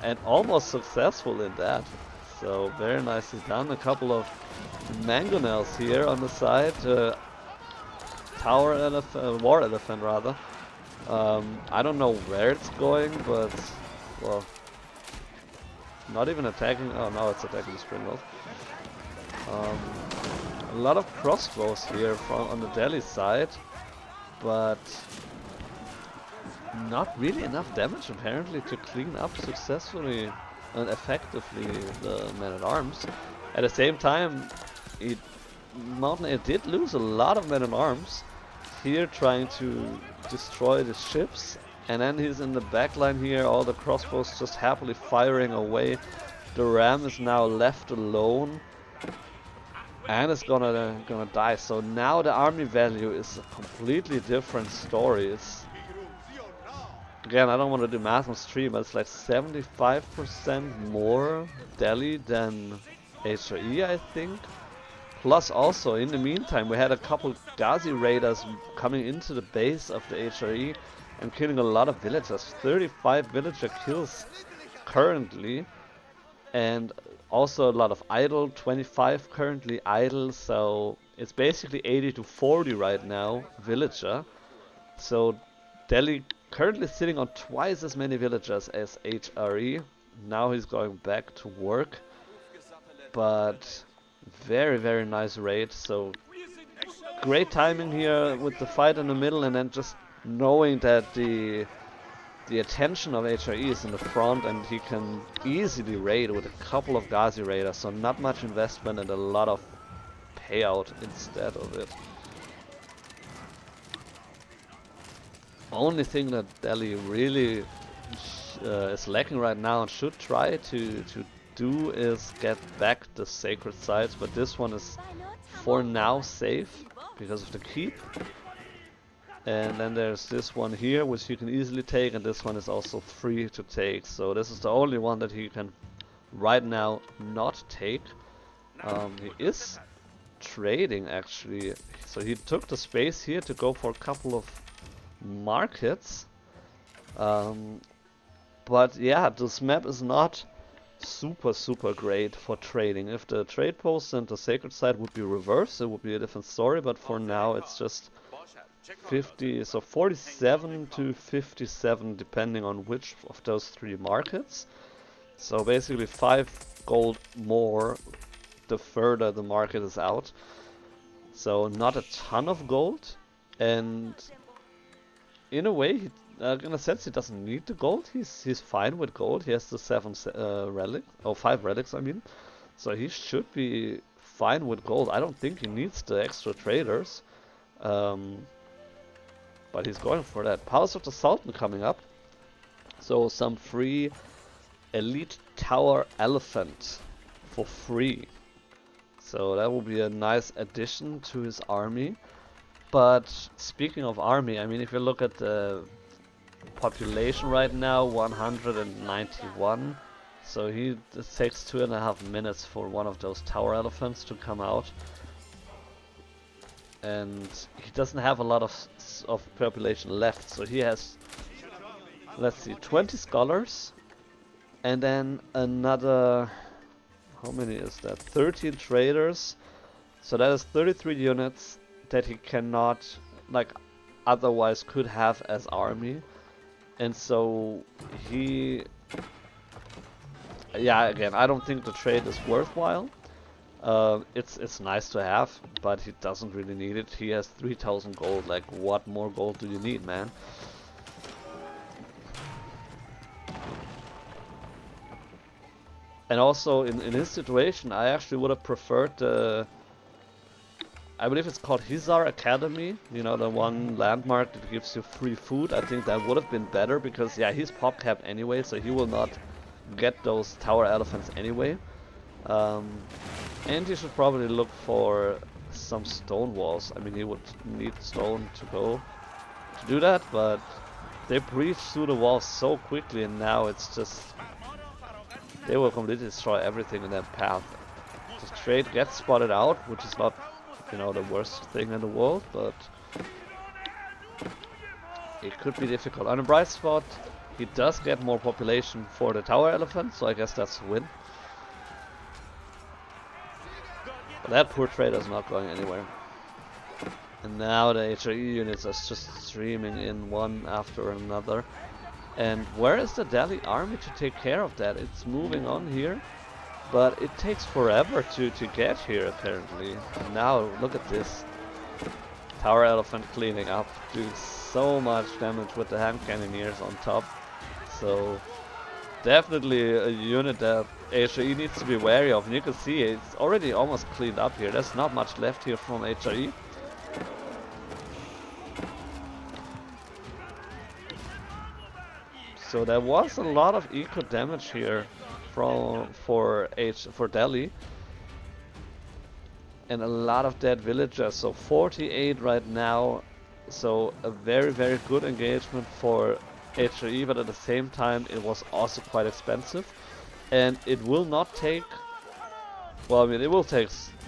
and almost successful in that. So very nicely done. A couple of mangonels here on the side. Tower elephant, war elephant rather. I don't know where it's going, but well, not even attacking. Oh, now it's attacking the Springles. A lot of crossbows here on the Delhi side, but not really enough damage apparently to clean up successfully and effectively the men-at-arms. At the same time, MountainAle did lose a lot of men-at-arms here trying to destroy the ships, and then he's in the back line here, all the crossbows just happily firing away. The ram is now left alone and is gonna die. So now the army value is a completely different story. It's, again, I don't want to do math on stream, but it's like 75% more Delhi than HRE, I think. Plus also, in the meantime, we had a couple Ghazi raiders coming into the base of the HRE and killing a lot of villagers. 35 villager kills currently, and also a lot of idle, 25 currently idle, so it's basically 80 to 40 right now, villager. So Delhi currently sitting on twice as many villagers as HRE. Now he's going back to work, but very, very nice raid. So great timing here with the fight in the middle, and then just knowing that the attention of HRE is in the front, and he can easily raid with a couple of Ghazi raiders, so not much investment and a lot of payout instead of it. Only thing that Delhi really is lacking right now and should try to do is get back the sacred sites, but this one is for now safe because of the keep. And then there's this one here, which you can easily take, and this one is also free to take. So this is the only one that he can right now not take. He is trading actually, so he took the space here to go for a couple of markets. But yeah, this map is not super great for trading. If the trade post and the sacred site would be reversed, it would be a different story, but for now it's just 47 to 57 depending on which of those three markets. So basically 5 gold more the further the market is out. So not a ton of gold, and in a way, in a sense, he doesn't need the gold. He's fine with gold. He has the 5 relics, I mean. So he should be fine with gold. I don't think he needs the extra traders. But he's going for that. Palace of the Sultan coming up. So some free elite tower elephant for free. So that will be a nice addition to his army. But speaking of army, I mean, if you look at the population right now, 191. So it takes 2.5 minutes for one of those tower elephants to come out. And he doesn't have a lot of population left, so he has, let's see, 20 scholars, and then another, how many is that? 13 traders, so that is 33 units that he cannot, like, otherwise could have as army, and so he, yeah, again, I don't think the trade is worthwhile. It's nice to have, but he doesn't really need it. He has 3,000 gold. Like, what more gold do you need, man? And also, in his situation, I actually would have preferred the, I believe it's called Hizar Academy. You know, the one landmark that gives you free food. I think that would have been better because, yeah, he's pop capped anyway, so he will not get those tower elephants anyway. And he should probably look for some stone walls. I mean, he would need stone to go to do that, but they breach through the walls so quickly, and now it's just, they will completely destroy everything in that path. The trade gets spotted out, which is not, you know, the worst thing in the world, but it could be difficult. On a bright spot, he does get more population for the tower elephant, so I guess that's a win. But that poor trader is not going anywhere. And now the HRE units are just streaming in one after another. And where is the Delhi army to take care of that? It's moving on here, but it takes forever to get here apparently. And now look at this. Tower elephant cleaning up, doing so much damage with the hand cannoneers on top. So definitely a unit that HRE needs to be wary of, and you can see it's already almost cleaned up here. There's not much left here from HRE. So there was a lot of eco damage here for Delhi, and a lot of dead villagers. So 48 right now. So a very good engagement for HRE, but at the same time it was also quite expensive, and it will not take, well, I mean, it will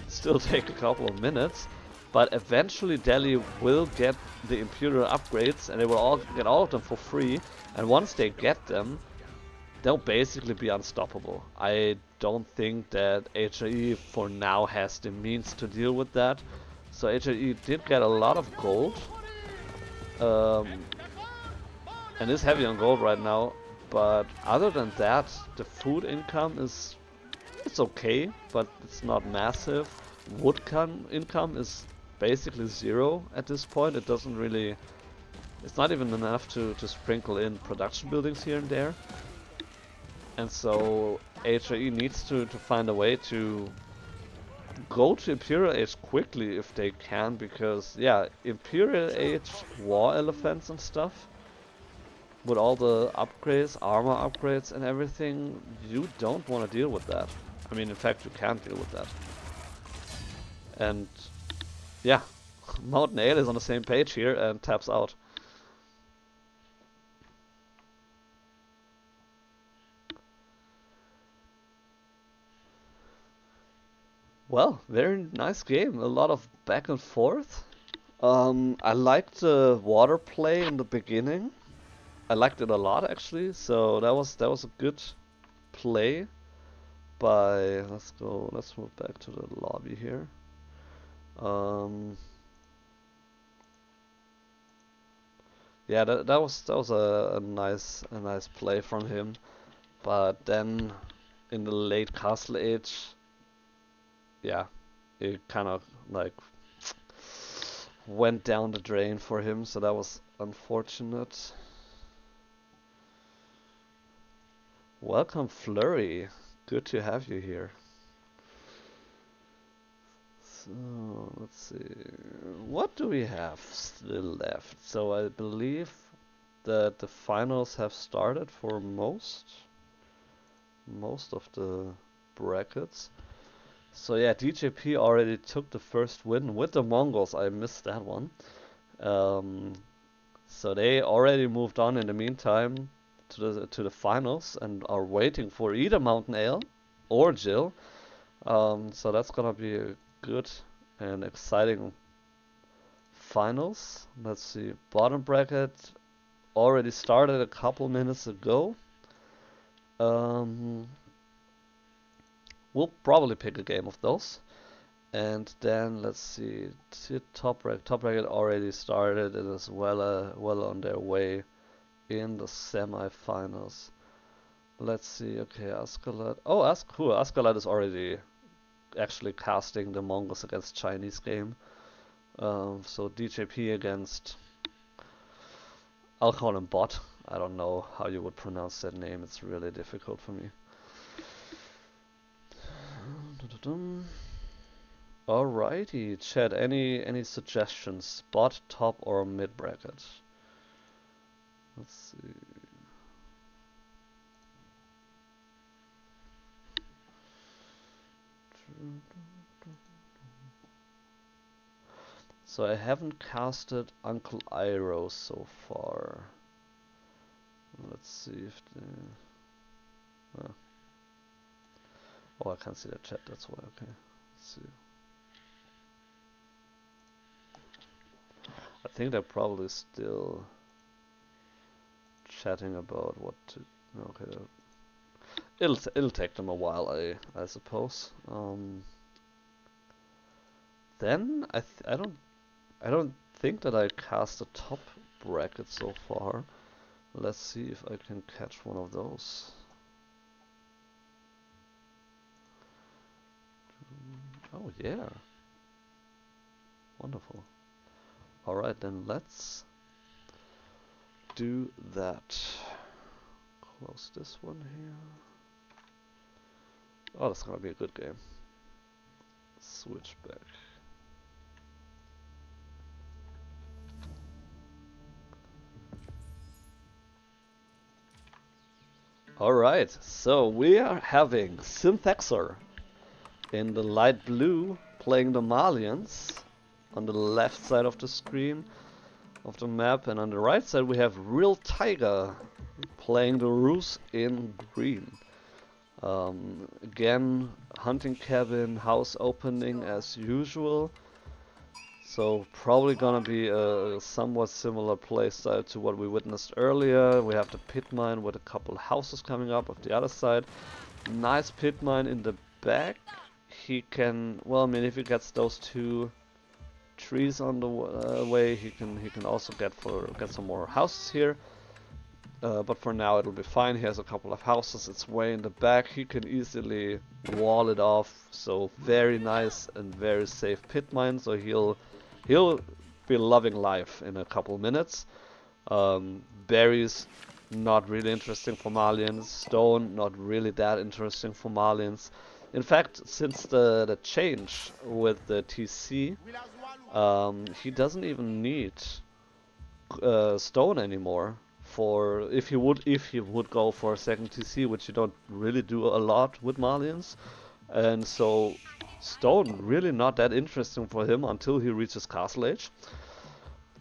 still take a couple of minutes, but eventually Delhi will get the Imperial upgrades, and they will all get all of them for free. And once they get them, they'll basically be unstoppable. I don't think that HIE for now has the means to deal with that. So HIE did get a lot of gold, um, and is heavy on gold right now. But other than that, the food income is it's okay, but it's not massive. Wood income is basically zero at this point. It doesn't really. It's not even enough to sprinkle in production buildings here and there. And so HIE needs to find a way to go to Imperial Age quickly if they can, because yeah, Imperial Age war elephants and stuff, with all the upgrades, armor upgrades and everything, you don't want to deal with that. I mean, in fact, you can't deal with that. And yeah, MountainAle is on the same page here and taps out. Well, very nice game. A lot of back and forth. I liked the water play in the beginning. I liked it a lot actually. So that was a good play by. Let's go. Let's move back to the lobby here. Yeah, that was a nice play from him. But then in the late Castle Age, yeah, it kind of like went down the drain for him, so that was unfortunate. Welcome, Flurry. Good to have you here. So, let's see. What do we have still left? So I believe that the finals have started for most of the brackets. So yeah, DJP already took the first win with the Mongols. I missed that one. So they already moved on in the meantime to the finals and are waiting for either MountainAle or Jill. So that's gonna be a good and exciting finals. Let's see, bottom bracket already started a couple minutes ago. We'll probably pick a game of those. And then let's see, top bracket already started and is well on their way in the semi-finals. Let's see, okay, Askalat. Oh, Askalat is already actually casting the Mongols against Chinese game. So DJP against, I'll call him Bot. I don't know how you would pronounce that name. It's really difficult for me. Alrighty, chat. Any suggestions? Bot, top, or mid bracket? Let's see. So I haven't casted Uncle Iroh so far. Let's see if the. Oh, I can't see the chat. That's why. Okay. Let's see. I think they're probably still chatting about what to. Okay. It'll take them a while, I suppose. Then I don't think that I cast a top bracket so far. Let's see if I can catch one of those. Oh yeah. Wonderful. Alright, then let's do that. Close this one here. Oh, that's gonna be a good game. Switch back. Alright, so we are having Synthexor in the light blue playing the Malians on the left side of the screen of the map, and on the right side we have Real Tiger playing the Rus in green. Again, hunting cabin, house opening as usual. So probably gonna be a somewhat similar playstyle to what we witnessed earlier. We have the pit mine with a couple houses coming up of the other side. Nice pit mine in the back. He can, well, I mean, if he gets those two trees on the way, he can also get some more houses here. But for now it'll be fine. He has a couple of houses. It's way in the back. He can easily wall it off. So very nice and very safe pit mine. So he'll be loving life in a couple minutes. Berries, not really interesting for Malians. Stone, not really that interesting for Malians. In fact, since the change with the TC, he doesn't even need stone anymore. For if you would go for a second TC, which you don't really do a lot with Malians, and so stone really not that interesting for him until he reaches Castle Age.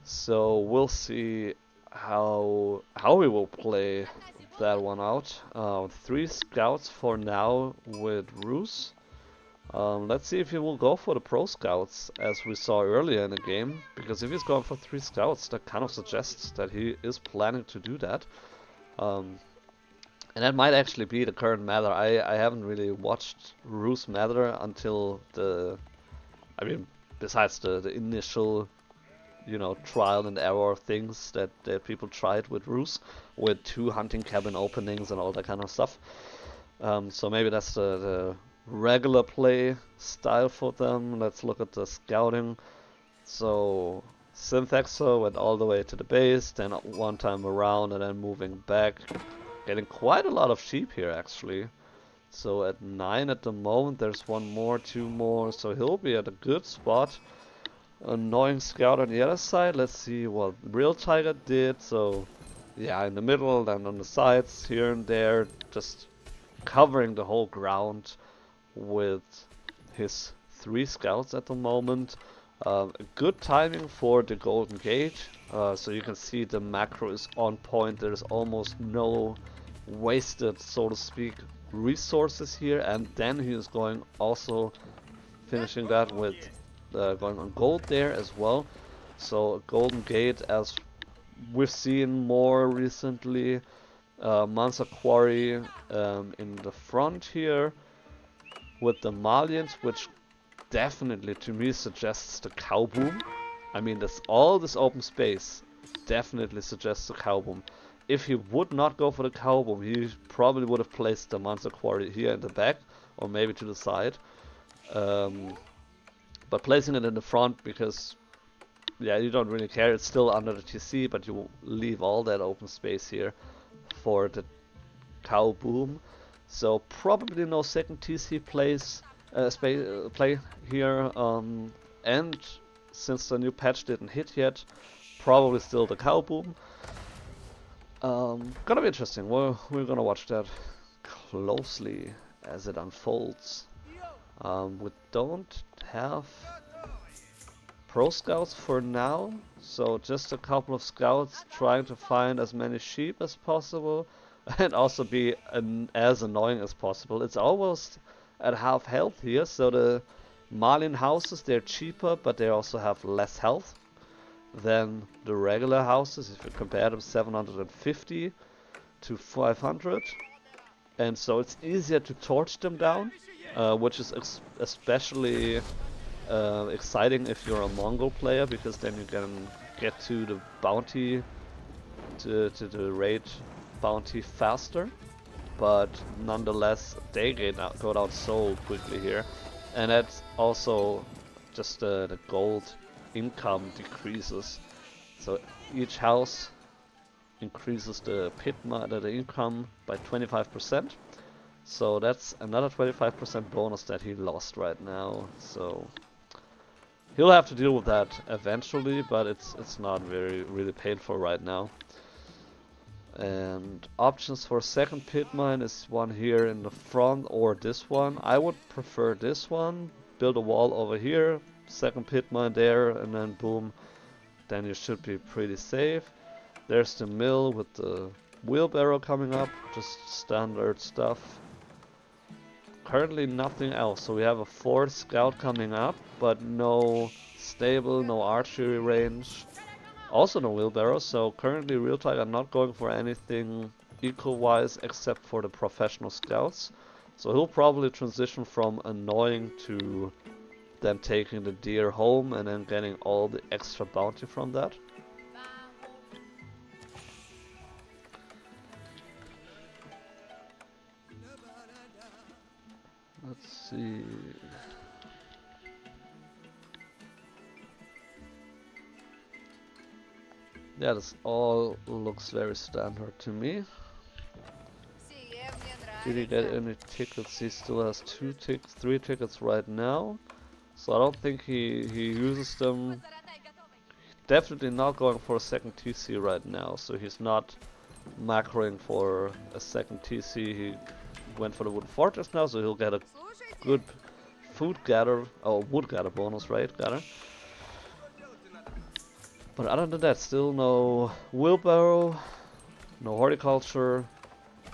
So we'll see how he will play that one out. 3 scouts for now with Roos. Let's see if he will go for the pro scouts as we saw earlier in the game, because if he's going for 3 scouts, that kind of suggests that he is planning to do that. And that might actually be the current meta. I haven't really watched Roos meta until besides the initial, trial and error things that people tried with Roos, with 2 hunting cabin openings and all that kind of stuff. So maybe that's the regular play style for them. Let's look at the scouting. So Synthexor went all the way to the base, then one time around and then moving back. Getting quite a lot of sheep here actually. So at 9 at the moment, there's 1 more, 2 more, so he'll be at a good spot. Annoying scout on the other side. Let's see what Real Tiger did. So yeah, in the middle, then on the sides, here and there, just covering the whole ground with his 3 scouts at the moment. Good timing for the Golden Gate. So you can see the macro is on point. There's almost no wasted, so to speak, resources here. And then he is going also finishing that with going on gold there as well. So Golden Gate, as we've seen more recently. Mansa Quarry in the front here with the Malians, which definitely to me suggests the cow boom. I mean, all this open space definitely suggests the cow boom. If he would not go for the cow boom, he probably would have placed the Mansa Quarry here in the back or maybe to the side. But placing it in the front because, yeah, you don't really care. It's still under the TC, but you leave all that open space here for the cow boom. So probably no second TC play here, and since the new patch didn't hit yet, probably still the cow boom. Gonna be interesting. We're gonna watch that closely as it unfolds. We don't have pro scouts for now, so just a couple of scouts trying to find as many sheep as possible. And also be as annoying as possible. It's almost at half health here, so the Malian houses, they're cheaper, but they also have less health than the regular houses. If you compare them, 750 to 500. And so it's easier to torch them down, which is especially exciting if you're a Mongol player, because then you can get to the bounty, to the raid bounty faster, but nonetheless they go down so quickly here, and that's also just the gold income decreases. So each house increases the the income by 25%. So that's another 25% bonus that he lost right now. So he'll have to deal with that eventually, but it's not really painful right now. And options for second pit mine is one here in the front or this one. I would prefer this one. Build a wall over here, second pit mine there, and then boom, then you should be pretty safe. There's the mill with the wheelbarrow coming up, just standard stuff. currently nothing else. So we have a 4th scout coming up, but no stable, no archery range. Also no wheelbarrow, so currently Real Tiger not going for anything eco-wise except for the professional scouts. So he'll probably transition from annoying to then taking the deer home and then getting all the extra bounty from that. Let's see. Yeah, this all looks very standard to me. Did he get any tickets? He still has 3 tickets right now. So I don't think he uses them. Definitely not going for a second TC right now. So he's not macroing for a second TC. He went for the Wooden Fortress now, so he'll get a good food gather, or wood gather bonus, right? Gather. But other than that, still no wheelbarrow, no horticulture.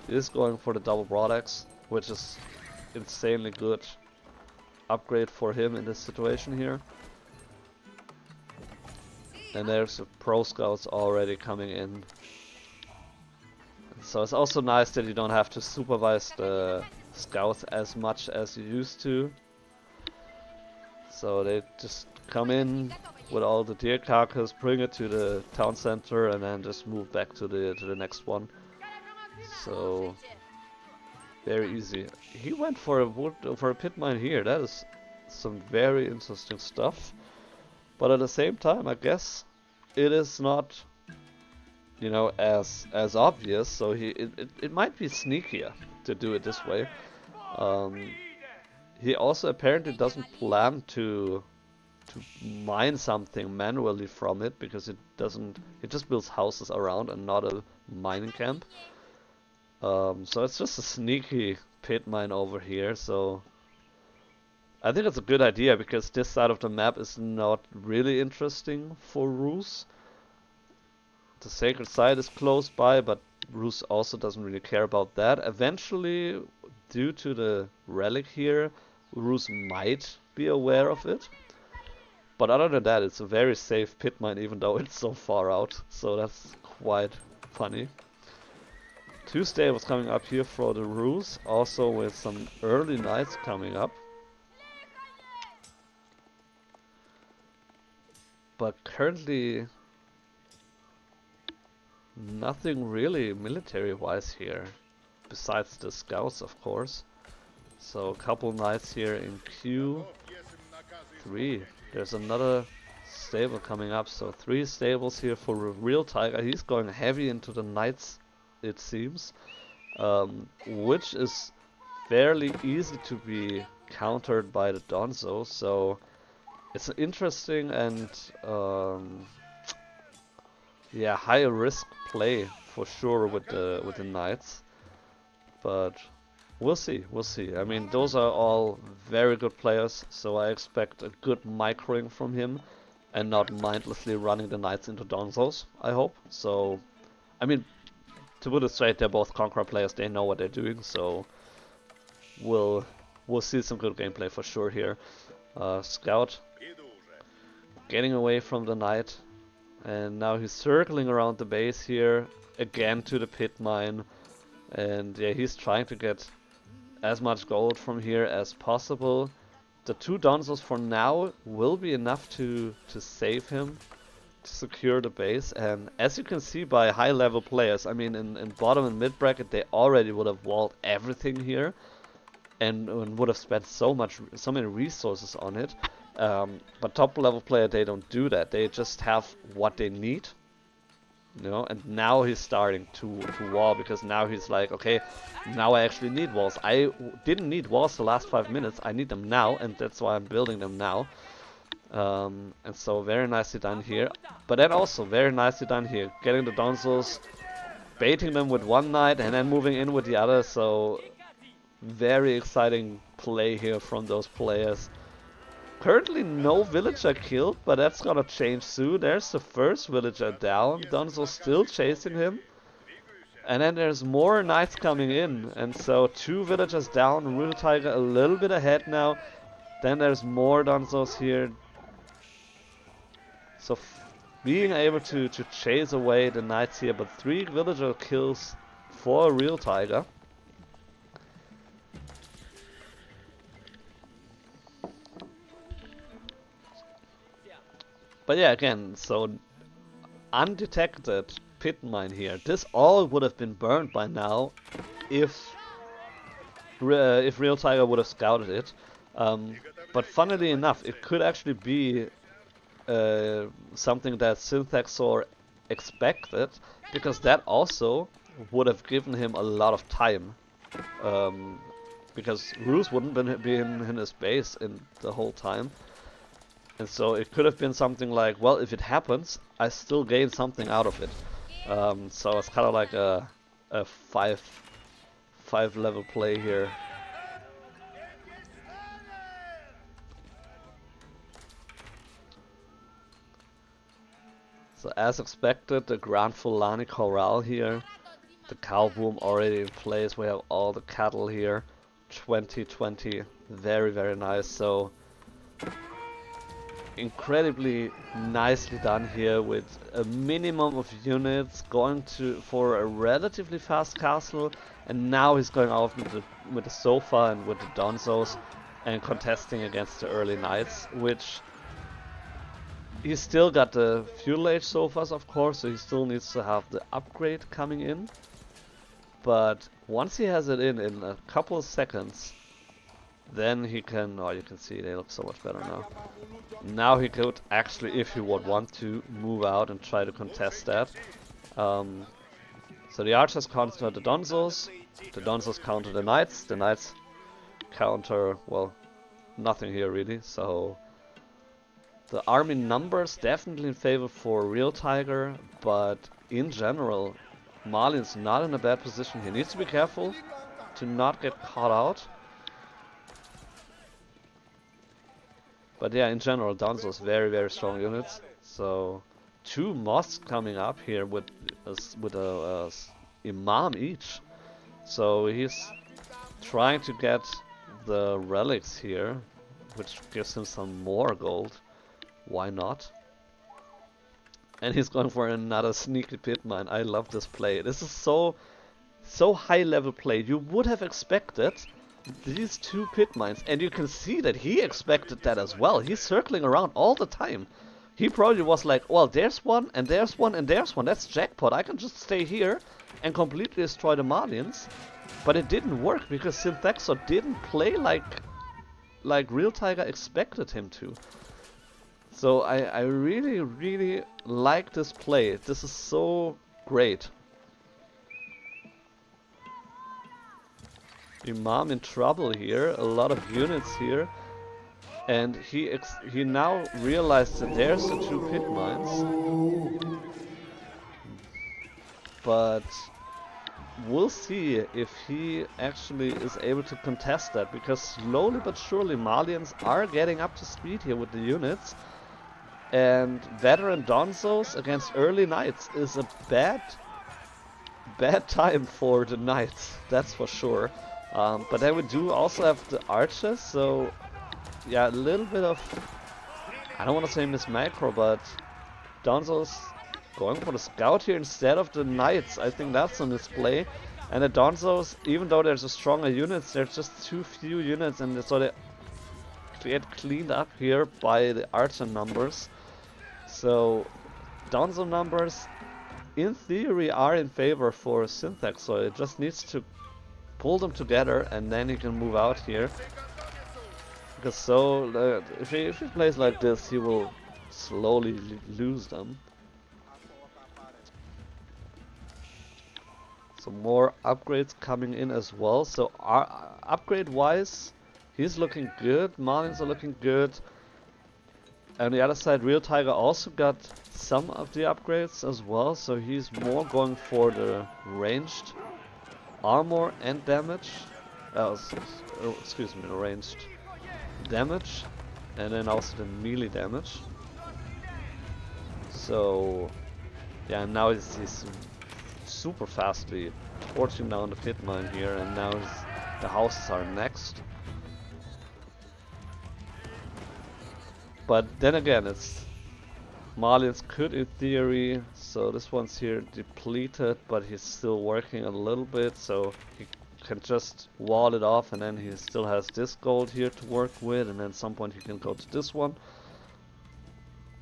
He is going for the double broadaxe, which is insanely good upgrade for him in this situation here. And there's the pro scouts already coming in. So it's also nice that you don't have to supervise the scouts as much as you used to. So they just come in with all the deer carcass, bring it to the town center, and then just move back to the next one. So very easy. He went for a pit mine here. That is some very interesting stuff. But at the same time, I guess it is not, you know, as obvious. So it might be sneakier to do it this way. He also apparently doesn't plan to mine something manually from it, because it just builds houses around and not a mining camp. So it's just a sneaky pit mine over here. So I think it's a good idea, because this side of the map is not really interesting for Rus. The sacred site is close by, but Rus also doesn't really care about that. Eventually, due to the relic here, Rus might be aware of it. But other than that, it's a very safe pit mine, even though it's so far out. So that's quite funny. 2 stables coming up here for the Rus, also with some early knights coming up. But currently nothing really military-wise here, besides the scouts, of course. So a couple knights here in Q3. There's another stable coming up, so 3 stables here for Real Tiger. He's going heavy into the knights, it seems, which is fairly easy to be countered by the Donzo. So it's an interesting and yeah, high risk play for sure with the knights, but we'll see. I mean, those are all very good players, so I expect a good microing from him and not mindlessly running the knights into Donzos, I hope. So, I mean, to put it straight, they're both Conqueror players, they know what they're doing, so we'll see some good gameplay for sure here. Scout getting away from the knight, and now he's circling around the base here, again to the pit mine, and yeah, he's trying to get as much gold from here as possible. The 2 Donzos for now will be enough to save him, to secure the base. And as you can see by high level players, I mean in bottom and mid bracket they already would have walled everything here and would have spent so many resources on it. But top level player, they don't do that. They just have what they need, you know, and now he's starting to wall, because now he's like, okay, now I actually need walls. I didn't need walls the last 5 minutes, I need them now, and that's why I'm building them now. And so very nicely done here. But then also very nicely done here, getting the Donzos, baiting them with one knight and then moving in with the other. So very exciting play here from those players. Currently no villager killed, but that's gonna change soon. There's the first villager down. Donzo still chasing him. And then there's more knights coming in, and so 2 villagers down, Real Tiger a little bit ahead now. Then there's more Donzos here. So being able to chase away the knights here, but 3 villager kills for Real Tiger. But yeah, again, so undetected pit mine here. This all would have been burned by now if Real Tiger would have scouted it. But funnily enough, it could actually be something that Synthexor expected, because that also would have given him a lot of time. Because Roos wouldn't be in his base in the whole time. And so it could have been something like, well, if it happens, I still gain something out of it. So it's kind of like a 5 level play here. So as expected, the Grand Fulani Corral here. The cow boom already in place. We have all the cattle here. 2020. Very, very nice. So incredibly nicely done here with a minimum of units going for a relatively fast castle, and now he's going out with the sofa and with the Donzos and contesting against the early knights, which he's still got the feudal age sofas, of course, so he still needs to have the upgrade coming in. But once he has it in a couple of seconds, then he can, oh, you can see they look so much better now. Now he could actually, if he would want to, move out and try to contest that. So the archers counter the Donzos counter the knights counter, well, nothing here really. So the army numbers definitely in favor for Real Tiger, but in general, Malian's not in a bad position. He needs to be careful to not get caught out. But yeah, in general, Donzos very, very strong units. So 2 mosques coming up here with a imam each. So he's trying to get the relics here, which gives him some more gold. Why not? And he's going for another sneaky pit mine. I love this play. This is so high level play. You would have expected these 2 pit mines, and you can see that he expected that as well. He's circling around all the time. He probably was like, well, there's one, and there's one, and there's one. That's jackpot. I can just stay here and completely destroy the Malians. But it didn't work because Synthexor didn't play like Real Tiger expected him to. So I really, really like this play. This is so great. Imam in trouble here, a lot of units here, and he now realized that there's the 2 pit mines, but we'll see if he actually is able to contest that, because slowly but surely Malians are getting up to speed here with the units, and veteran Donzos against early knights is a bad time for the knights, that's for sure. But then we do also have the archers, so yeah, a little bit of, I don't want to say miss macro, but Donzos going for the scout here instead of the knights. I think that's on display. And the Donzos, even though there's a stronger units, there's just too few units, and so they get cleaned up here by the archer numbers. So Donzo numbers in theory are in favor for Synthexor, so it just needs to pull them together and then he can move out here. Because so, if he plays like this, he will slowly lose them. So more upgrades coming in as well. So upgrade wise, he's looking good, Malians are looking good. And on the other side, Real Tiger also got some of the upgrades as well, so he's more going for the ranged armor and damage. Excuse me, ranged damage, and then also the melee damage. So yeah, now he's super fastly, torching down the pit mine here, and now the houses are next. But then again, it's Malians could in theory, so this one's here depleted, but he's still working a little bit, so he can just wall it off, and then he still has this gold here to work with, and then at some point he can go to this one.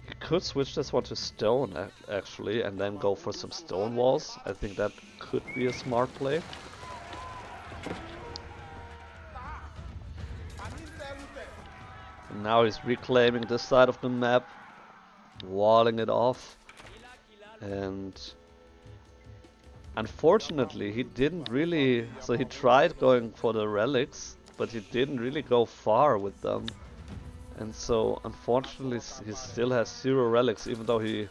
He could switch this one to stone actually, and then go for some stone walls. I think that could be a smart play. And now he's reclaiming this side of the map, walling it off, and unfortunately he didn't really, so he tried going for the relics, but he didn't really go far with them, and so unfortunately he still has 0 relics, even though he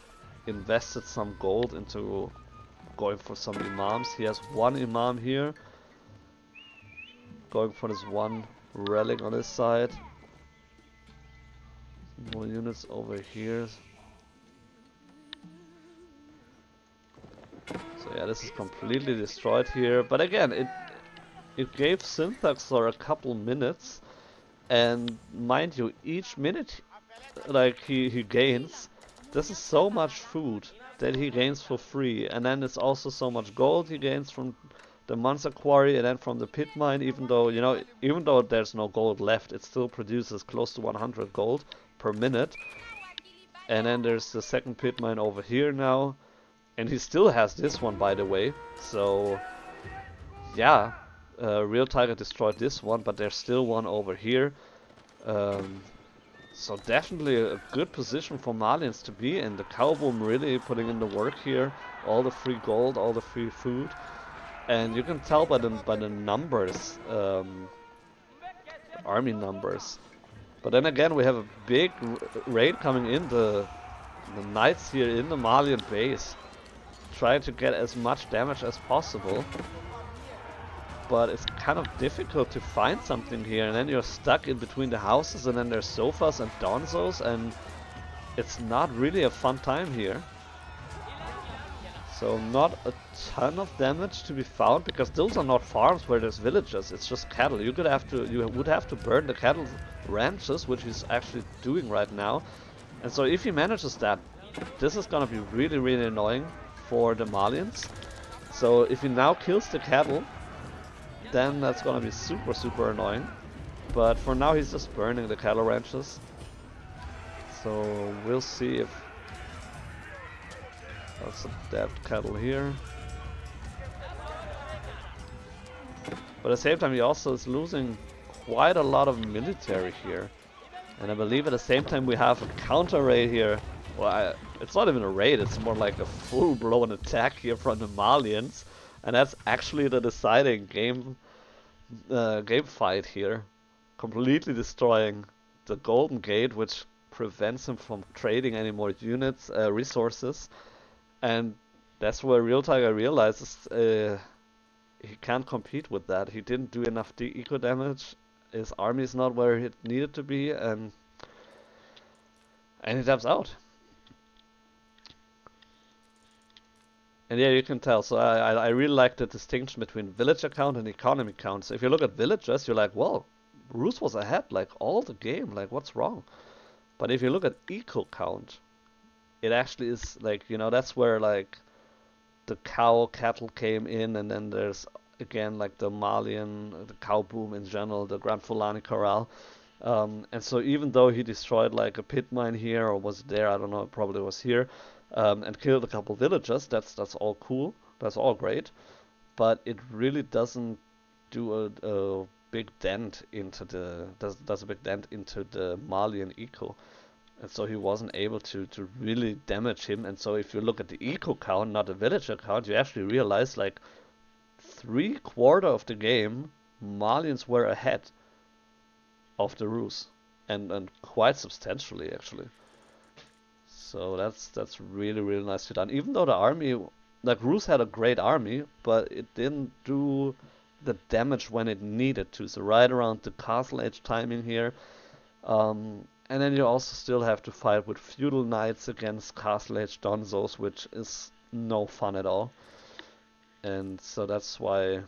invested some gold into going for some imams. He has 1 imam here, going for this 1 relic on his side. More units over here. So yeah, this is completely destroyed here. But again, it gave Synthexor a couple minutes, and mind you, each minute like he gains, this is so much food that he gains for free, and then it's also so much gold he gains from the monster quarry and then from the pit mine. Even though, you know, even though there's no gold left, it still produces close to 100 gold per minute. And then there's the second pit mine over here now, and he still has this one, by the way. So yeah, Real Tiger destroyed this one, but there's still one over here. So definitely a good position for Malians to be in. The cow boom really putting in the work here, all the free gold, all the free food, and you can tell by the numbers, the army numbers. But then again, we have a big raid coming in, the knights here in the Malian base, trying to get as much damage as possible. But it's kind of difficult to find something here, and then you're stuck in between the houses, and then there's sofas and donzos, and it's not really a fun time here. So not a ton of damage to be found, because those are not farms where there's villages, it's just cattle. You would have to burn the cattle ranches, which he's actually doing right now. And so if he manages that, this is gonna be really, really annoying for the Malians. So if he now kills the cattle, then that's gonna be super, super annoying. But for now he's just burning the cattle ranches. So we'll see if that's a dead cattle here. But at the same time he also is losing quite a lot of military here. And I believe at the same time we have a counter raid here. Well, it's not even a raid, it's more like a full-blown attack here from the Malians. And that's actually the deciding game fight here. Completely destroying the Golden Gate, which prevents him from trading any more units, resources. And that's where Real Tiger realizes he can't compete with that. He didn't do enough eco damage. His army is not where it needed to be, and he taps out. And yeah, you can tell. So I really like the distinction between villager count and economy count. So if you look at villagers, you're like, well, Rus was ahead like all the game. Like, what's wrong? But if you look at eco count, it actually is like, you know, that's where like the cattle came in, and then there's again like the Malian, the cow boom in general, the Grand Fulani Corral. And so even though he destroyed like a pit mine here, or was it there, I don't know, it probably was here, and killed a couple villagers, that's all cool, that's all great, but it really doesn't do a big dent into the does a big dent into the Malian eco. And so he wasn't able to really damage him. And so if you look at the eco count, not the villager count, you actually realize like 3/4 of the game Malians were ahead of the Rus, and quite substantially actually. So that's really, really nicely done. Even though the army, like Rus had a great army, but it didn't do the damage when it needed to. So right around the Castle Age timing here. And then you also still have to fight with feudal knights against Castle Age donzos, which is no fun at all. and so that's why.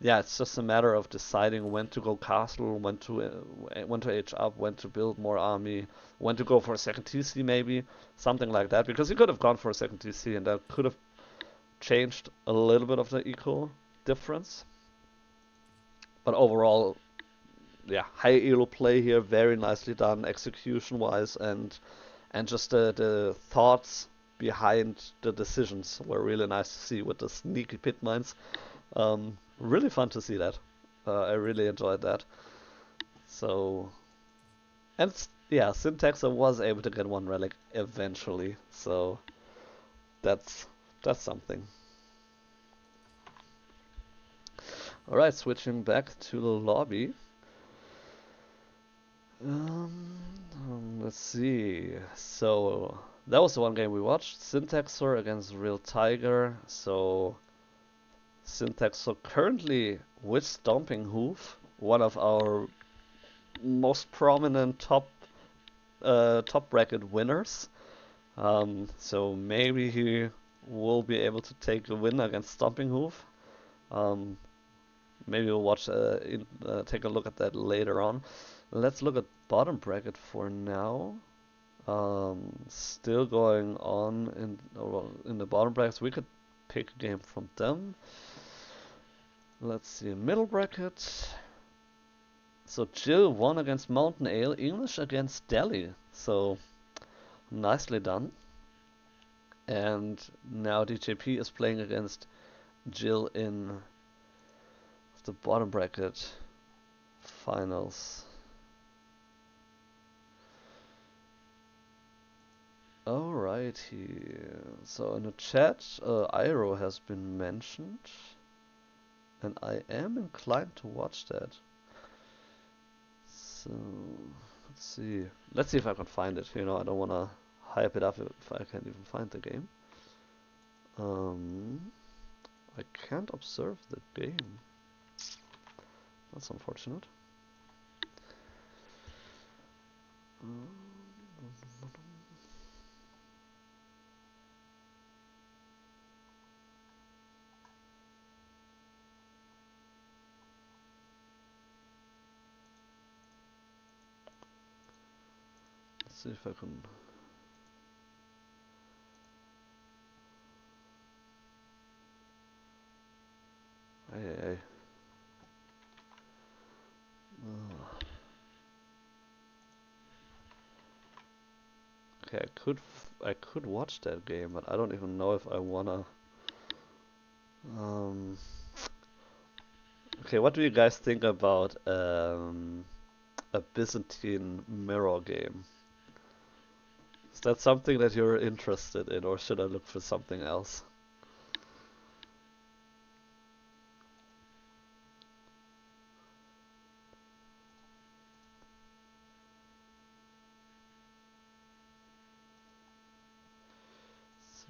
Yeah, it's just a matter of deciding when to go castle, when to age up, when to build more army, when to go for a second TC maybe, something like that. Because you could have gone for a second TC and that could have changed a little bit of the eco difference. But overall, yeah, high elo play here, very nicely done execution wise, and just the thoughts behind the decisions were really nice to see with the sneaky pit mines. Really fun to see that. I really enjoyed that. So, and yeah, Synthexor was able to get one relic eventually. So that's that's something. All right, switching back to the lobby. Let's see. So that was the one game we watched. Synthexor against Real Tiger. So Synthexor currently with StompingHoof, one of our most prominent top bracket winners. So maybe he will be able to take a win against StompingHoof. Um, maybe we'll take a look at that later on. Let's look at bottom bracket for now. Still going on in the bottom brackets. We could pick a game from them. Let's see, middle bracket. So Jill won against MountainAle, English against Delhi. So nicely done. And now DJP is playing against Jill in the bottom bracket finals. Alrighty. So in the chat, Iroh has been mentioned. And I am inclined to watch that. So let's see. Let's see if I can find it. You know, I don't wanna hype it up if I can't even find the game. I can't observe the game. That's unfortunate. Let's see if I can. Hey. Okay, I could watch that game, but I don't even know if I wanna. Okay, what do you guys think about a Byzantine mirror game? Is that something that you're interested in, or should I look for something else? So,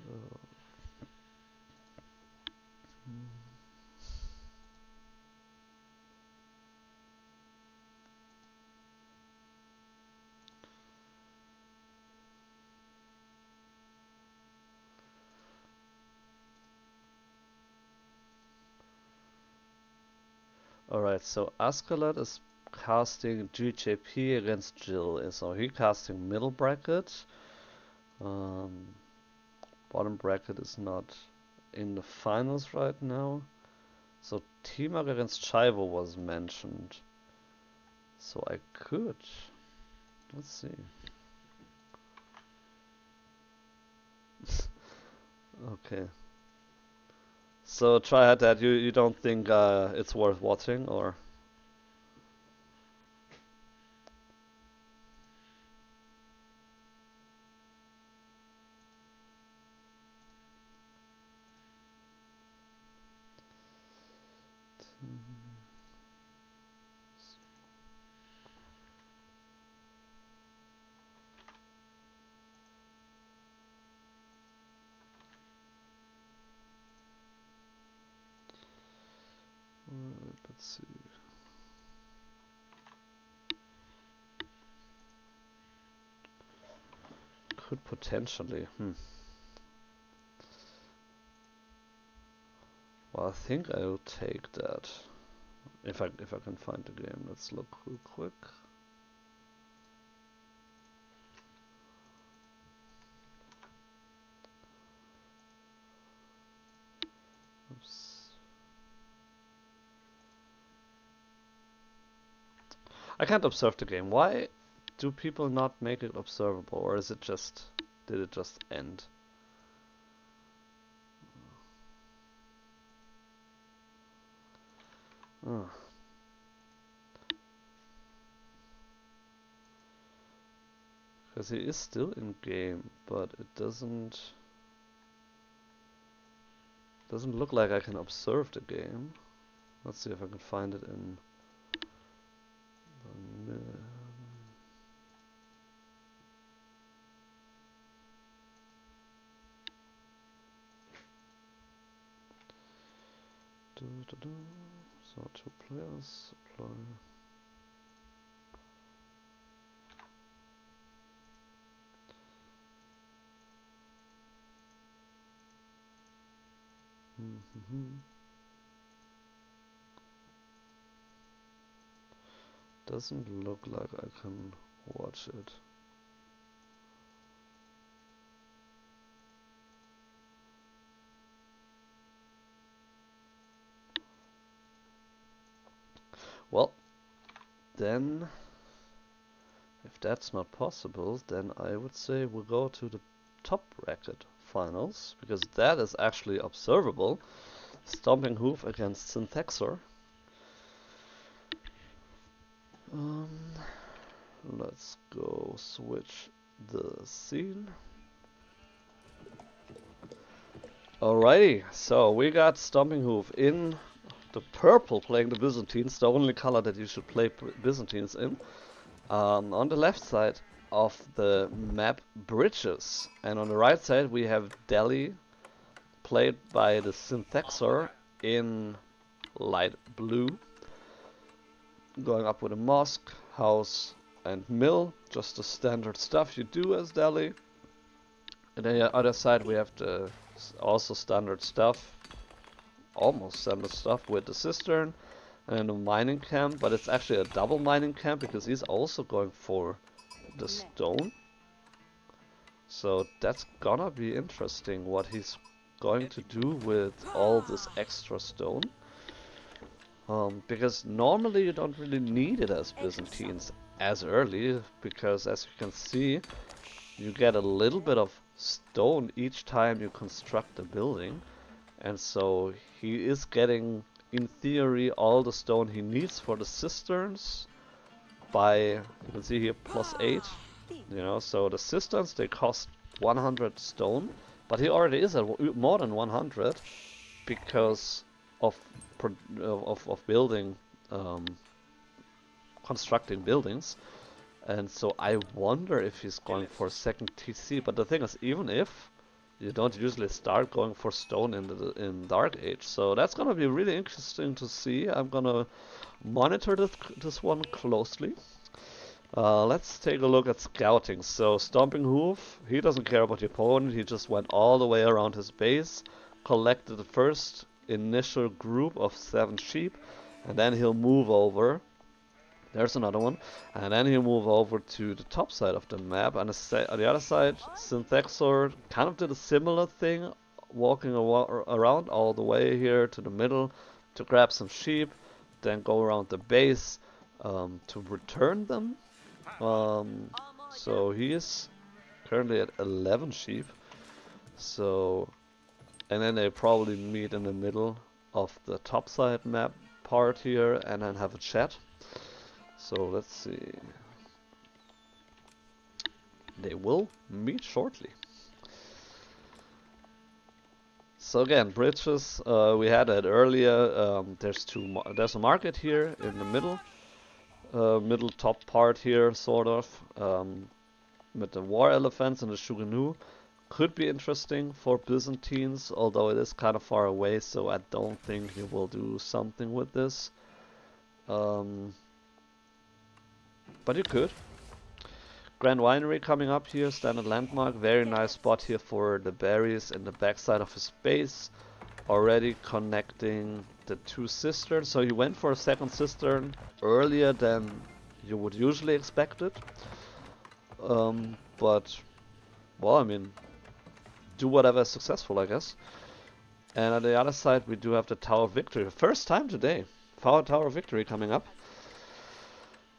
alright, so Askeladd is casting GJP against Jill. So he casting middle bracket. Um, Bottom bracket is not in the finals right now. So T-Mark against Chivo was mentioned. So I could. Let's see. Okay. So try that. You don't think it's worth watching, or? Let's see. Could potentially. Well, I think I'll take that. If I can find the game. Let's look real quick. Oops. I can't observe the game. Why do people not make it observable, or is it just did it just end? Oh. Because he is still in game, but it doesn't look like I can observe the game. Let's see if I can find it in the So 2 players, apply. Doesn't look like I can watch it. Well, then, if that's not possible, then I would say we'll go to the top bracket finals, because that is actually observable. StompingHoof against Synthexor. Let's go switch the scene. Alrighty, so we got StompingHoof in the purple playing the Byzantines, the only color that you should play Byzantines in. On the left side of the map, bridges, and on the right side we have Delhi, played by the Synthexor in light blue, going up with a mosque, house, and mill, just the standard stuff you do as Delhi. And then the other side we have the also standard stuff, almost standard stuff, with the cistern and a mining camp, but it's actually a double mining camp because he's also going for the stone. So that's gonna be interesting what he's going to do with all this extra stone. Because normally you don't really need it as Byzantines as early, because as you can see, you get a little bit of stone each time you construct a building, and so he is getting, in theory, all the stone he needs for the cisterns by, you can see here, +8, you know, so the cisterns, they cost 100 stone, but he already is at more than 100 because of building, constructing buildings. And so I wonder if he's going for a second TC, but the thing is, even if, you don't usually start going for stone in Dark Age, so that's gonna be really interesting to see. I'm gonna monitor this one closely. Let's take a look at scouting. So StompingHoof, he doesn't care about the opponent, he just went all the way around his base, collected the first initial group of 7 sheep, and then he'll move over. There's another one, and then he'll move over to the top side of the map, and on the other side, Synthexor kind of did a similar thing, walking around all the way here to the middle to grab some sheep, then go around the base to return them. So he is currently at 11 sheep. So, and then they probably meet in the middle of the top side map part here, and then have a chat. So let's see. They will meet shortly. So again, bridges. We had it earlier. There's a market here in the middle. Middle top part here, sort of, with the war elephants and the Shuganu. Could be interesting for Byzantines, although it is kind of far away, so I don't think he will do something with this. But you could. Grand Winery coming up here, standard landmark, very nice spot here for the berries in the backside of his base. already connecting the two cisterns. So he went for a second cistern earlier than you would usually expect it. But, well, I mean, do whatever is successful, I guess. And on the other side, we do have the Tower of Victory. First time today. Tower of Victory coming up.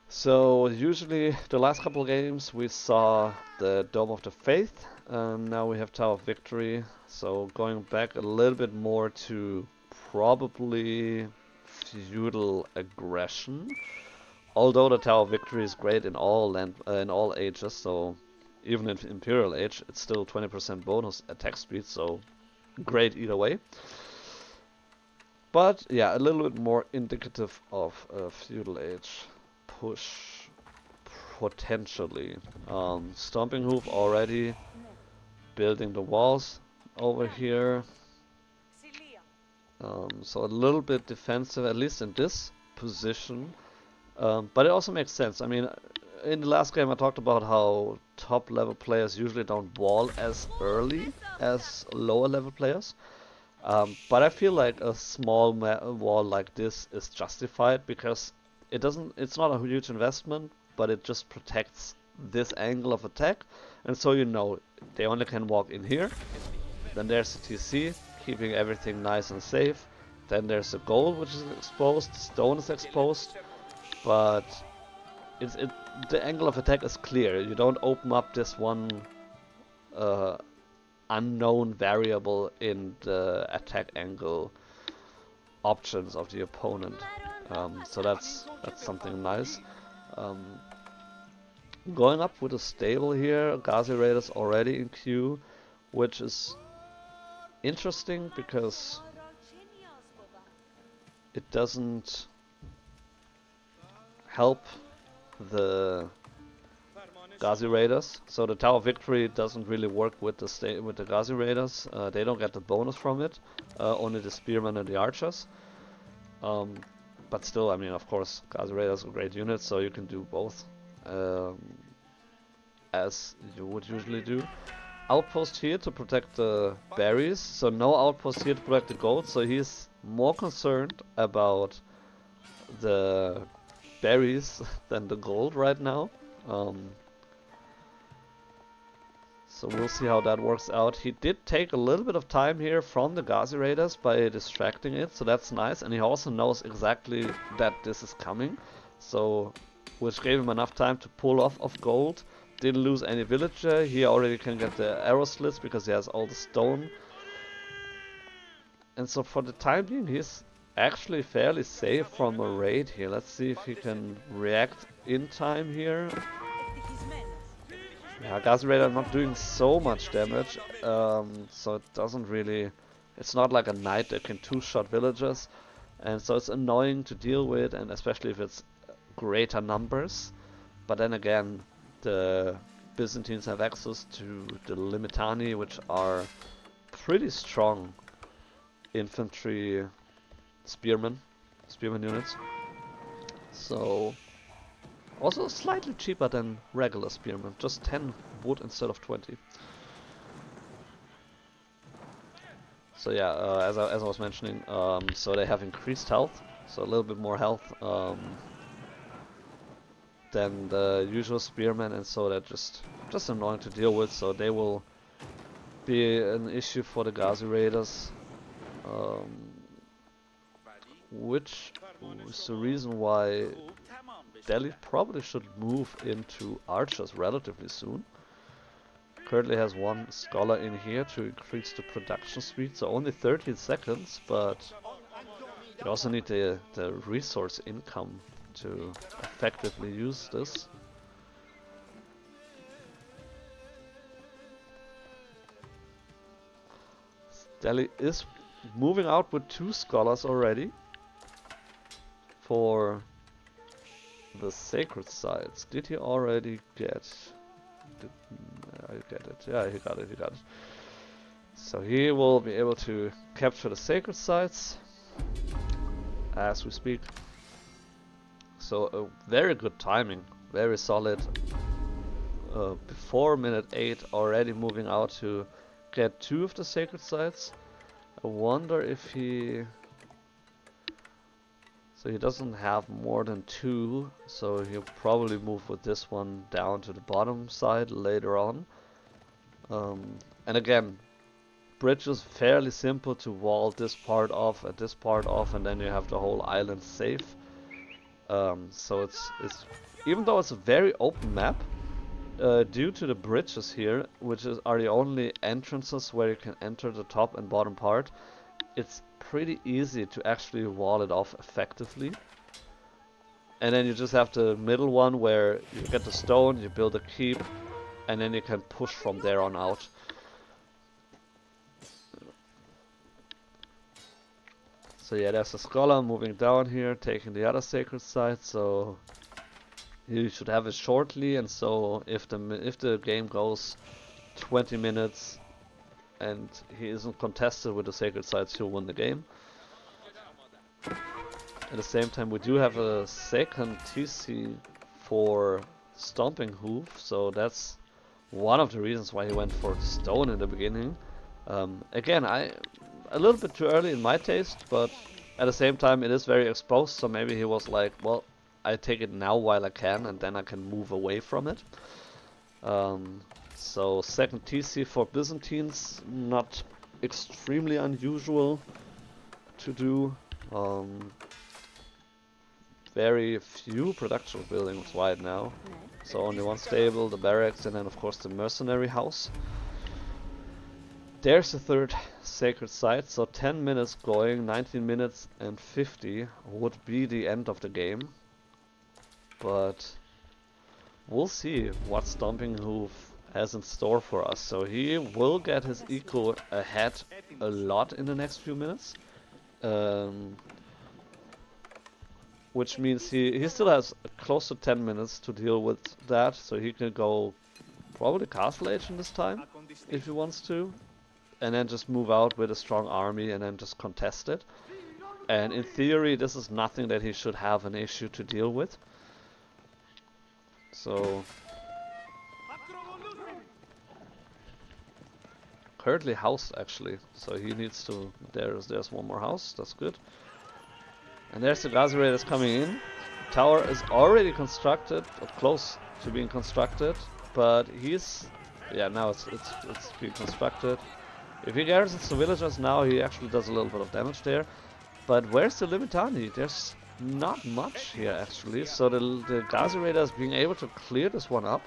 So, usually, the last couple of games, we saw the Dome of the Faith. Now we have Tower of Victory. So, going back a little bit more to probably feudal aggression. Although the Tower of Victory is great in all ages, so even in Imperial Age, it's still 20% bonus attack speed, so great either way. But yeah, a little bit more indicative of a Feudal Age push, potentially. StompingHoof already building the walls over here. So a little bit defensive, at least in this position. But it also makes sense. I mean, in the last game I talked about how top level players usually don't wall as early as lower level players. But I feel like a small wall like this is justified because it's not a huge investment, but it just protects this angle of attack. And so you know, they only can walk in here. Then there's the TC, keeping everything nice and safe. Then there's the gold, which is exposed, stone is exposed. But the angle of attack is clear. You don't open up this one unknown variable in the attack angle options of the opponent. So that's something nice. Going up with a stable here, Ghazi Raiders already in queue, which is interesting because it doesn't help the Ghazi Raiders. So the Tower of Victory doesn't really work with the Ghazi Raiders. They don't get the bonus from it. Only the Spearmen and the Archers. But still, I mean, of course, Ghazi Raiders are great units, so you can do both as you would usually do. Outpost here to protect the berries. So no outpost here to protect the gold. So he's more concerned about the berries than the gold right now. So we'll see how that works out. He did take a little bit of time here from the Ghazi Raiders by distracting it, so that's nice. And he also knows exactly that this is coming, so which gave him enough time to pull off of gold. Didn't lose any villager. He already can get the arrow slits because he has all the stone. And so for the time being, he's actually fairly safe from a raid here. Let's see if he can react in time here. Yeah, Ghazi Raider not doing so much damage, so it doesn't really... It's not like a knight that can two-shot villagers, and so it's annoying to deal with, and especially if it's greater numbers. But then again, the Byzantines have access to the Limitani, which are pretty strong infantry spearmen units. So also slightly cheaper than regular spearmen, just 10 wood instead of 20. So yeah, as I was mentioning, so they have increased health, so a little bit more health than the usual spearmen, and so they're just annoying to deal with. So they will be an issue for the Ghazi Raiders, which is the reason why Delhi probably should move into archers relatively soon. Currently has one scholar in here to increase the production speed, so only 13 seconds, but you also need the resource income to effectively use this. Delhi is moving out with 2 scholars already for the sacred sites. Did he already get... I get it. Yeah, he got it. So he will be able to capture the sacred sites as we speak. So a very good timing, very solid. Before minute 8, already moving out to get 2 of the sacred sites. I wonder if he... So he doesn't have more than 2, so he'll probably move with this one down to the bottom side later on. And again, bridge is fairly simple to wall this part off and this part off, and then you have the whole island safe. So it's even though it's a very open map, due to the bridges here, which are the only entrances where you can enter the top and bottom part, it's pretty easy to actually wall it off effectively. And then you just have the middle one where you get the stone, you build a keep, and then you can push from there on out. So yeah, there's a scholar moving down here, taking the other sacred site, so you should have it shortly. And so if the game goes 20 minutes and he isn't contested with the sacred sites, he'll win the game. At the same time, we do have a second TC for StompingHoof, so that's one of the reasons why he went for stone in the beginning. Again, a little bit too early in my taste, but at the same time it is very exposed, so maybe he was like, well, I take it now while I can, and then I can move away from it. So second TC for Byzantines, not extremely unusual to do. Very few production buildings right now, so only one stable, the barracks, and then of course the mercenary house. There's the third sacred site, so 10 minutes going, 19 minutes and 50 would be the end of the game. But we'll see what StompingHoof has in store for us. So he will get his eco ahead a lot in the next few minutes. Which means he still has close to 10 minutes to deal with that, so he can go probably Castle Age in this time, if he wants to. And then just move out with a strong army and then just contest it. And in theory, this is nothing that he should have an issue to deal with. So currently housed actually, so he needs to. There's one more house. That's good. And there's the Gazi Raiders coming in. Tower is already constructed, or close to being constructed, but he's now it's being constructed. If he garrisons the villagers now, he actually does a little bit of damage there. But where's the Limitani? There's not much here actually, so the Gazi Raiders being able to clear this one up.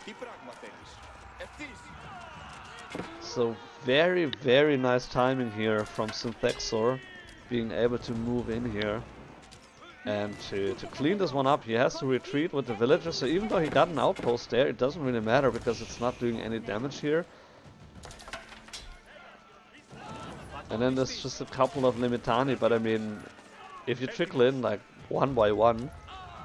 So very, very nice timing here from Synthexor, being able to move in here. And to clean this one up, he has to retreat with the villagers, so even though he got an outpost there, it doesn't really matter because it's not doing any damage here. And then there's just a couple of Limitani, but I mean, if you trickle in like one by one,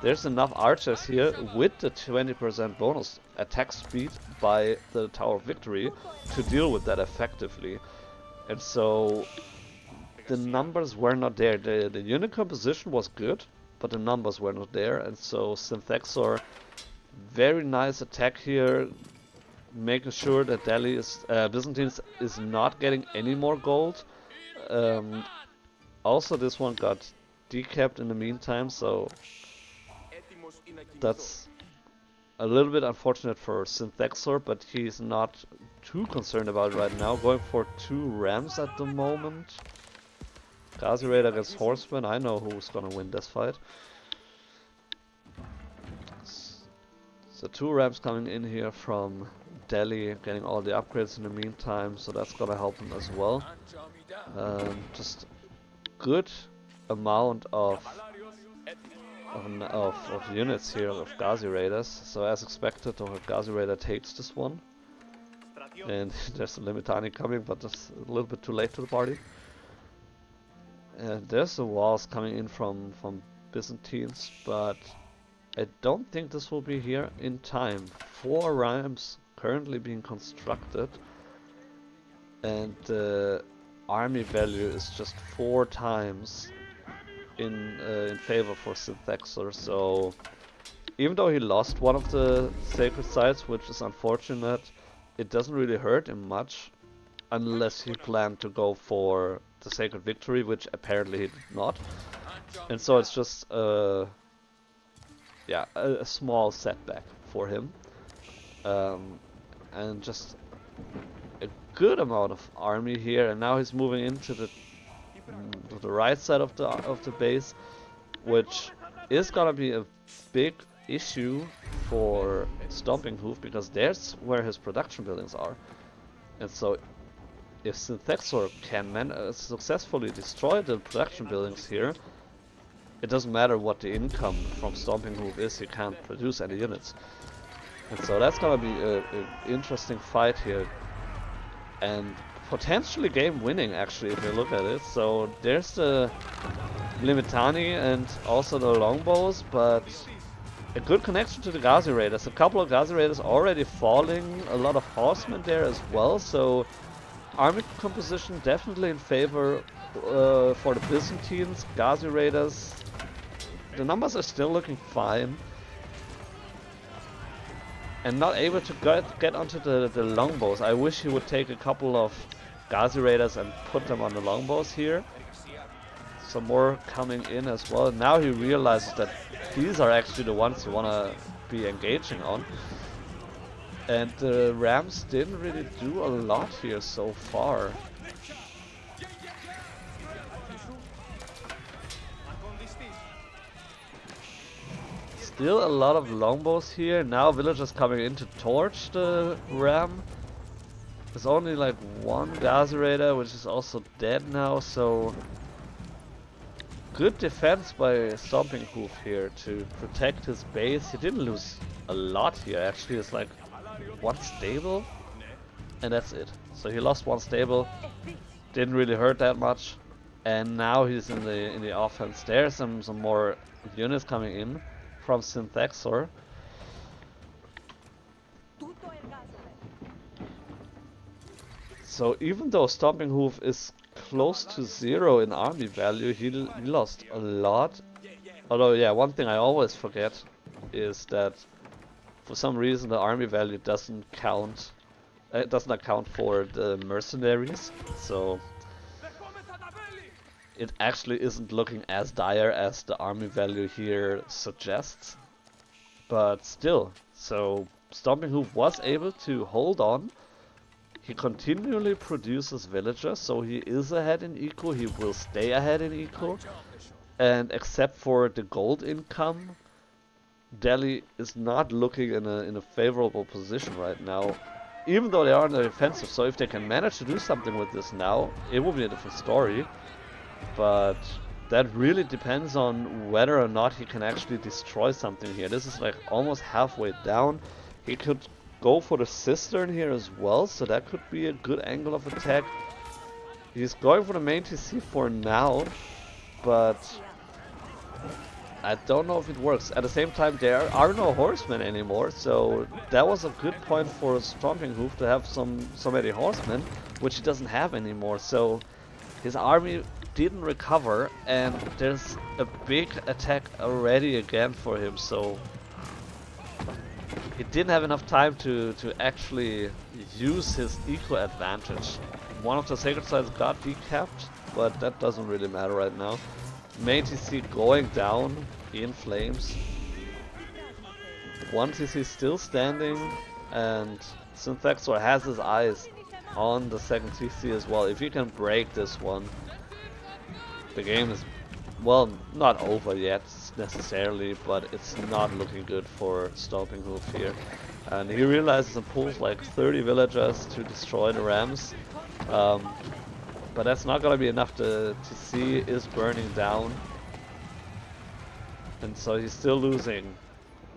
there's enough archers here with the 20% bonus attack speed by the Tower of Victory to deal with that effectively. And so the numbers were not there. The unit composition was good, but the numbers were not there. And so Synthexor, very nice attack here, making sure that Byzantines is not getting any more gold. Also, this one got decapped in the meantime, so that's a little bit unfortunate for Synthexor, but he's not too concerned about it right now. Going for 2 rams at the moment. Gazi Raider against Horseman, I know who's gonna win this fight. So 2 rams coming in here from Delhi, getting all the upgrades in the meantime, so that's gonna help him as well. Just good amount of units here of Gazi Raiders. So as expected, the Gazi Raider takes this one. And there's a Limitani coming, but that's a little bit too late to the party. And there's the walls coming in from Byzantines, but I don't think this will be here in time. 4 rams currently being constructed, and the army value is just 4 times in favor for Synthexor. So even though he lost one of the sacred sites, which is unfortunate, it doesn't really hurt him much. unless he planned to go for the Sacred Victory, which apparently he did not. And so it's just yeah, a small setback for him. And just a good amount of army here, and now he's moving into the right side of the base, which is gonna be a big issue for StompingHoof, because there's where his production buildings are. And so if Synthexor can successfully destroy the production buildings here, it doesn't matter what the income from StompingHoof is, he can't produce any units. And so that's gonna be an interesting fight here, and potentially game winning actually if you look at it. So there's the Limitani and also the longbows, but a good connection to the Ghazi Raiders. A couple of Ghazi Raiders already falling, a lot of horsemen there as well, so army composition definitely in favor for the Byzantines. Ghazi Raiders, the numbers are still looking fine. And not able to get onto the longbows. I wish he would take a couple of Ghazi Raiders and put them on the longbows here. Some more coming in as well. Now he realizes that these are actually the ones you want to be engaging on. And the Rams didn't really do a lot here so far. Still a lot of longbows here. Now villagers coming in to torch the ram. There's only like one Ghazi Raider, which is also dead now, so good defense by StompingHoof here to protect his base. He didn't lose a lot here, actually. It's like one stable and that's it. So he lost one stable, didn't really hurt that much, and now he's in the offense. There's some more units coming in from Synthexor. So even though StompingHoof is close to 0 in army value, he lost a lot. Although yeah, one thing I always forget is that for some reason the army value doesn't count. It doesn't account for the mercenaries, so it actually isn't looking as dire as the army value here suggests. But still, so StompingHoof was able to hold on. He continually produces villagers, so he is ahead in eco. He will stay ahead in eco. And except for the gold income, Delhi is not looking in a favorable position right now, even though they are on the offensive. So if they can manage to do something with this now, it will be a different story. But that really depends on whether or not he can actually destroy something here. This is like almost halfway down. He could go for the cistern here as well, so that could be a good angle of attack. He's going for the main TC for now, but I don't know if it works. At the same time, there are no horsemen anymore, so that was a good point for StompingHoof to have so many horsemen, which he doesn't have anymore. So his army didn't recover, and there's a big attack already again for him. So he didn't have enough time to actually use his eco advantage. One of the sacred sites got decapped, but that doesn't really matter right now. Main TC going down in flames. One TC still standing, and Synthexor has his eyes on the second TC as well. If he can break this one, the game is, well, not over yet necessarily, but it's not looking good for StompingHoof here. And he realizes and pulls like 30 villagers to destroy the rams. But that's not gonna be enough. The TC is burning down. And so he's still losing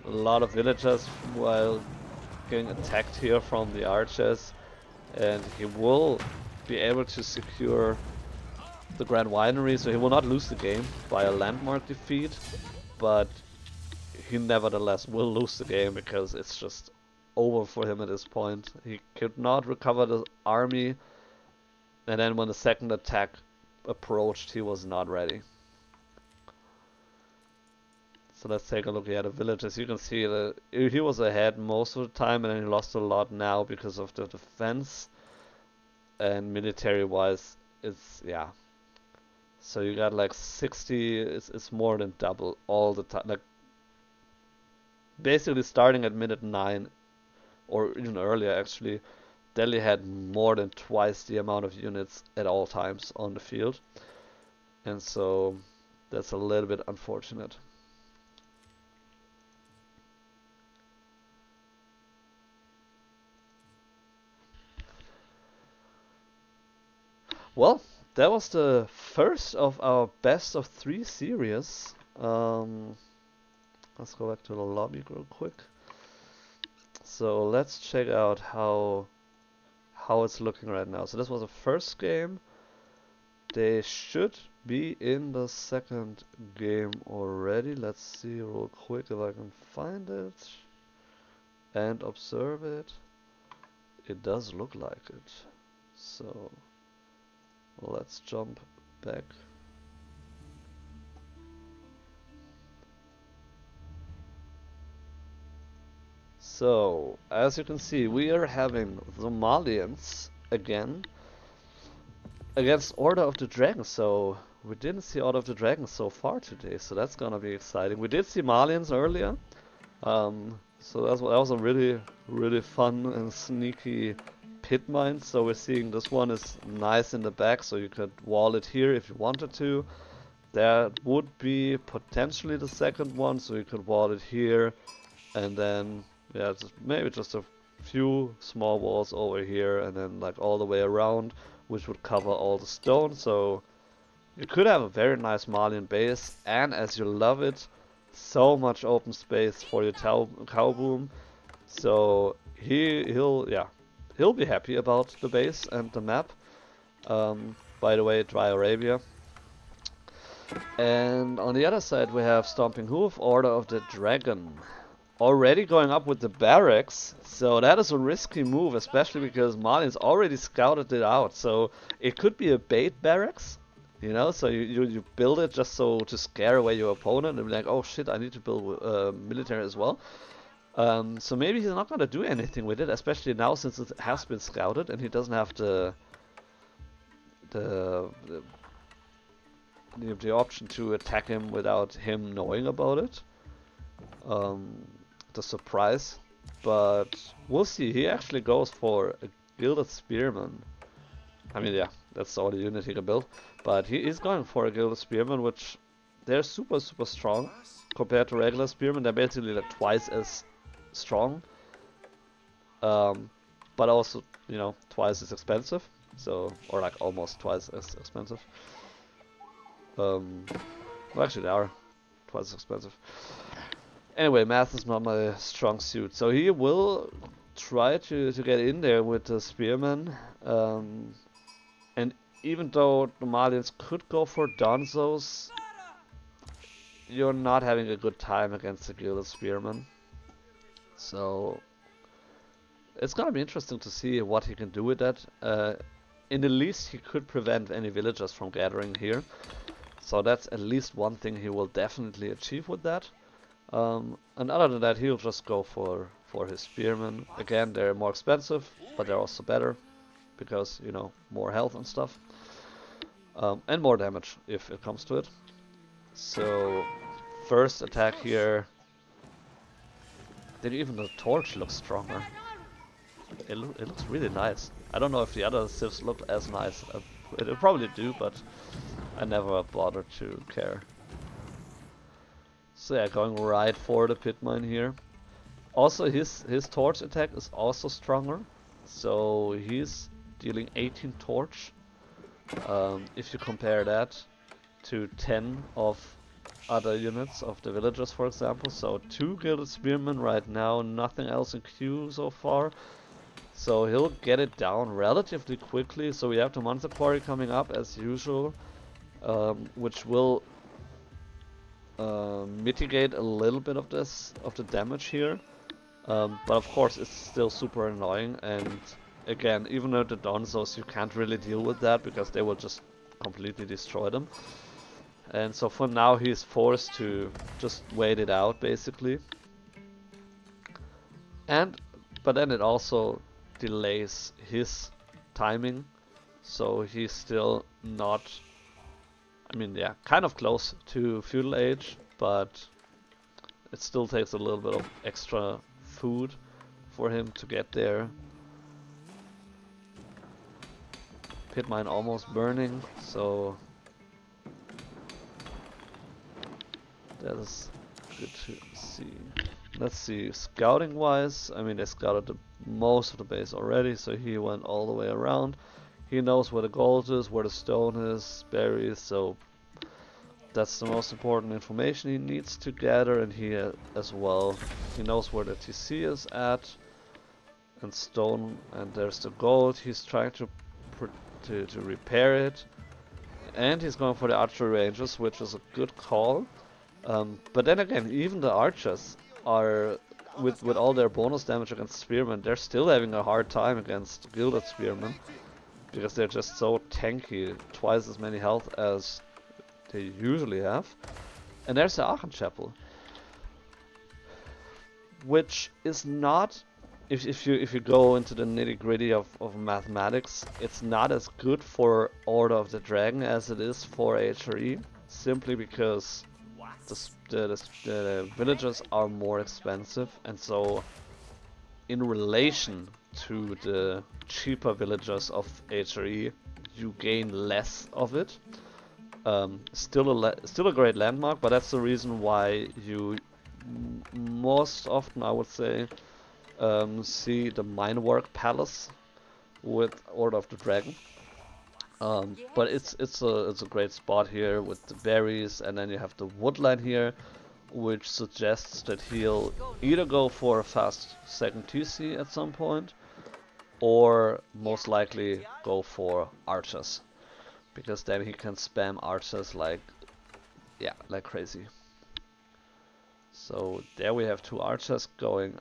a lot of villagers while getting attacked here from the archers. And he will be able to secure the Grand Winery, so he will not lose the game by a landmark defeat, but he nevertheless will lose the game because it's just over for him at this point. He could not recover the army, and then when the second attack approached, he was not ready. So let's take a look at the villages. You can see that he was ahead most of the time, and then he lost a lot now because of the defense. and military-wise, it's yeah. So you got like 60. It's more than double all the time. Like basically starting at minute 9, or even earlier actually, Delhi had more than twice the amount of units at all times on the field, and so that's a little bit unfortunate. Well, that was the first of our best of 3 series. Let's go back to the lobby real quick. So let's check out how it's looking right now. So this was the first game. They should be in the second game already. Let's see real quick if I can find it and observe it. It does look like it. So let's jump back. So, as you can see, we are having the Malians again against Order of the Dragon. So, we didn't see Order of the Dragon so far today, so that's gonna be exciting. We did see Malians earlier, so that was a really fun and sneaky pit mine. So we're seeing this one is nice in the back, so you could wall it here if you wanted to. There would be potentially the second one, so you could wall it here, and then yeah, maybe just a few small walls over here, and then like all the way around, which would cover all the stone. So you could have a very nice Malian base, and as you love it, so much open space for your cow boom. So he'll be happy about the base and the map. By the way, Dry Arabia. And on the other side we have StompingHoof, Order of the Dragon. Already going up with the barracks, so that is a risky move, especially because Malians already scouted it out. So it could be a bait barracks, you know, so you build it just so to scare away your opponent and be like, oh shit, I need to build military as well. So maybe he's not gonna do anything with it, especially now since it has been scouted and he doesn't have the option to attack him without him knowing about it. The surprise, but we'll see. He actually goes for a Gilded Spearman. I mean, yeah, that's the only unit he can build, but he is going for a Gilded Spearman, which they're super strong compared to regular Spearmen. They're basically like twice as strong, but also, you know, twice as expensive. So, or like almost twice as expensive. Well, actually, they are twice as expensive. Anyway, math is not my strong suit, so he will try to get in there with the Spearman. And even though the Malians could go for Donzos, you're not having a good time against the Gilded Spearman. So it's gonna be interesting to see what he can do with that. In the least, he could prevent any villagers from gathering here. So that's at least one thing he will definitely achieve with that. And other than that, he'll just go for his spearmen. Again, they're more expensive, but they're also better because, you know, more health and stuff, and more damage if it comes to it. So first attack here. Then even the torch looks stronger. It looks really nice. I don't know if the other civs look as nice. They probably do, but I never bothered to care. So yeah, going right for the pit mine here. Also, his torch attack is also stronger. So he's dealing 18 torch. If you compare that to 10 of other units of the villagers, for example. So 2 Gilded Spearmen right now, nothing else in queue so far. So he'll get it down relatively quickly. So we have the Monster Quarry coming up as usual, which will mitigate a little bit of the damage here. But of course it's still super annoying, and again, even though the Donzos, you can't really deal with that because they will just completely destroy them. And so for now he's forced to just wait it out basically. But then it also delays his timing so he's still not, I mean, yeah, kind of close to feudal age, but it still takes a little bit of extra food for him to get there. Pit mine almost burning, so that is good to see. Let's see, scouting wise, I mean, they scouted most of the base already, so he went all the way around. He knows where the gold is, where the stone is, berries, so that's the most important information he needs to gather, and he as well, he knows where the TC is at, and stone, and there's the gold. He's trying to repair it, and he's going for the archery ranges, which is a good call. But then again, even the archers are, with all their bonus damage against spearmen, they're still having a hard time against gilded spearmen, because they're just so tanky, twice as many health as they usually have. And there's the Aachen Chapel, which is not, if you go into the nitty gritty of mathematics, it's not as good for Order of the Dragon as it is for HRE, simply because the villages are more expensive, and so in relation to the cheaper villagers of HRE, you gain less of it. Still a great landmark, but that's the reason why you most often, I would say, see the Minework Palace with Order of the Dragon. But it's a great spot here with the berries, and then you have the woodline here, which suggests that he'll either go for a fast second TC at some point, or most likely go for archers, because then he can spam archers like crazy. So there we have two archers going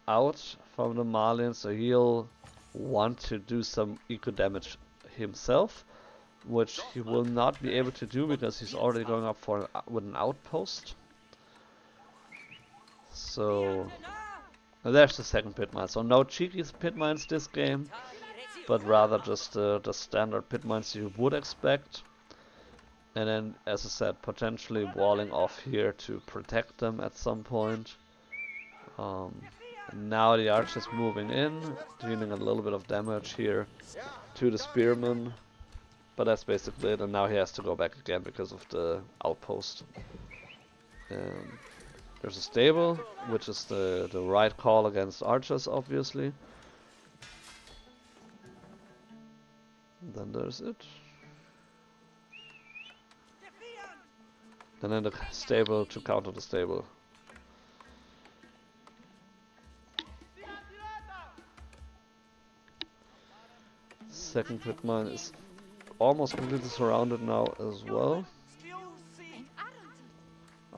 out from the Malians, so he'll want to do some eco damage himself, which he will not be able to do because he's already going up for with an outpost. So there's the second pit mine. So no cheeky pit mines this game, but rather just the standard pit mines you would expect. And then, as I said, potentially walling off here to protect them at some point. Now the archer's moving in, dealing a little bit of damage here to the spearmen, but that's basically it. And now he has to go back again because of the outpost. There's a stable, which is the right call against archers, obviously. And then there's it. And then the stable to counter the stable. Second pit mine is almost completely surrounded now as well.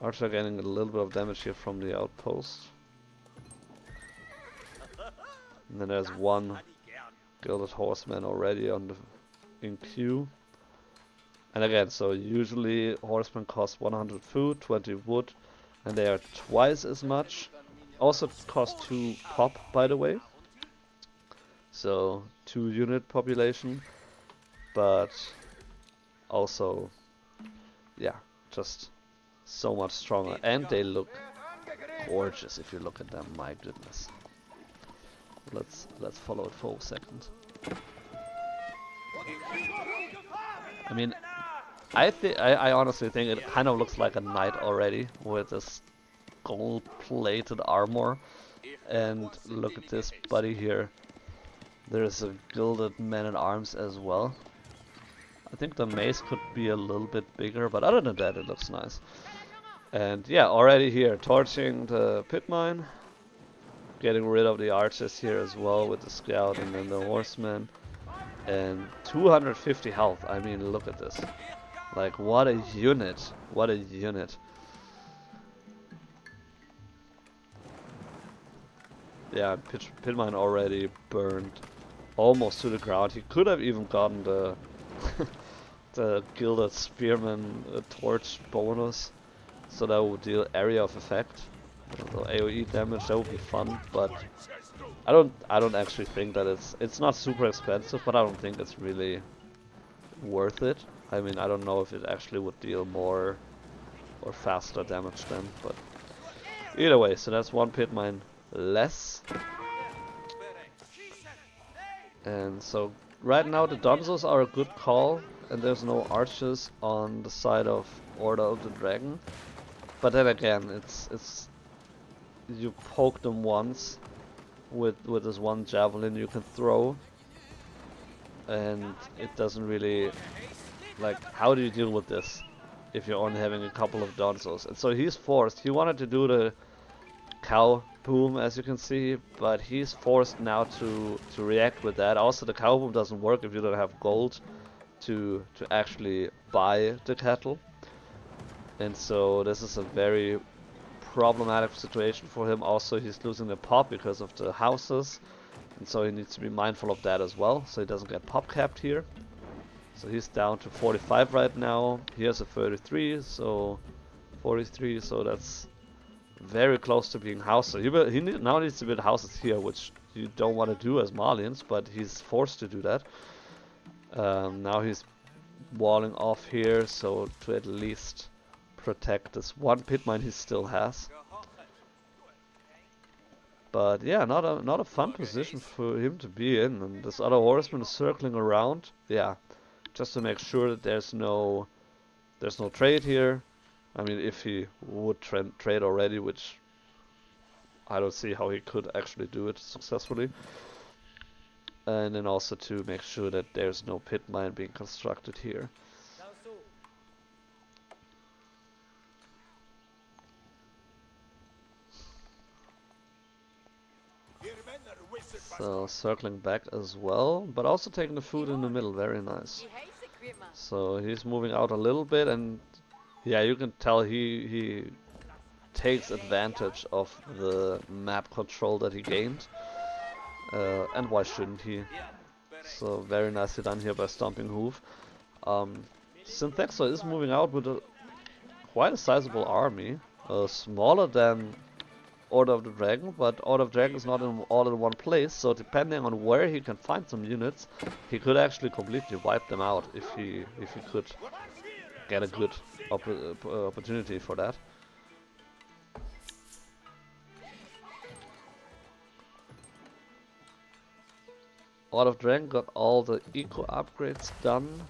Archer getting a little bit of damage here from the outpost. And then there's one gilded horseman already in queue. And again, so usually horsemen cost 100 food, 20 wood, and they are twice as much. Also cost 2 pop, by the way. So 2 unit population, but also, yeah, just so much stronger. And they look gorgeous if you look at them, my goodness. Let's follow it for a second. I mean, I honestly think it kind of looks like a knight already with this gold-plated armor. And look at this buddy here. There's a gilded man-at-arms as well. I think the mace could be a little bit bigger, but other than that, it looks nice. And yeah, already here, torching the pit mine. Getting rid of the archers here as well with the scout and then the horsemen. And 250 health. I mean, look at this. Like, what a unit. What a unit. Yeah, pit mine already burned almost to the ground. He could have even gotten the the gilded spearman torch bonus, so that would deal area of effect, so AoE damage. That would be fun, but I don't actually think that it's not super expensive, but I don't think it's really worth it. I mean, I don't know if it actually would deal more or faster damage then, but either way, so that's one pit mine less. And so right now the Donzos are a good call, and there's no archers on the side of Order of the Dragon. But then again, it's you poke them once with this one javelin you can throw, and it doesn't really, like, how do you deal with this if you're only having a couple of Donzos? And so he's forced. He wanted to do the cow boom, as you can see, but he's forced now to react with that. Also, the cow boom doesn't work if you don't have gold to actually buy the cattle, and so this is a very problematic situation for him. Also, he's losing the pop because of the houses, and so he needs to be mindful of that as well, so he doesn't get pop capped here. So he's down to 45 right now. He has a 33, so 43, so that's very close to being housed. So he now needs to build houses here, which you don't want to do as Malians, but he's forced to do that. Now he's walling off here, so to at least protect this one pit mine he still has. But yeah, not a fun position for him to be in. And this other horseman is circling around. Yeah, just to make sure that there's no trade here. I mean, if he would trade already, which I don't see how he could actually do it successfully. And then also to make sure that there's no pit mine being constructed here. So circling back as well, but also taking the food in the middle, very nice. So he's moving out a little bit, and yeah, you can tell he takes advantage of the map control that he gained. And why shouldn't he? So very nicely done here by StompingHoof. Synthexor is moving out with quite a sizable army, smaller than Order of the Dragon, but Order of the Dragon is not all in one place, so depending on where he can find some units, he could actually completely wipe them out if he could get a good opportunity for that. Order of Dragon got all the eco upgrades done.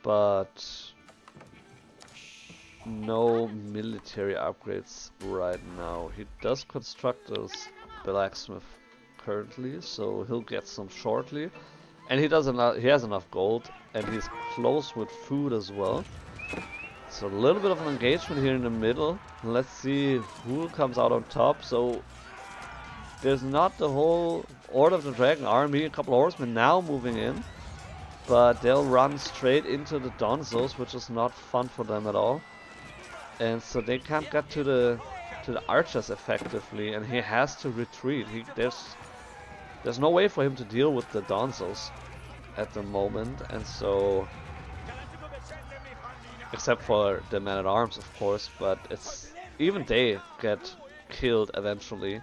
But no military upgrades right now. He does construct a blacksmith currently, so he'll get some shortly. And he has enough gold, and he's close with food as well. So a little bit of an engagement here in the middle. Let's see who comes out on top. So there's not the whole Order of the Dragon army. A couple of horsemen now moving in, but they'll run straight into the Donzos, which is not fun for them at all. And so they can't get to the archers effectively, and he has to retreat. There's no way for him to deal with the Donzos at the moment, and so, except for the men-at-arms, of course, but even they get killed eventually.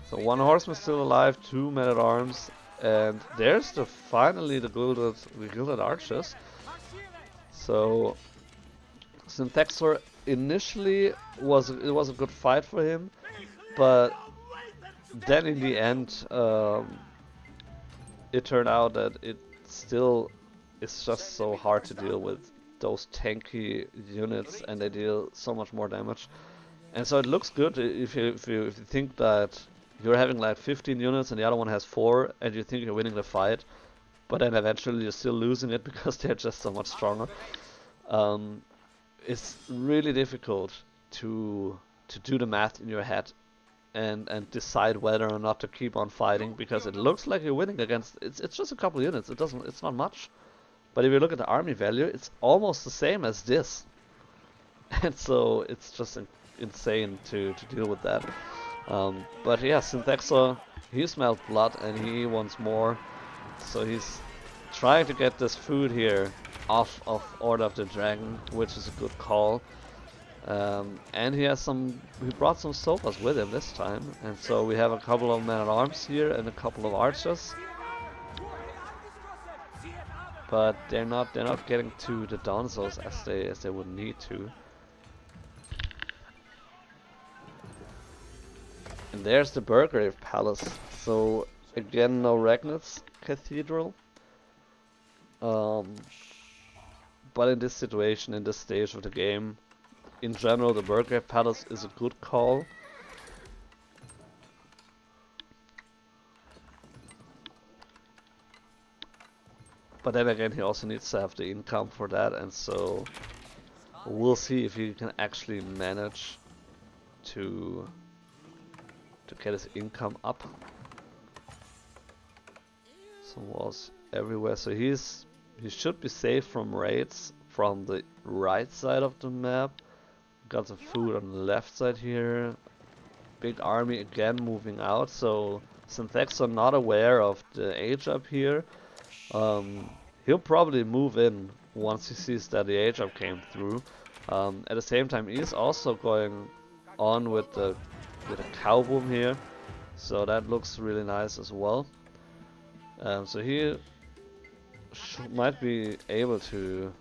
So one horseman still alive, 2 men-at-arms, and there's finally the gilded archers. So Synthexor initially was a good fight for him, but then in the end it turned out that it still is just so hard to deal with those tanky units, and they deal so much more damage. And so it looks good if you think that you're having like 15 units and the other one has 4, and you think you're winning the fight, but then eventually you're still losing it because they're just so much stronger. It's really difficult to do the math in your head and decide whether or not to keep on fighting, because it looks like you're winning against it's just a couple units. It's not much, but if you look at the army value, it's almost the same as this, and so it's just insane to deal with that. But yeah, Synthexor, he smelled blood and he wants more, so he's trying to get this food here off of Order of the Dragon, which is a good call. And he brought some sofas with him this time, and so we have a couple of men-at-arms here and a couple of archers. But they're not getting to the donzels as they would need to. And there's the Burgrave Palace. So again, no Ragnitz Cathedral. But in this situation, in this stage of the game, in general, the Burgrave Palace is a good call. But then again, he also needs to have the income for that, and so we'll see if he can actually manage to get his income up. Some walls everywhere, so he should be safe from raids from the right side of the map. Got some food on the left side here. Big army again moving out, so Synthexor not aware of the age up here. He'll probably move in once he sees that the age up came through. At the same time, he's also going on with a cow boom here, so that looks really nice as well. So he might be able to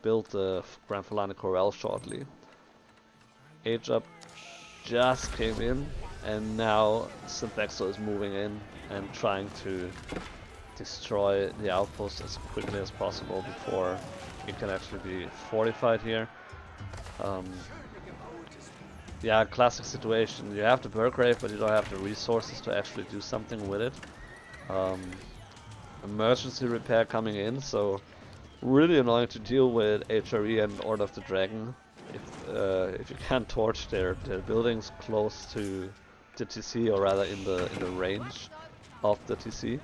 build the Grand Falani Corral shortly. Age up just came in, and now Synthexor is moving in and trying to destroy the outpost as quickly as possible before it can actually be fortified here. Yeah, classic situation. You have the Burgrave, but you don't have the resources to actually do something with it. Emergency repair coming in, so really annoying to deal with HRE and Order of the Dragon if you can't torch their buildings close to the TC, or rather in the range of the TC.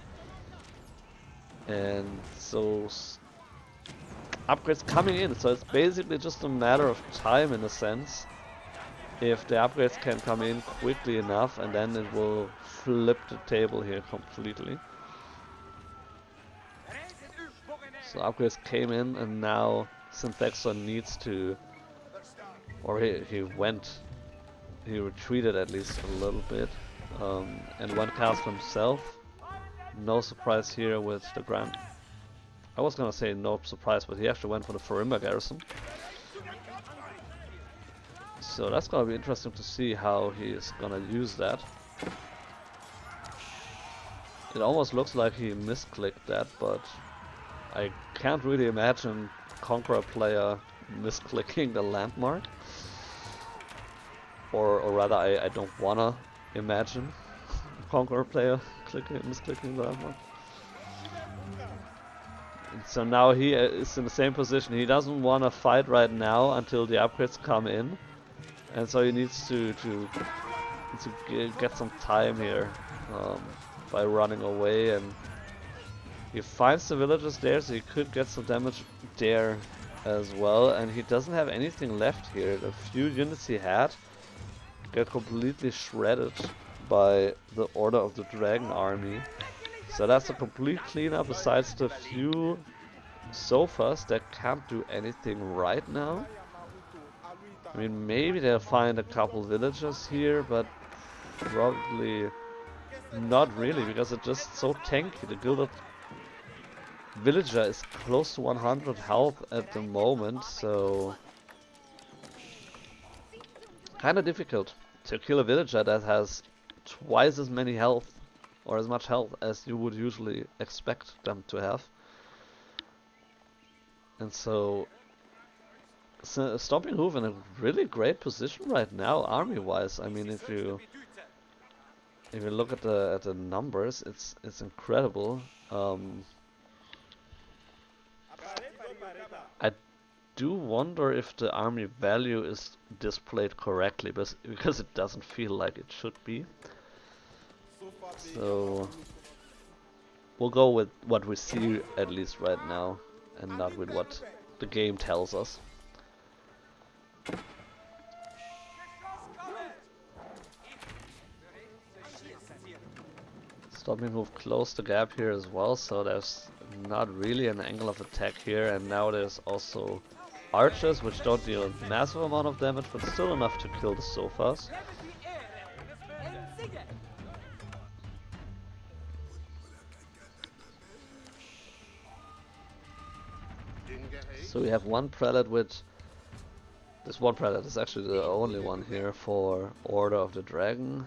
And so upgrades coming in, so it's basically just a matter of time in a sense. If the upgrades can come in quickly enough, and then it will flip the table here completely. So upgrades came in, and now Synthexor needs to, or he retreated at least a little bit, and went castle himself. No surprise here with the Grand. I was gonna say no surprise, but he actually went for the Farimba garrison. So that's gonna be interesting to see how he is gonna use that. It almost looks like he misclicked that, but I can't really imagine Conqueror player misclicking the landmark. Or rather, I don't wanna imagine Conqueror player misclicking the landmark. And so now he is in the same position. He doesn't want to fight right now until the upgrades come in, and so he needs to get some time here by running away. And he finds the villagers there, so he could get some damage there as well. And he doesn't have anything left here. The few units he had get completely shredded by the Order of the Dragon army. So that's a complete cleanup, besides the few sofas that can't do anything right now. I mean, maybe they'll find a couple villagers here, but probably not really, because it's just so tanky. The Gilded Villager is close to 100 health at the moment, so kinda difficult to kill a villager that has twice as many health, or as much health as you would usually expect them to have. And so StompingHoof in a really great position right now, army-wise. I mean, if you look at the numbers, it's incredible. I do wonder if the army value is displayed correctly, because it doesn't feel like it should be. So we'll go with what we see at least right now, and not with what the game tells us. StompingHoof closed the gap here as well, so there's not really an angle of attack here, and now there's also archers, which don't deal a massive amount of damage, but still enough to kill the sofas. So we have one prelate with... This one prelate is actually the only one here for Order of the Dragon.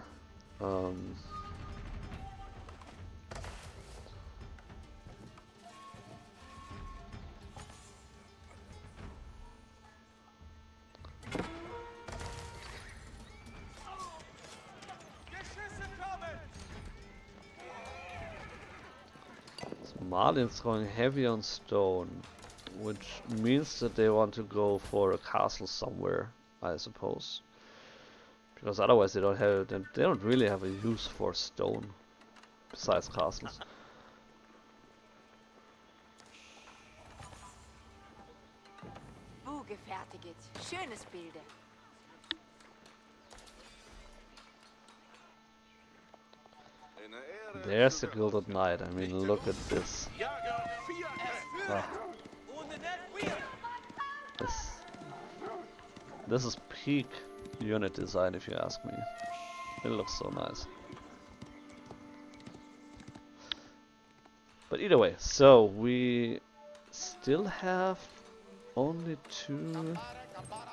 Malians going heavy on stone, which means that they want to go for a castle somewhere, I suppose. Because otherwise they don't really have a use for stone besides castles. Gefertigt. Schönes Bilde. There's the Gilded Knight. I mean, look at this. Ah. This is peak unit design, if you ask me. It looks so nice. But either way, so we still have only two.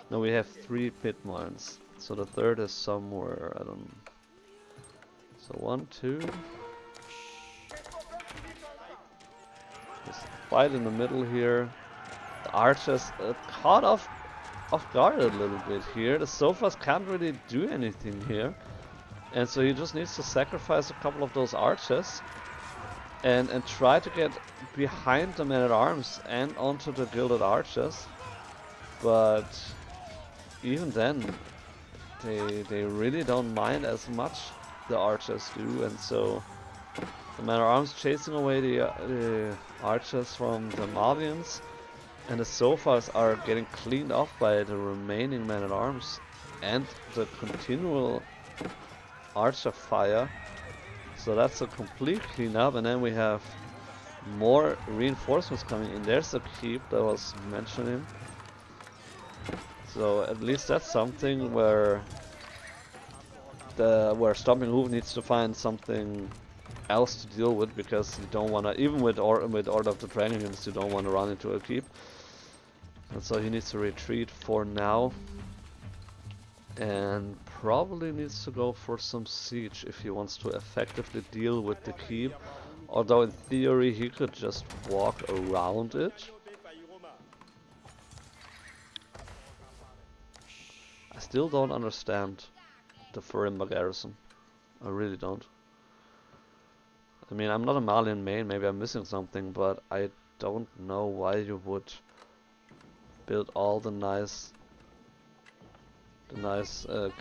No, we have 3 pit mines. So the third is somewhere, I don't know. So 1, 2. Just fight in the middle here. The archers caught off guard a little bit here. The sofas can't really do anything here. And so he just needs to sacrifice a couple of those archers and try to get behind the men-at-arms and onto the gilded archers. But even then, they really don't mind as much, the archers do, and so the men-at-arms chasing away the archers from the Malians, and the sofas are getting cleaned off by the remaining men-at-arms and the continual archer fire. So that's a complete cleanup, and then we have more reinforcements coming in. There's the keep that was mentioning. So at least that's something where StompingHoof needs to find something else to deal with, because you don't want to, even with Order of the Dragon units, you don't want to run into a keep. And so he needs to retreat for now. And probably needs to go for some siege if he wants to effectively deal with the keep. Although in theory he could just walk around it. I still don't understand the Furimba garrison. I really don't. I mean, I'm not a Malian main, maybe I'm missing something, but I don't know why you would build all the nice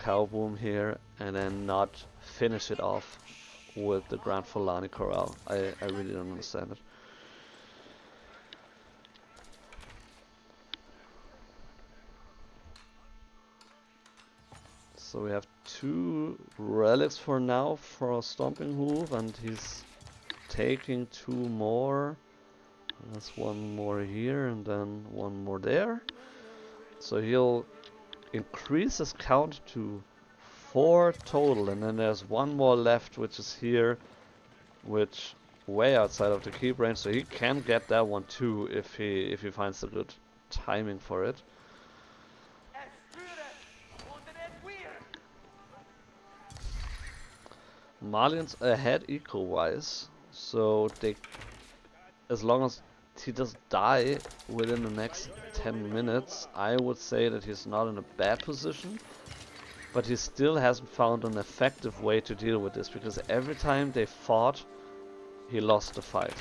cow boom here and then not finish it off with the Grand Fulani Corral. I really don't understand it. So we have 2 relics for now for StompingHoof, and he's taking 2 more. That's 1 more here and then 1 more there. So he'll increase his count to 4 total, and then there's 1 more left, which is here, which way outside of the keep range, so he can get that one too if he finds a good timing for it. Malians ahead eco-wise, so they, as long as he doesn't die within the next 10 minutes, I would say that he's not in a bad position. But he still hasn't found an effective way to deal with this, because every time they fought, he lost the fight.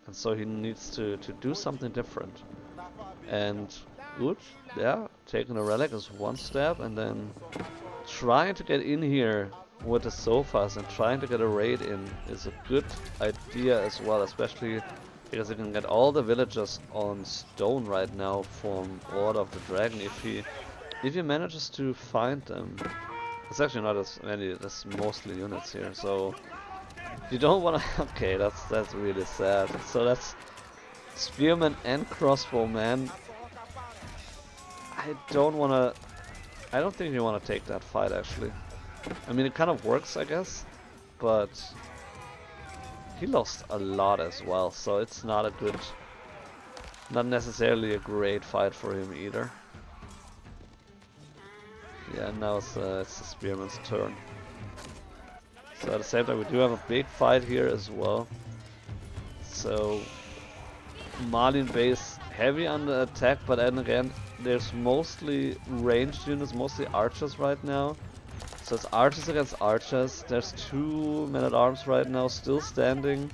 And so he needs to do something different. And good, yeah, taking a relic is 1 step, and then trying to get in here with the sofas and trying to get a raid in is a good idea as well, especially because you can get all the villagers on stone right now from Order of the Dragon if he manages to find them. It's actually not as many, there's mostly units here, so you don't want to. Okay, that's really sad. So that's spearman and crossbowman I don't wanna... I don't think you wanna take that fight, actually. I mean, it kind of works, I guess, but he lost a lot as well, so it's not a good... Not necessarily a great fight for him either. Yeah, now it's the Spearman's turn. So at the same time, we do have a big fight here as well. So Malian base heavy under attack, but then again, there's mostly ranged units, mostly archers right now. So it's archers against archers. There's 2 men-at-arms right now still standing,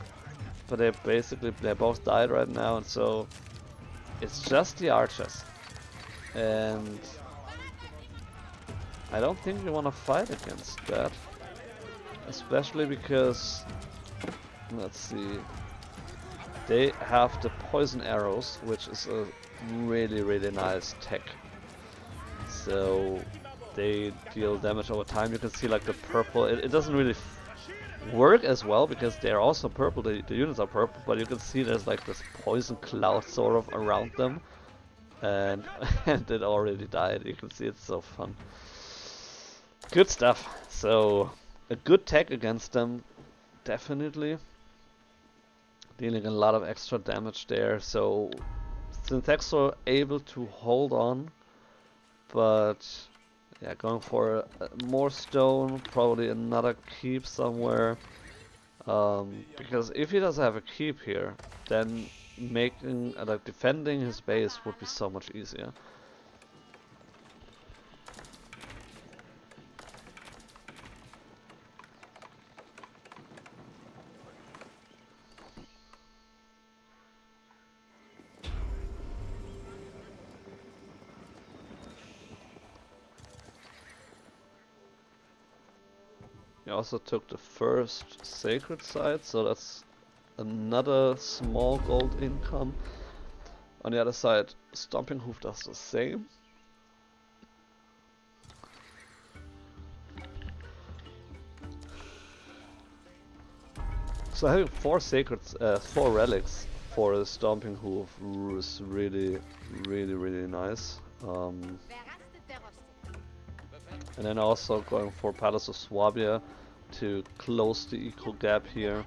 but they both died right now, and so it's just the archers. And I don't think you want to fight against that, especially because, let's see, they have the poison arrows, which is a really nice tech. So they deal damage over time. You can see like the purple, it doesn't really work as well because they're also purple, the units are purple, but you can see there's like this poison cloud sort of around them, and and it already died. You can see it's so fun. Good stuff. So a good tech against them, definitely. Dealing a lot of extra damage there. So Synthexor able to hold on, but yeah, going for more stone, probably another keep somewhere. Because if he doesn't have a keep here, then making like defending his base would be so much easier. He also took the first sacred site, so that's another small gold income. On the other side, StompingHoof does the same. So having 4 relics for the StompingHoof is really nice. And then also going for Palace of Swabia to close the equal gap here.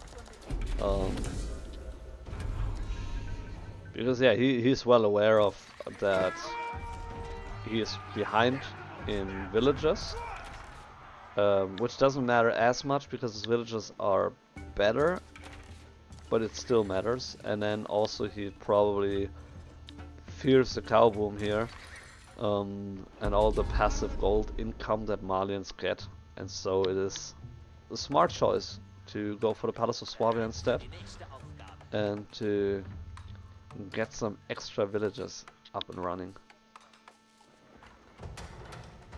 Because yeah, he's well aware of that he is behind in villages, which doesn't matter as much because his villages are better, but it still matters. And then also he probably fears the cow boom here, and all the passive gold income that Malians get, and so it is a smart choice to go for the Palace of Swabia instead and to get some extra villages up and running.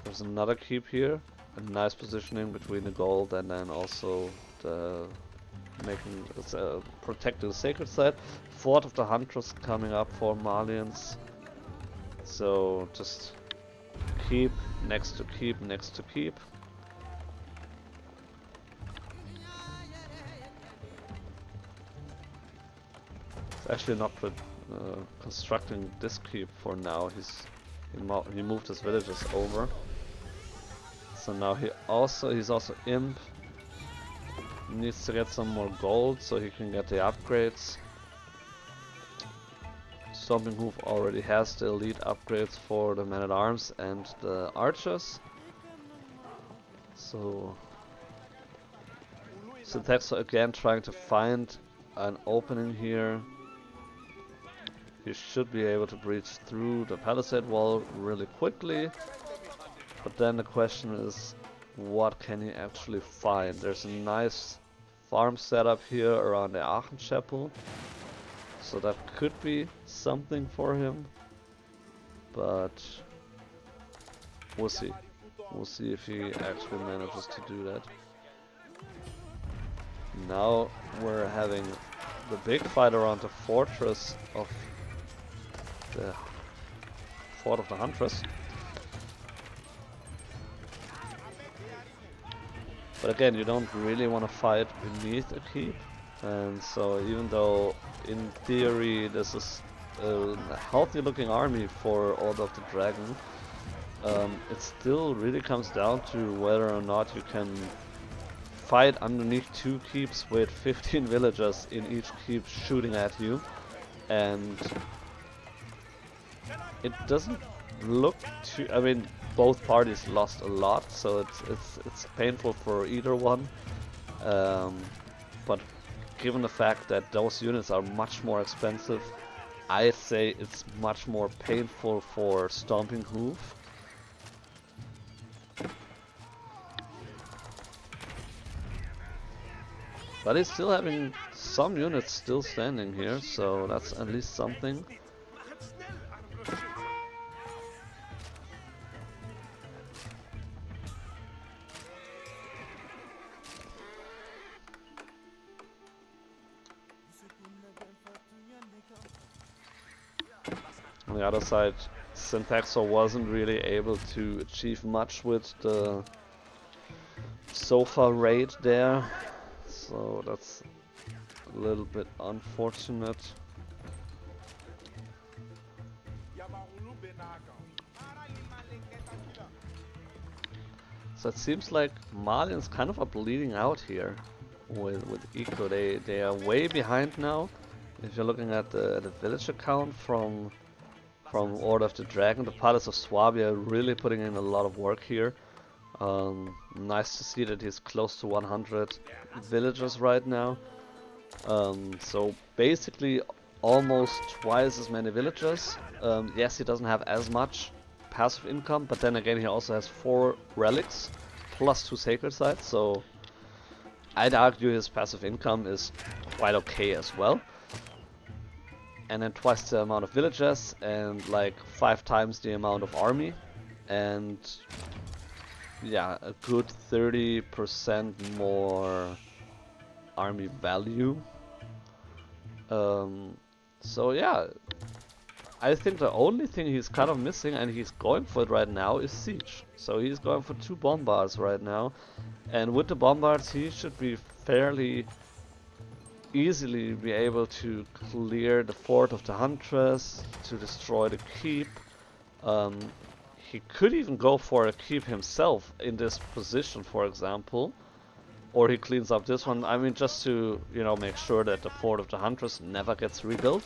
There's another keep here, a nice positioning between the gold and then also the protecting the sacred site. Fort of the Huntress coming up for Malians. So just keep next to keep next to keep. It's actually not constructing this keep for now. He moved his villages over. So now he's also imp. Needs to get some more gold so he can get the upgrades. StompingHoof already has the elite upgrades for the men-at-arms and the archers. So Synthexor again trying to find an opening here. He should be able to breach through the palisade wall really quickly. But then the question is, what can he actually find? There's a nice farm setup here around the Aachen Chapel. So that could be something for him, but we'll see. We'll see if he actually manages to do that. Now we're having the big fight around the fortress of the Fort of the Huntress. But again, you don't really want to fight beneath a keep. And so even though in theory this is a healthy looking army for Order of the Dragon. It still really comes down to whether or not you can fight underneath 2 keeps with 15 villagers in each keep shooting at you, and it doesn't look too. I mean, both parties lost a lot, so it's painful for either one. But given the fact that those units are much more expensive, I'd say it's much more painful for StompingHoof. But he's still having some units still standing here, so that's at least something. On the other side, Synthexor wasn't really able to achieve much with the sofa raid there, so that's a little bit unfortunate. So it seems like Malians kind of are bleeding out here with Eco. They are way behind now. If you're looking at the village account from Order of the Dragon, the Palace of Swabia really putting in a lot of work here. Nice to see that he's close to 100 villagers right now. So basically almost twice as many villagers. Yes, he doesn't have as much passive income, but then again he also has 4 relics plus 2 sacred sites, so I'd argue his passive income is quite okay as well. And then twice the amount of villagers and like 5 times the amount of army, and yeah, a good 30% more army value. So yeah, I think the only thing he's kind of missing, and he's going for it right now, is siege. So he's going for 2 bombards right now, and with the bombards he should be fairly easily be able to clear the fort of the Huntress, to destroy the keep. He could even go for a keep himself in this position, for example, or he cleans up this one. I mean, just to, you know, make sure that the fort of the Huntress never gets rebuilt.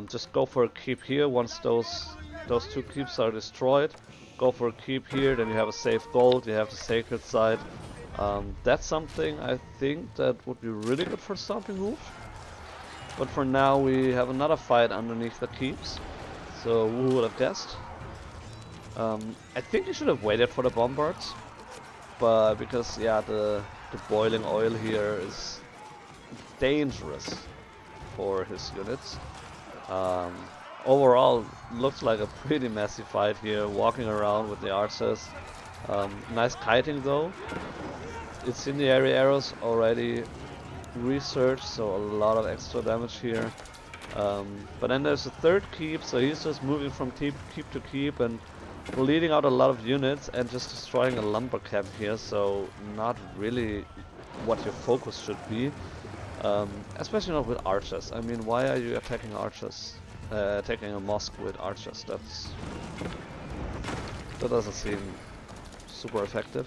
Just go for a keep here. Once those 2 keeps are destroyed, go for a keep here. Then you have a safe gold. You have the sacred site. That's something I think that would be really good for StompingHoof. But for now we have another fight underneath the keeps. So who would have guessed? I think he should have waited for the bombards, but because yeah, the boiling oil here is dangerous for his units. Overall, looks like a pretty messy fight here, walking around with the archers. Nice kiting though. Incendiary arrows already researched, so a lot of extra damage here. But then there's a 3rd keep, so he's just moving from keep to keep and bleeding out a lot of units and just destroying a lumber camp here, so not really what your focus should be. Especially not with archers. I mean, why are you attacking archers? Attacking a mosque with archers? That doesn't seem super effective.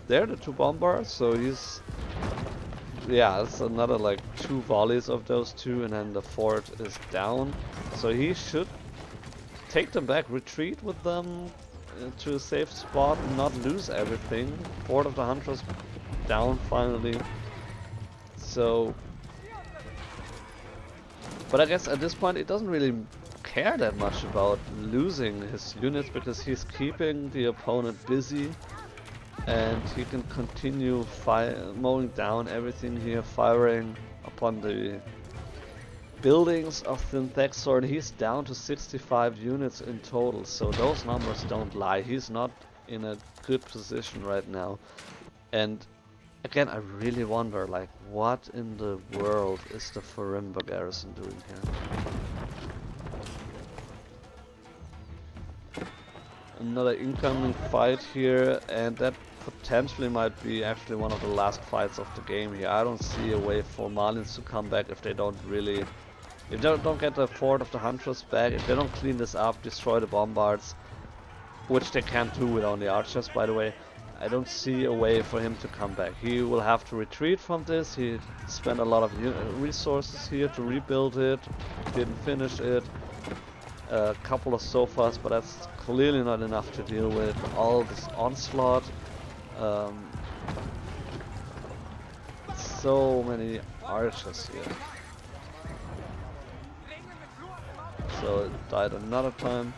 There are the 2 bombards, so he's... yeah, it's another like 2 volleys of those 2, and then the fort is down. So he should take them back, retreat with them to a safe spot, and not lose everything. Fort of the Huntress down finally. So... but I guess at this point it doesn't really care that much about losing his units, because he's keeping the opponent busy and he can continue mowing down everything here, firing upon the buildings of Synthexor, and he's down to 65 units in total, so those numbers don't lie. He's not in a good position right now. And again, I really wonder, like, what in the world is the Farimba garrison doing here? Another incoming fight here, and that potentially might be actually one of the last fights of the game here. I don't see a way for Malians to come back if they don't really if they don't get the Fort of the Huntress back, if they don't clean this up, destroy the bombards, which they can't do with only archers, by the way, I don't see a way for him to come back. He will have to retreat from this. He spent a lot of resources here to rebuild it, didn't finish it. A couple of sofas, but that's clearly not enough to deal with all this onslaught. So many archers here. So it died another time.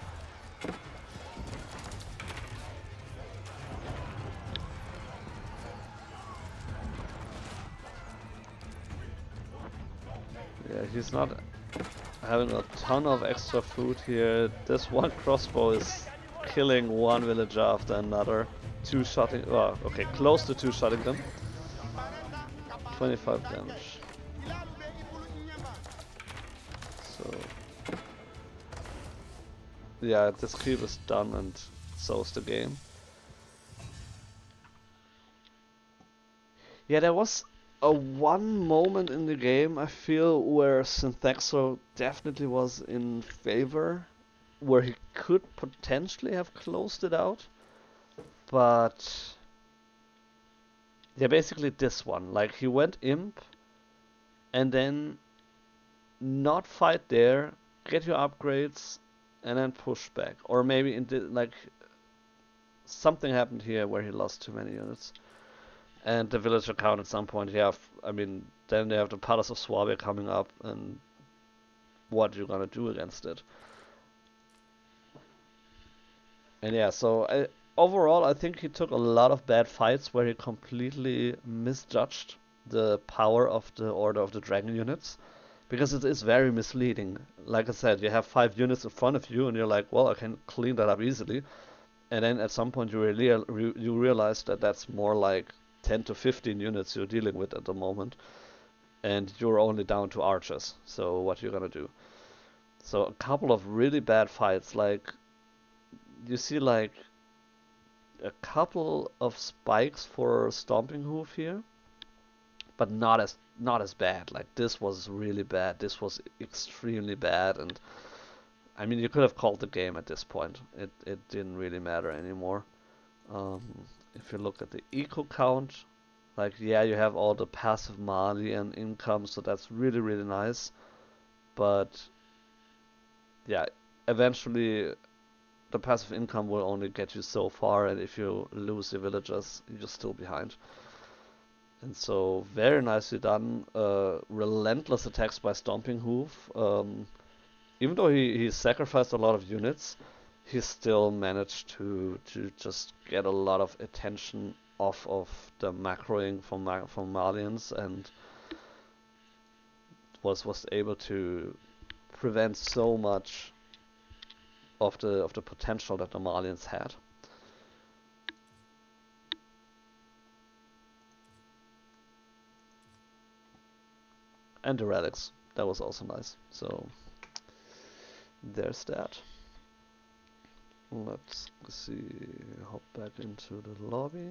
Yeah, he's not having a ton of extra food here. This one crossbow is killing one villager after another. Two-shotting, oh, okay, close to two-shotting them. 25 damage. So, yeah, this creep is done and so is the game. Yeah, there was one moment in the game I feel where Synthexor definitely was in favor, where he could potentially have closed it out, but yeah, basically this one, like he went imp and then not fight there, get your upgrades and then push back, or maybe like something happened here where he lost too many units. And the villager count at some point, yeah, I mean, then they have the Palace of Swabia coming up, and what you're gonna do against it. And yeah, so overall, I think he took a lot of bad fights where he completely misjudged the power of the Order of the Dragon units, because it is very misleading. Like I said, you have 5 units in front of you, and you're like, well, I can clean that up easily. And then at some point, you realize that that's more like 10 to 15 units you're dealing with at the moment, and you're only down to archers, so what you're gonna do? So a couple of really bad fights, like you see like a couple of spikes for StompingHoof here, but not as bad. Like this was really bad, this was extremely bad, and I mean you could have called the game at this point. It didn't really matter anymore. If you look at the eco count, like yeah, you have all the passive Malian income, so that's really really nice. But yeah, eventually the passive income will only get you so far, and if you lose your villagers, you're still behind. And so very nicely done. Relentless attacks by StompingHoof. Even though he sacrificed a lot of units, he still managed to just get a lot of attention off of the macroing from Malians, and was able to prevent so much of the potential that the Malians had. And the relics, that was also nice. So there's that. Let's see, hop back into the lobby.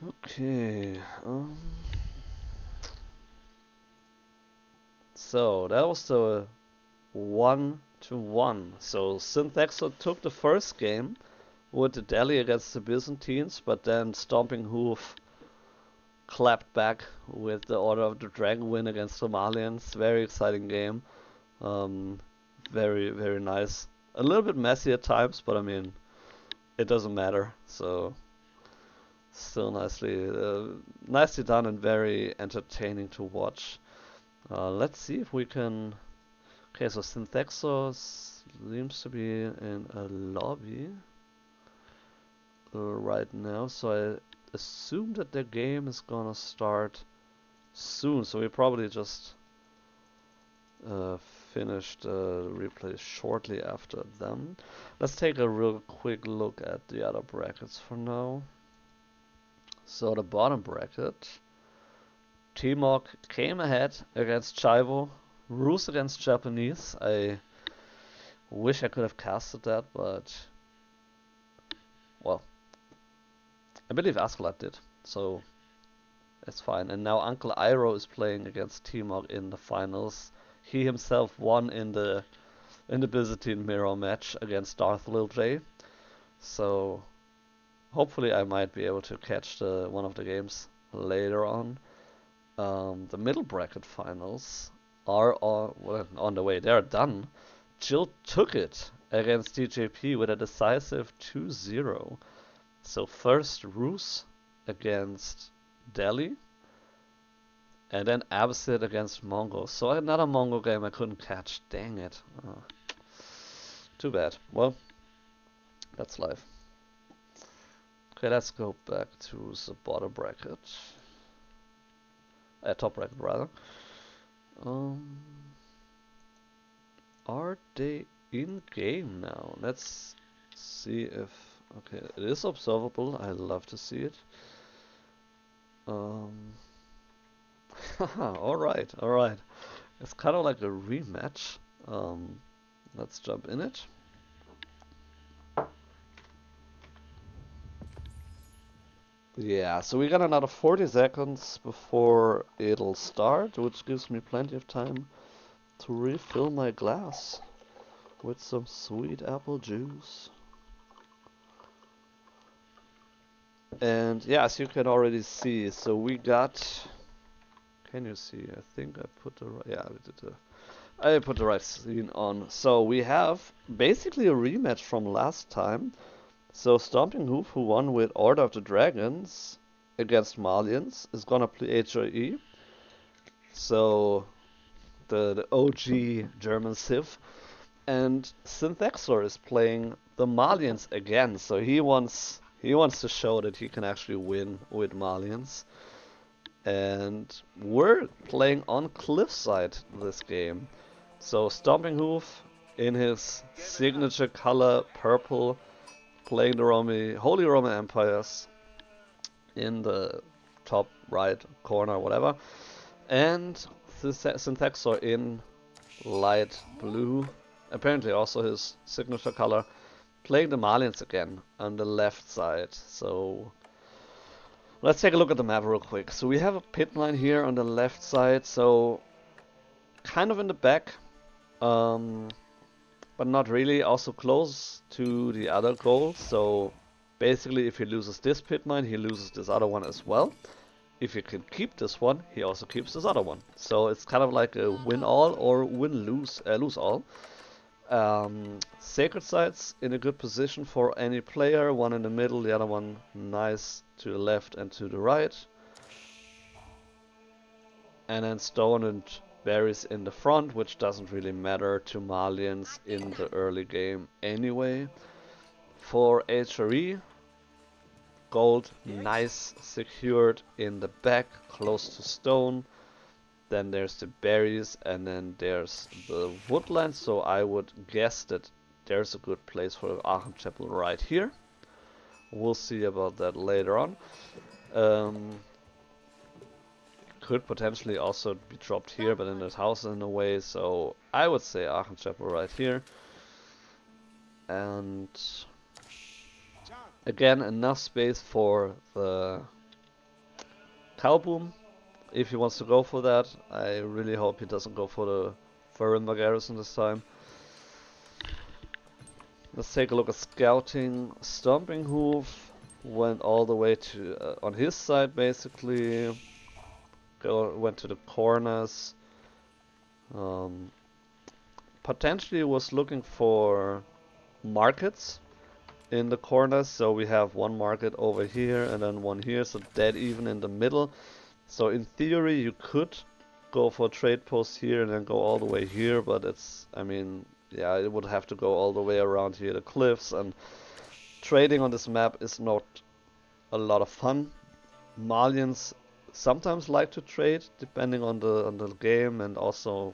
Okay. So that was the 1-1. So Synthexor took the first game with the Delhi against the Byzantines, but then StompingHoof clapped back with the Order of the Dragon win against the Malians. Very exciting game. Very, very nice. A little bit messy at times, but I mean, it doesn't matter. So, still nicely done and very entertaining to watch. Let's see if we can. Okay, so Synthexor seems to be in a lobby right now, so I assume that the game is gonna start soon. So we probably just finished the replay shortly after them. Let's take a real quick look at the other brackets for now. So the bottom bracket, Timok came ahead against Chivo, Rus against Japanese. I wish I could have casted that, but well, I believe Askeladd did. So It's fine. And now Uncle Iroh is playing against Timok in the finals. He himself won in the Byzantine mirror match against Darth Lil J. So hopefully I might be able to catch one of the games later on. The middle bracket finals are on the way. They're done. Jill took it against DJP with a decisive 2-0. So first Roos against Delhi, and then Abbasid against Mongo. So another Mongo game I couldn't catch. Dang it. Oh. Too bad. Well, that's life. Okay, let's go back to the bottom bracket. Top bracket rather. Are they in game now? Let's see if... Okay, it is observable. I love to see it. Alright, alright. It's kind of like a rematch. Let's jump in it. Yeah, so we got another 40 seconds before it'll start, which gives me plenty of time to refill my glass with some sweet apple juice. And yeah, as you can already see, so we got... Can you see? I think I put the right... Yeah, I put the right scene on. So we have basically a rematch from last time. So StompingHoof, who won with Order of the Dragons against Malians, is gonna play HRE. So the OG German Civ. And Synthexor is playing the Malians again. So he wants to show that he can actually win with Malians. And we're playing on Cliffside this game. So StompingHoof in his signature color purple, playing the Holy Roman Empires in the top right corner, whatever. And Synthexor in light blue, apparently also his signature color, playing the Malians again on the left side. So let's take a look at the map real quick. So we have a pit line here on the left side, so kind of in the back, but not really. Also close to the other goal. So basically, if he loses this pit mine, he loses this other one as well. If he can keep this one, he also keeps this other one. So it's kind of like a win all or lose all. Sacred sites in a good position for any player. One in the middle, the other one nice to the left and to the right. And then stone and berries in the front, which doesn't really matter to Malians in the early game anyway. For HRE, gold nice secured in the back, close to stone. Then there's the berries, and then there's the woodland. So I would guess that there's a good place for Aachen Chapel right here. We'll see about that later on. Could potentially also be dropped here, but then there's houses in the way. So I would say Aachen Chapel right here. And again, enough space for the cow boom. If he wants to go for that, I really hope he doesn't go for the Farimba garrison this time. Let's take a look at scouting. StompingHoof went all the way to on his side basically. Went to the corners. Potentially was looking for markets in the corners. So we have one market over here and then one here. So dead even in the middle. So in theory you could go for a trade post here and then go all the way here, but it's, I mean, yeah, it would have to go all the way around here, the cliffs, and trading on this map is not a lot of fun. Malians sometimes like to trade depending on the game, and also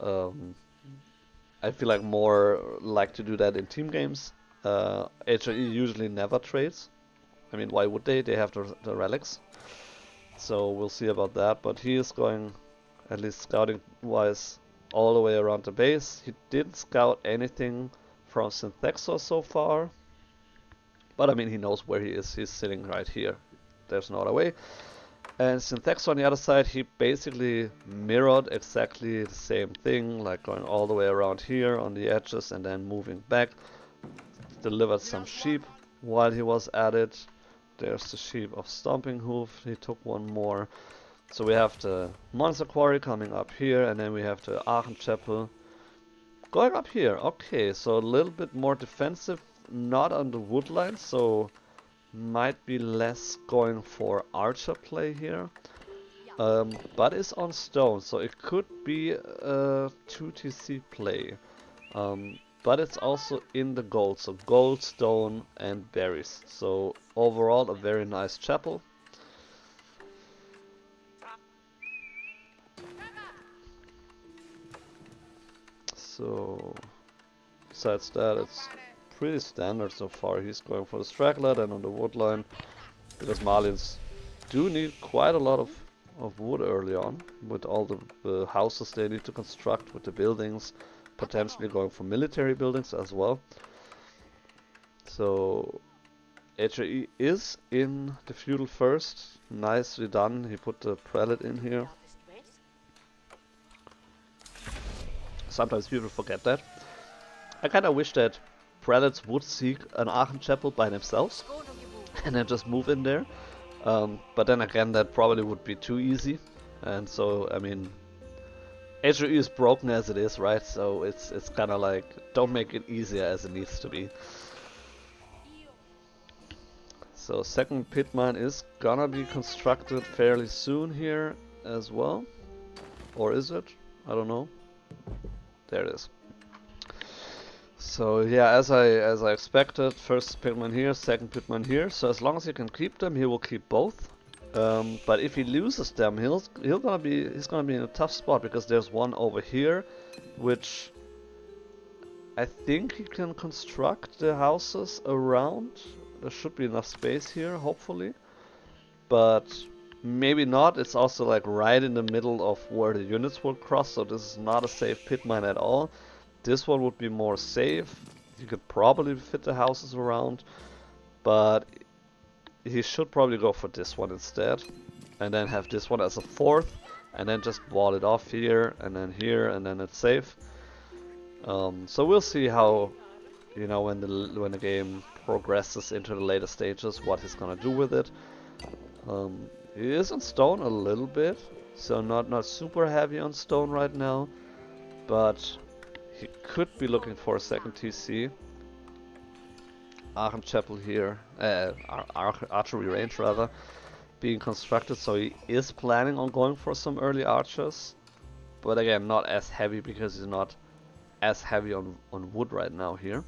I feel like more like to do that in team games. HRE usually never trades. I mean, why would they? They have the relics. So we'll see about that, but he is going, at least scouting wise, all the way around the base. He didn't scout anything from Synthexor so far, but I mean, he knows where he is. He's sitting right here. There's no other way. And Synthexor on the other side, he basically mirrored exactly the same thing, like going all the way around here on the edges and then moving back. Delivered some sheep while he was at it. There's the sheep of StompingHoof, he took one more. So we have the Monster Quarry coming up here, and then we have the Aachen Chapel going up here. Okay, so a little bit more defensive, not on the wood line, so might be less going for archer play here. But it's on stone, so it could be a 2TC play. But it's also in the gold, so gold, stone and berries. So overall a very nice chapel. So besides that, it's pretty standard so far. He's going for the straggler, then on the wood line, because Malians do need quite a lot of wood early on, with all the houses they need to construct, with the buildings, potentially going for military buildings as well. So HRE is in the feudal first, nicely done. He put the prelate in here. Sometimes people forget that. I kinda wish that prelates would seek an Aachen chapel by themselves and then just move in there. But then again, that probably would be too easy. And so, I mean, HRE is broken as it is, right? So it's kinda like, don't make it easier as it needs to be. So second pit mine is gonna be constructed fairly soon here as well. Or is it? I don't know. There it is. So yeah, as I expected, first pitman here, second pitman here. So as long as he can keep them, he will keep both. But if he loses them, he's gonna be in a tough spot, because there's one over here, which I think he can construct the houses around. There should be enough space here, hopefully. But maybe not. It's also like right in the middle of where the units will cross, so this is not a safe pit mine at all. This one would be more safe. You could probably fit the houses around, but he should probably go for this one instead, and then have this one as a fourth, and then just wall it off here, and then it's safe. So we'll see how, you know, when the game progresses into the later stages, what he's gonna do with it. He is on stone a little bit, so not super heavy on stone right now, but he could be looking for a second TC. Aachen Chapel here, archery range rather, being constructed, so he is planning on going for some early archers. But again, not as heavy, because he's not as heavy on wood right now here.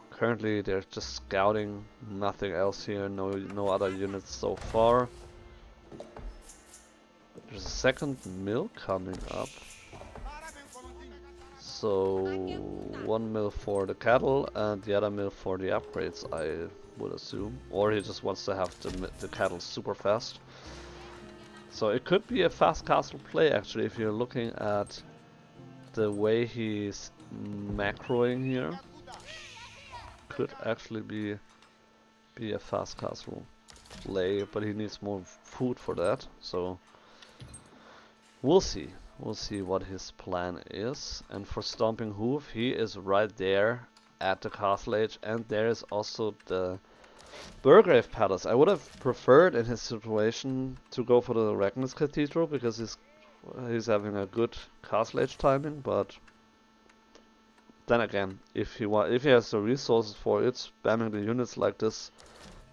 Currently they're just scouting, nothing else here, no other units so far. There's a second mill coming up. So one mill for the cattle and the other mill for the upgrades, I would assume. Or he just wants to have the cattle super fast. So it could be a fast castle play actually, if you're looking at the way he's macroing here. Could actually be a fast castle play, but he needs more food for that, so we'll see. We'll see what his plan is. And for StompingHoof, he is right there at the castle age, and there is also the Burgrave Palace. I would have preferred in his situation to go for the Ragnus Cathedral, because he's having a good castle age timing, but then again, if he has the resources for it, spamming the units like this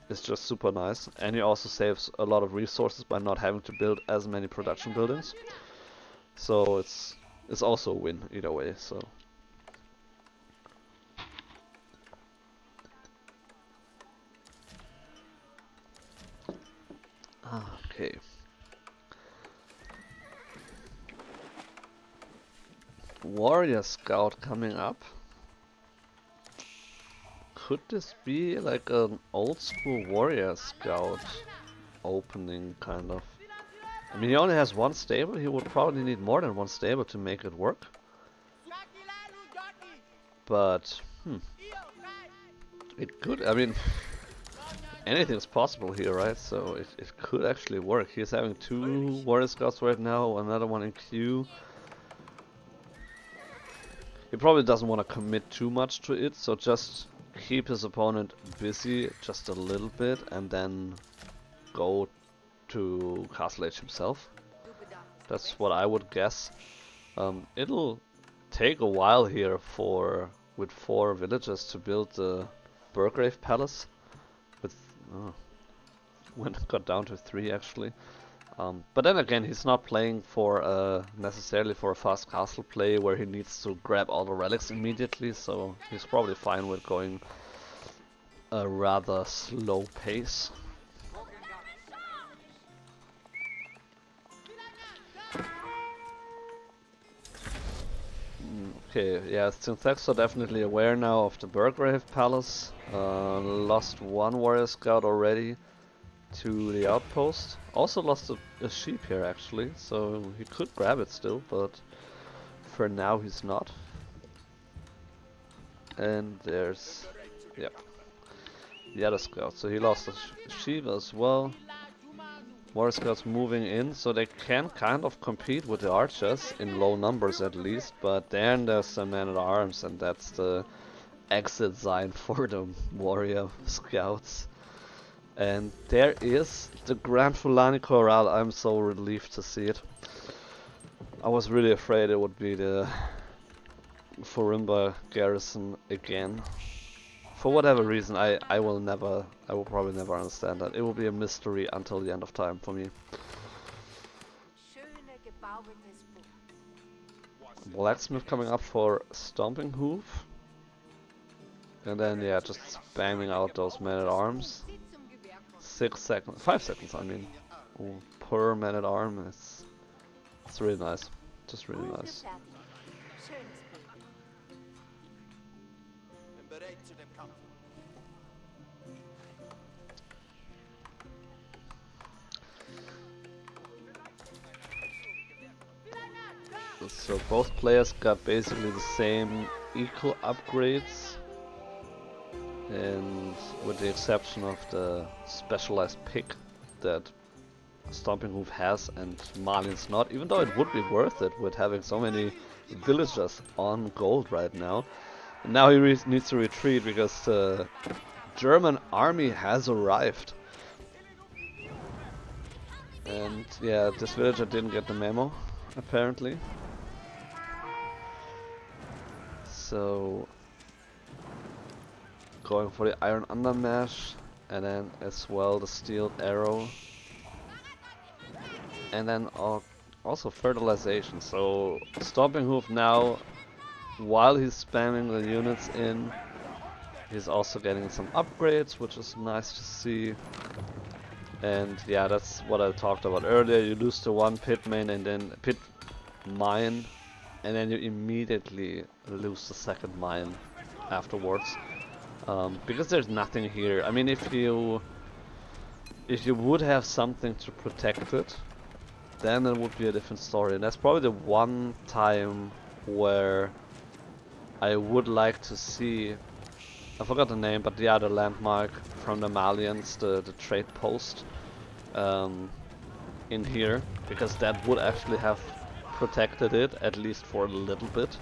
is just super nice, and he also saves a lot of resources by not having to build as many production buildings. So it's also a win either way. So okay. Warrior Scout coming up. Could this be like an old school Warrior Scout opening, kind of? I mean, he only has one stable. He would probably need more than one stable to make it work. But it could. I mean, anything's possible here, right? So it could actually work. He's having 2 Warrior Scouts right now, another one in queue. He probably doesn't want to commit too much to it, so just keep his opponent busy just a little bit and then go to Castle Age himself. That's what I would guess. It'll take a while here with 4 villages to build the Burgrave Palace. With when it got down to 3 actually. But then again, he's not playing for necessarily for a fast castle play where he needs to grab all the relics immediately, so he's probably fine with going a rather slow pace. Okay, yeah, Synthexor definitely aware now of the Burgrave Palace. Lost 1 Warrior Scout already to the outpost. Also lost a sheep here actually, so he could grab it still, but for now he's not. And there's, yep, the other scout. So he lost a sheep as well. Warrior Scouts moving in, so they can kind of compete with the archers, in low numbers at least, but then there's some man-at-arms, and that's the exit sign for the Warrior Scouts. And there is the Grand Fulani Corral. I'm so relieved to see it. I was really afraid it would be the Forimba garrison again. For whatever reason, I will probably never understand that. It will be a mystery until the end of time for me. Blacksmith coming up for StompingHoof. And then, yeah, just spamming out those men-at-arms. 5 seconds, I mean, per man-at-arm. It's really nice. Just really nice. So both players got basically the same equal upgrades, and with the exception of the specialized pick that StompingHoof has and Malians not, even though it would be worth it with having so many villagers on gold right now. And now he needs to retreat because the German army has arrived. And yeah, this villager didn't get the memo, apparently. So going for the iron undermesh, and then as well the steel arrow, and then also fertilization. So StompingHoof now, while he's spamming the units in, he's also getting some upgrades, which is nice to see. And yeah, that's what I talked about earlier. You lose the 1 pit main and then pit mine, and then you immediately lose the 2nd mine afterwards. Because there's nothing here. I mean, if you would have something to protect it, then it would be a different story. And that's probably the one time where I would like to see, I forgot the name, but the other landmark from the Malians, the trade post in here, because that would actually have protected it, at least for a little bit.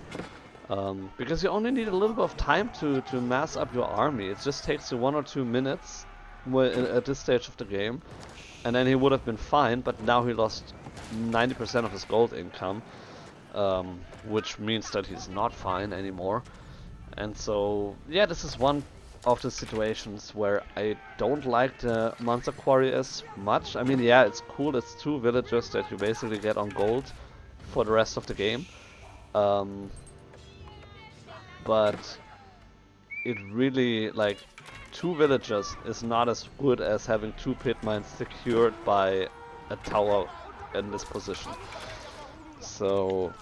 Because you only need a little bit of time to mass up your army. It just takes you 1 or 2 minutes at this stage of the game, and then he would have been fine, but now he lost 90% of his gold income, which means that he's not fine anymore. And so, yeah, this is one of the situations where I don't like the Monster Quarry as much. I mean, yeah, it's cool, it's 2 villagers that you basically get on gold for the rest of the game. But it really, like, 2 villagers is not as good as having 2 pit mines secured by a tower in this position. So,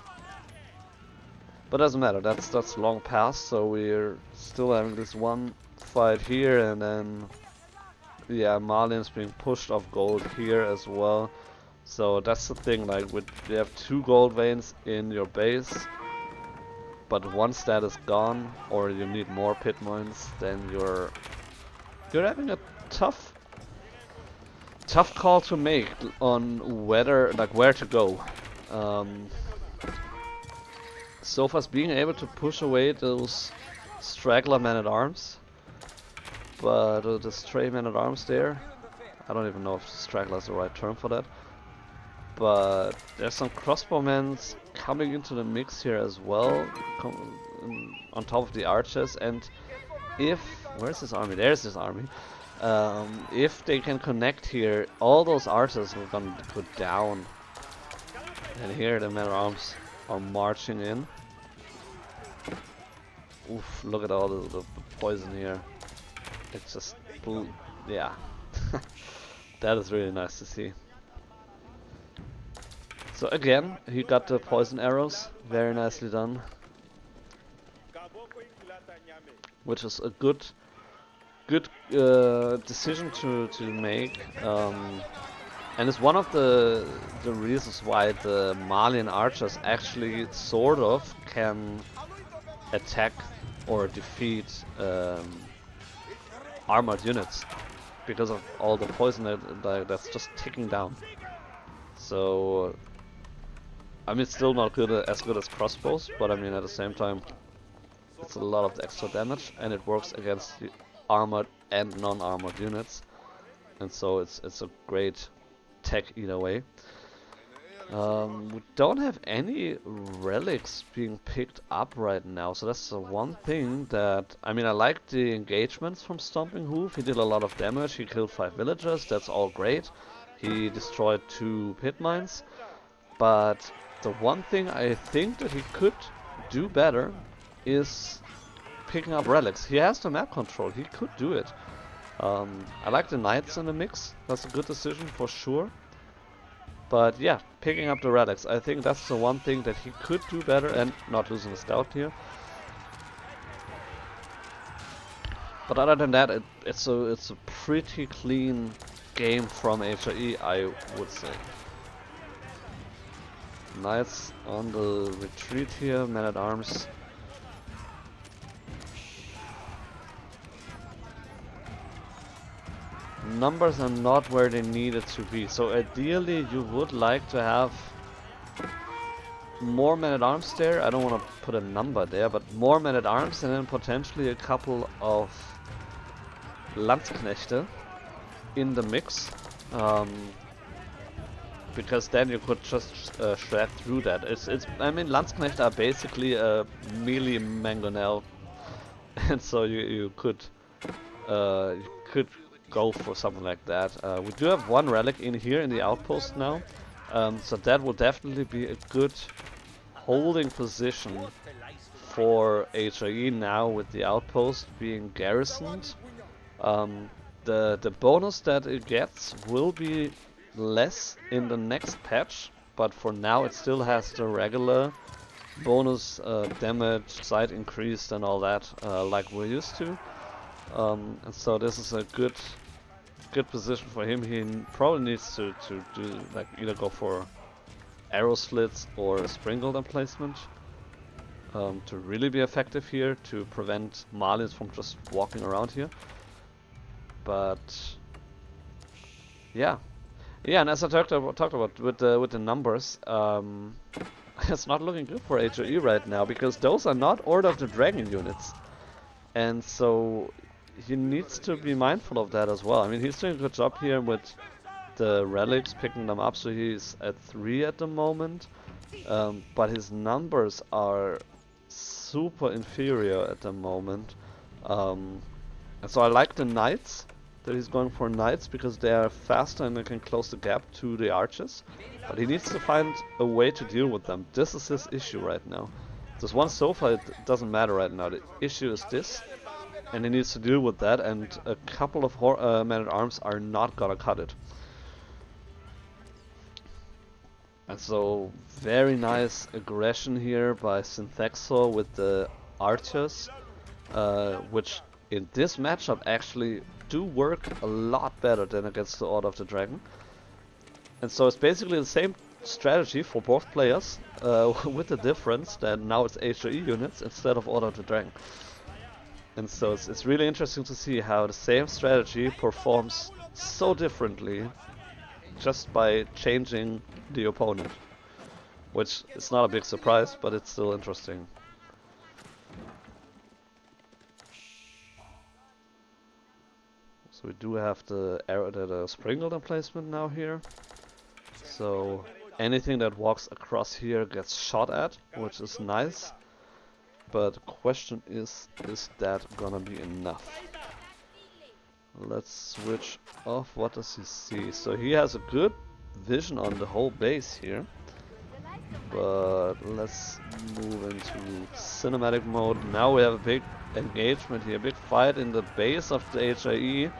but doesn't matter, that's long past, so we're still having this one fight here, and then yeah, Malians being pushed off gold here as well. So that's the thing, like, you have 2 gold veins in your base, but once that is gone, or you need more pit mines, then you're having a tough tough call to make on whether, like, where to go. Um, Sofa's being able to push away those straggler men-at-arms, but the stray men-at-arms there, I don't even know if straggler is the right term for that. But there's some crossbowmen coming into the mix here as well, on top of the archers. And if where's this army? There's this army. If they can connect here, all those archers are gonna go down. And here the men-at-arms are marching in. Oof! Look at all the poison here. It's just, yeah. That is really nice to see. So again, he got the poison arrows, very nicely done. Which is a good decision to make, and it's one of the reasons why the Malian archers actually sort of can attack or defeat armored units, because of all the poison that's just ticking down. So I mean, it's still not as good as crossbows, but I mean, at the same time, it's a lot of extra damage, and it works against the armored and non-armored units, and so it's a great tech either way. We don't have any relics being picked up right now, so that's the one thing that, I mean, I like the engagements from StompingHoof. He did a lot of damage, he killed 5 villagers, that's all great. He destroyed 2 pit mines, but the one thing I think that he could do better is picking up relics. He has the map control, he could do it. I like the knights in the mix, that's a good decision for sure. But yeah, picking up the relics, I think that's the one thing that he could do better, and not losing a scout here. But other than that, it's a pretty clean game from HIE, I would say. Knights on the retreat here, men-at-arms. Numbers are not where they needed to be, so ideally you would like to have more men-at-arms there. I don't want to put a number there, but more men-at-arms, and then potentially a couple of Landsknechte in the mix. Because then you could just shred through that. I mean, Landsknechte are basically a melee MountainAle, and so you could go for something like that. We do have 1 relic in here in the outpost now, so that will definitely be a good holding position for HIE now with the outpost being garrisoned. The bonus that it gets will be less in the next patch, but for now it still has the regular bonus damage, sight increased and all that, like we're used to. And so this is a good position for him. He probably needs to do, like, either go for arrow slits or a spring golden placement to really be effective here, to prevent Malians from just walking around here. But yeah, and as I talked about with the numbers, it's not looking good for HOE right now, because those are not Order of the Dragon units, and so he needs to be mindful of that as well. I mean, he's doing a good job here with the relics, picking them up, so he's at 3 at the moment, but his numbers are super inferior at the moment, and so I like the knights, that he's going for knights, because they are faster and they can close the gap to the archers, but he needs to find a way to deal with them. This is his issue right now. This one sofa, it doesn't matter right now, the issue is this, and he needs to deal with that, and a couple of men-at-arms are not gonna cut it. And so, very nice aggression here by Synthexor with the archers, which in this matchup actually do work a lot better than against the Order of the Dragon. And so it's basically the same strategy for both players, with the difference that now it's HOE units instead of Order of the Dragon. And so it's really interesting to see how the same strategy performs so differently just by changing the opponent. Which is not a big surprise, but it's still interesting. So we do have the sprinkler emplacement now here. So anything that walks across here gets shot at, which is nice. But the question is that gonna be enough? Let's switch off. What does he see? So he has a good vision on the whole base here. But let's move into cinematic mode. Now we have a big engagement here, big fight in the base of the HIE.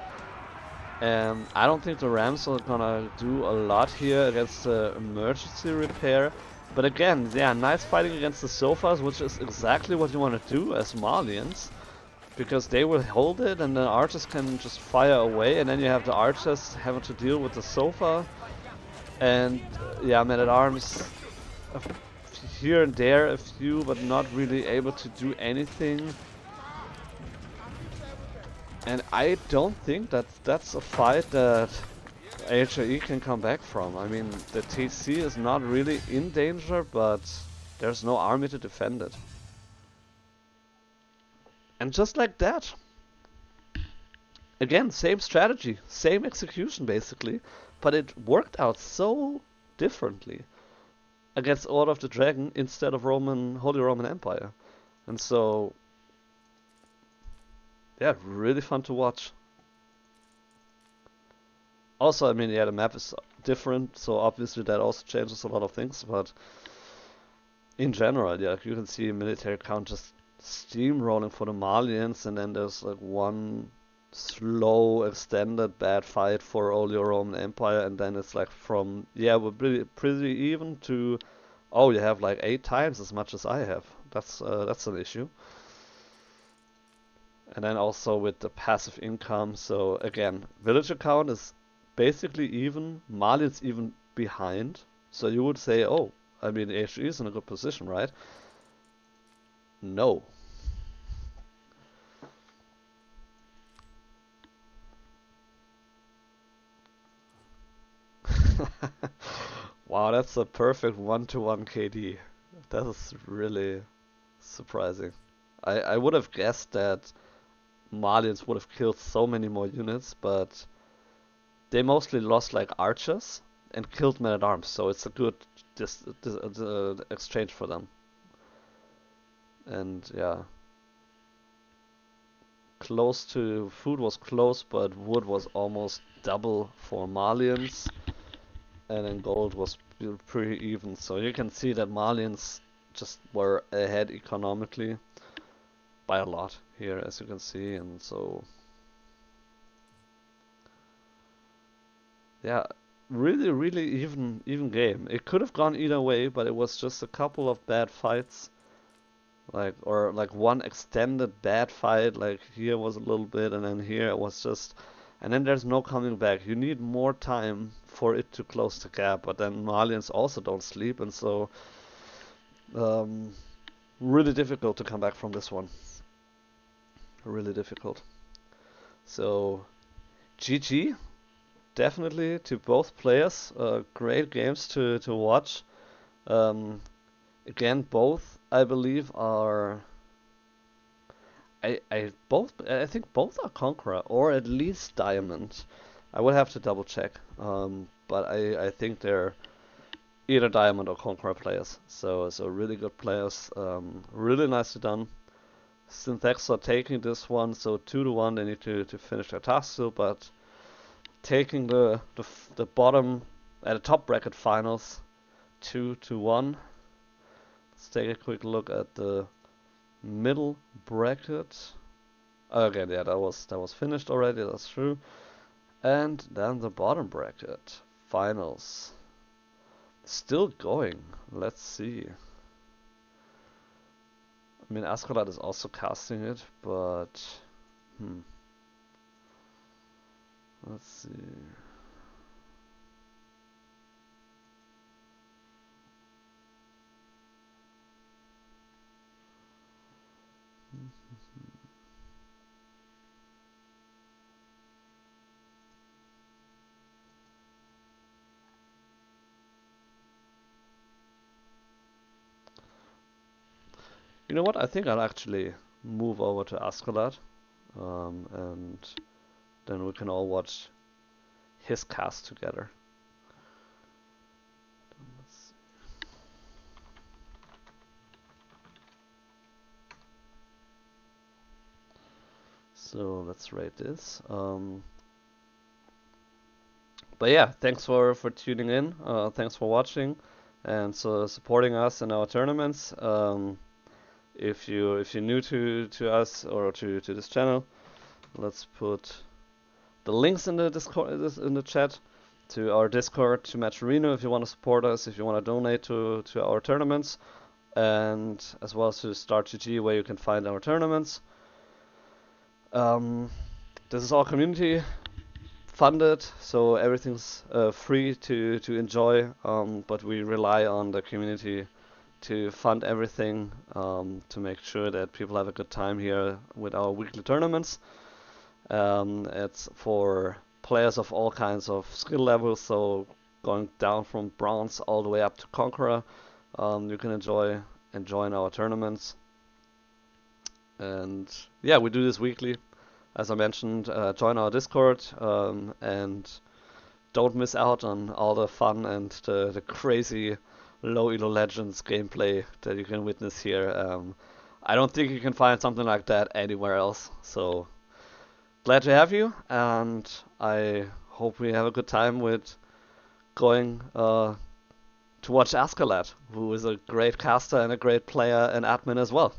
And I don't think the Rams are gonna do a lot here against the emergency repair. But again, yeah, nice fighting against the sofas, which is exactly what you want to do as Malians. Because they will hold it and the archers can just fire away, and then you have the archers having to deal with the sofa. And yeah, men-at-arms here and there a few, but not really able to do anything. And I don't think that that's a fight that HIE can come back from. I mean, the TC is not really in danger, but there's no army to defend it. And just like that, again, same strategy, same execution basically, but it worked out so differently against Order of the Dragon instead of Holy Roman Empire. And so, yeah, really fun to watch. Also, I mean, yeah, the map is different, so obviously that also changes a lot of things, but in general, yeah, you can see military count just steamrolling for the Malians, and then there's like one slow, extended bad fight for Holy Roman Empire, and then it's like from, yeah, we're pretty even to, oh, you have like 8 times as much as I have. That's an issue. And then also with the passive income, so again, villager count is basically even, Malians even behind. So you would say, oh, I mean, HE is in a good position, right? No. Wow, that's a perfect 1-to-1 KD. That is really surprising. I would have guessed that Malians would have killed so many more units, but they mostly lost like archers and killed men-at-arms, so it's a good exchange for them. And yeah, food was close, but wood was almost double for Malians, and then gold was pretty even. So you can see that Malians just were ahead economically by a lot here, as you can see, and so yeah, really even game. It could have gone either way, but it was just a couple of bad fights. Or one extended bad fight, like here was a little bit, and then here it was just, and then there's no coming back. You need more time for it to close the gap, but then Malians also don't sleep, and so really difficult to come back from this one. Really difficult. So GG, definitely to both players. Great games to watch. Again, both I believe are. I think both are Conqueror or at least Diamond. I would have to double check. But I think they're either Diamond or Conqueror players. So really good players. Really nicely done. Synthexor taking this one, so 2-1. They need to finish their task still, but taking the bottom the top bracket finals 2-1. Let's take a quick look at the middle bracket. Okay, yeah, that was finished already. That's true. And then the bottom bracket finals still going. Let's see. I mean, Ascolat is also casting it, but let's see. know what? I think I'll actually move over to Askeladd, and then we can all watch his cast together. So let's rate this. But yeah, thanks for tuning in. Thanks for watching, and so supporting us in our tournaments. If you're new to us or to this channel, let's put the links in the Discord in the chat to our Discord, to Matcherino if you want to support us, if you want to donate to our tournaments, and as well as to StartGG where you can find our tournaments. This is all community funded, so everything's free to enjoy, but we rely on the community to fund everything, to make sure that people have a good time here with our weekly tournaments. It's for players of all kinds of skill levels, so going down from bronze all the way up to conqueror. You can enjoy our tournaments. And yeah, we do this weekly. As I mentioned, join our Discord, and don't miss out on all the fun and the crazy low elo legends gameplay that you can witness here. I don't think you can find something like that anywhere else. So glad to have you, and I hope we have a good time with going to watch Askeladd, who is a great caster and a great player and admin as well.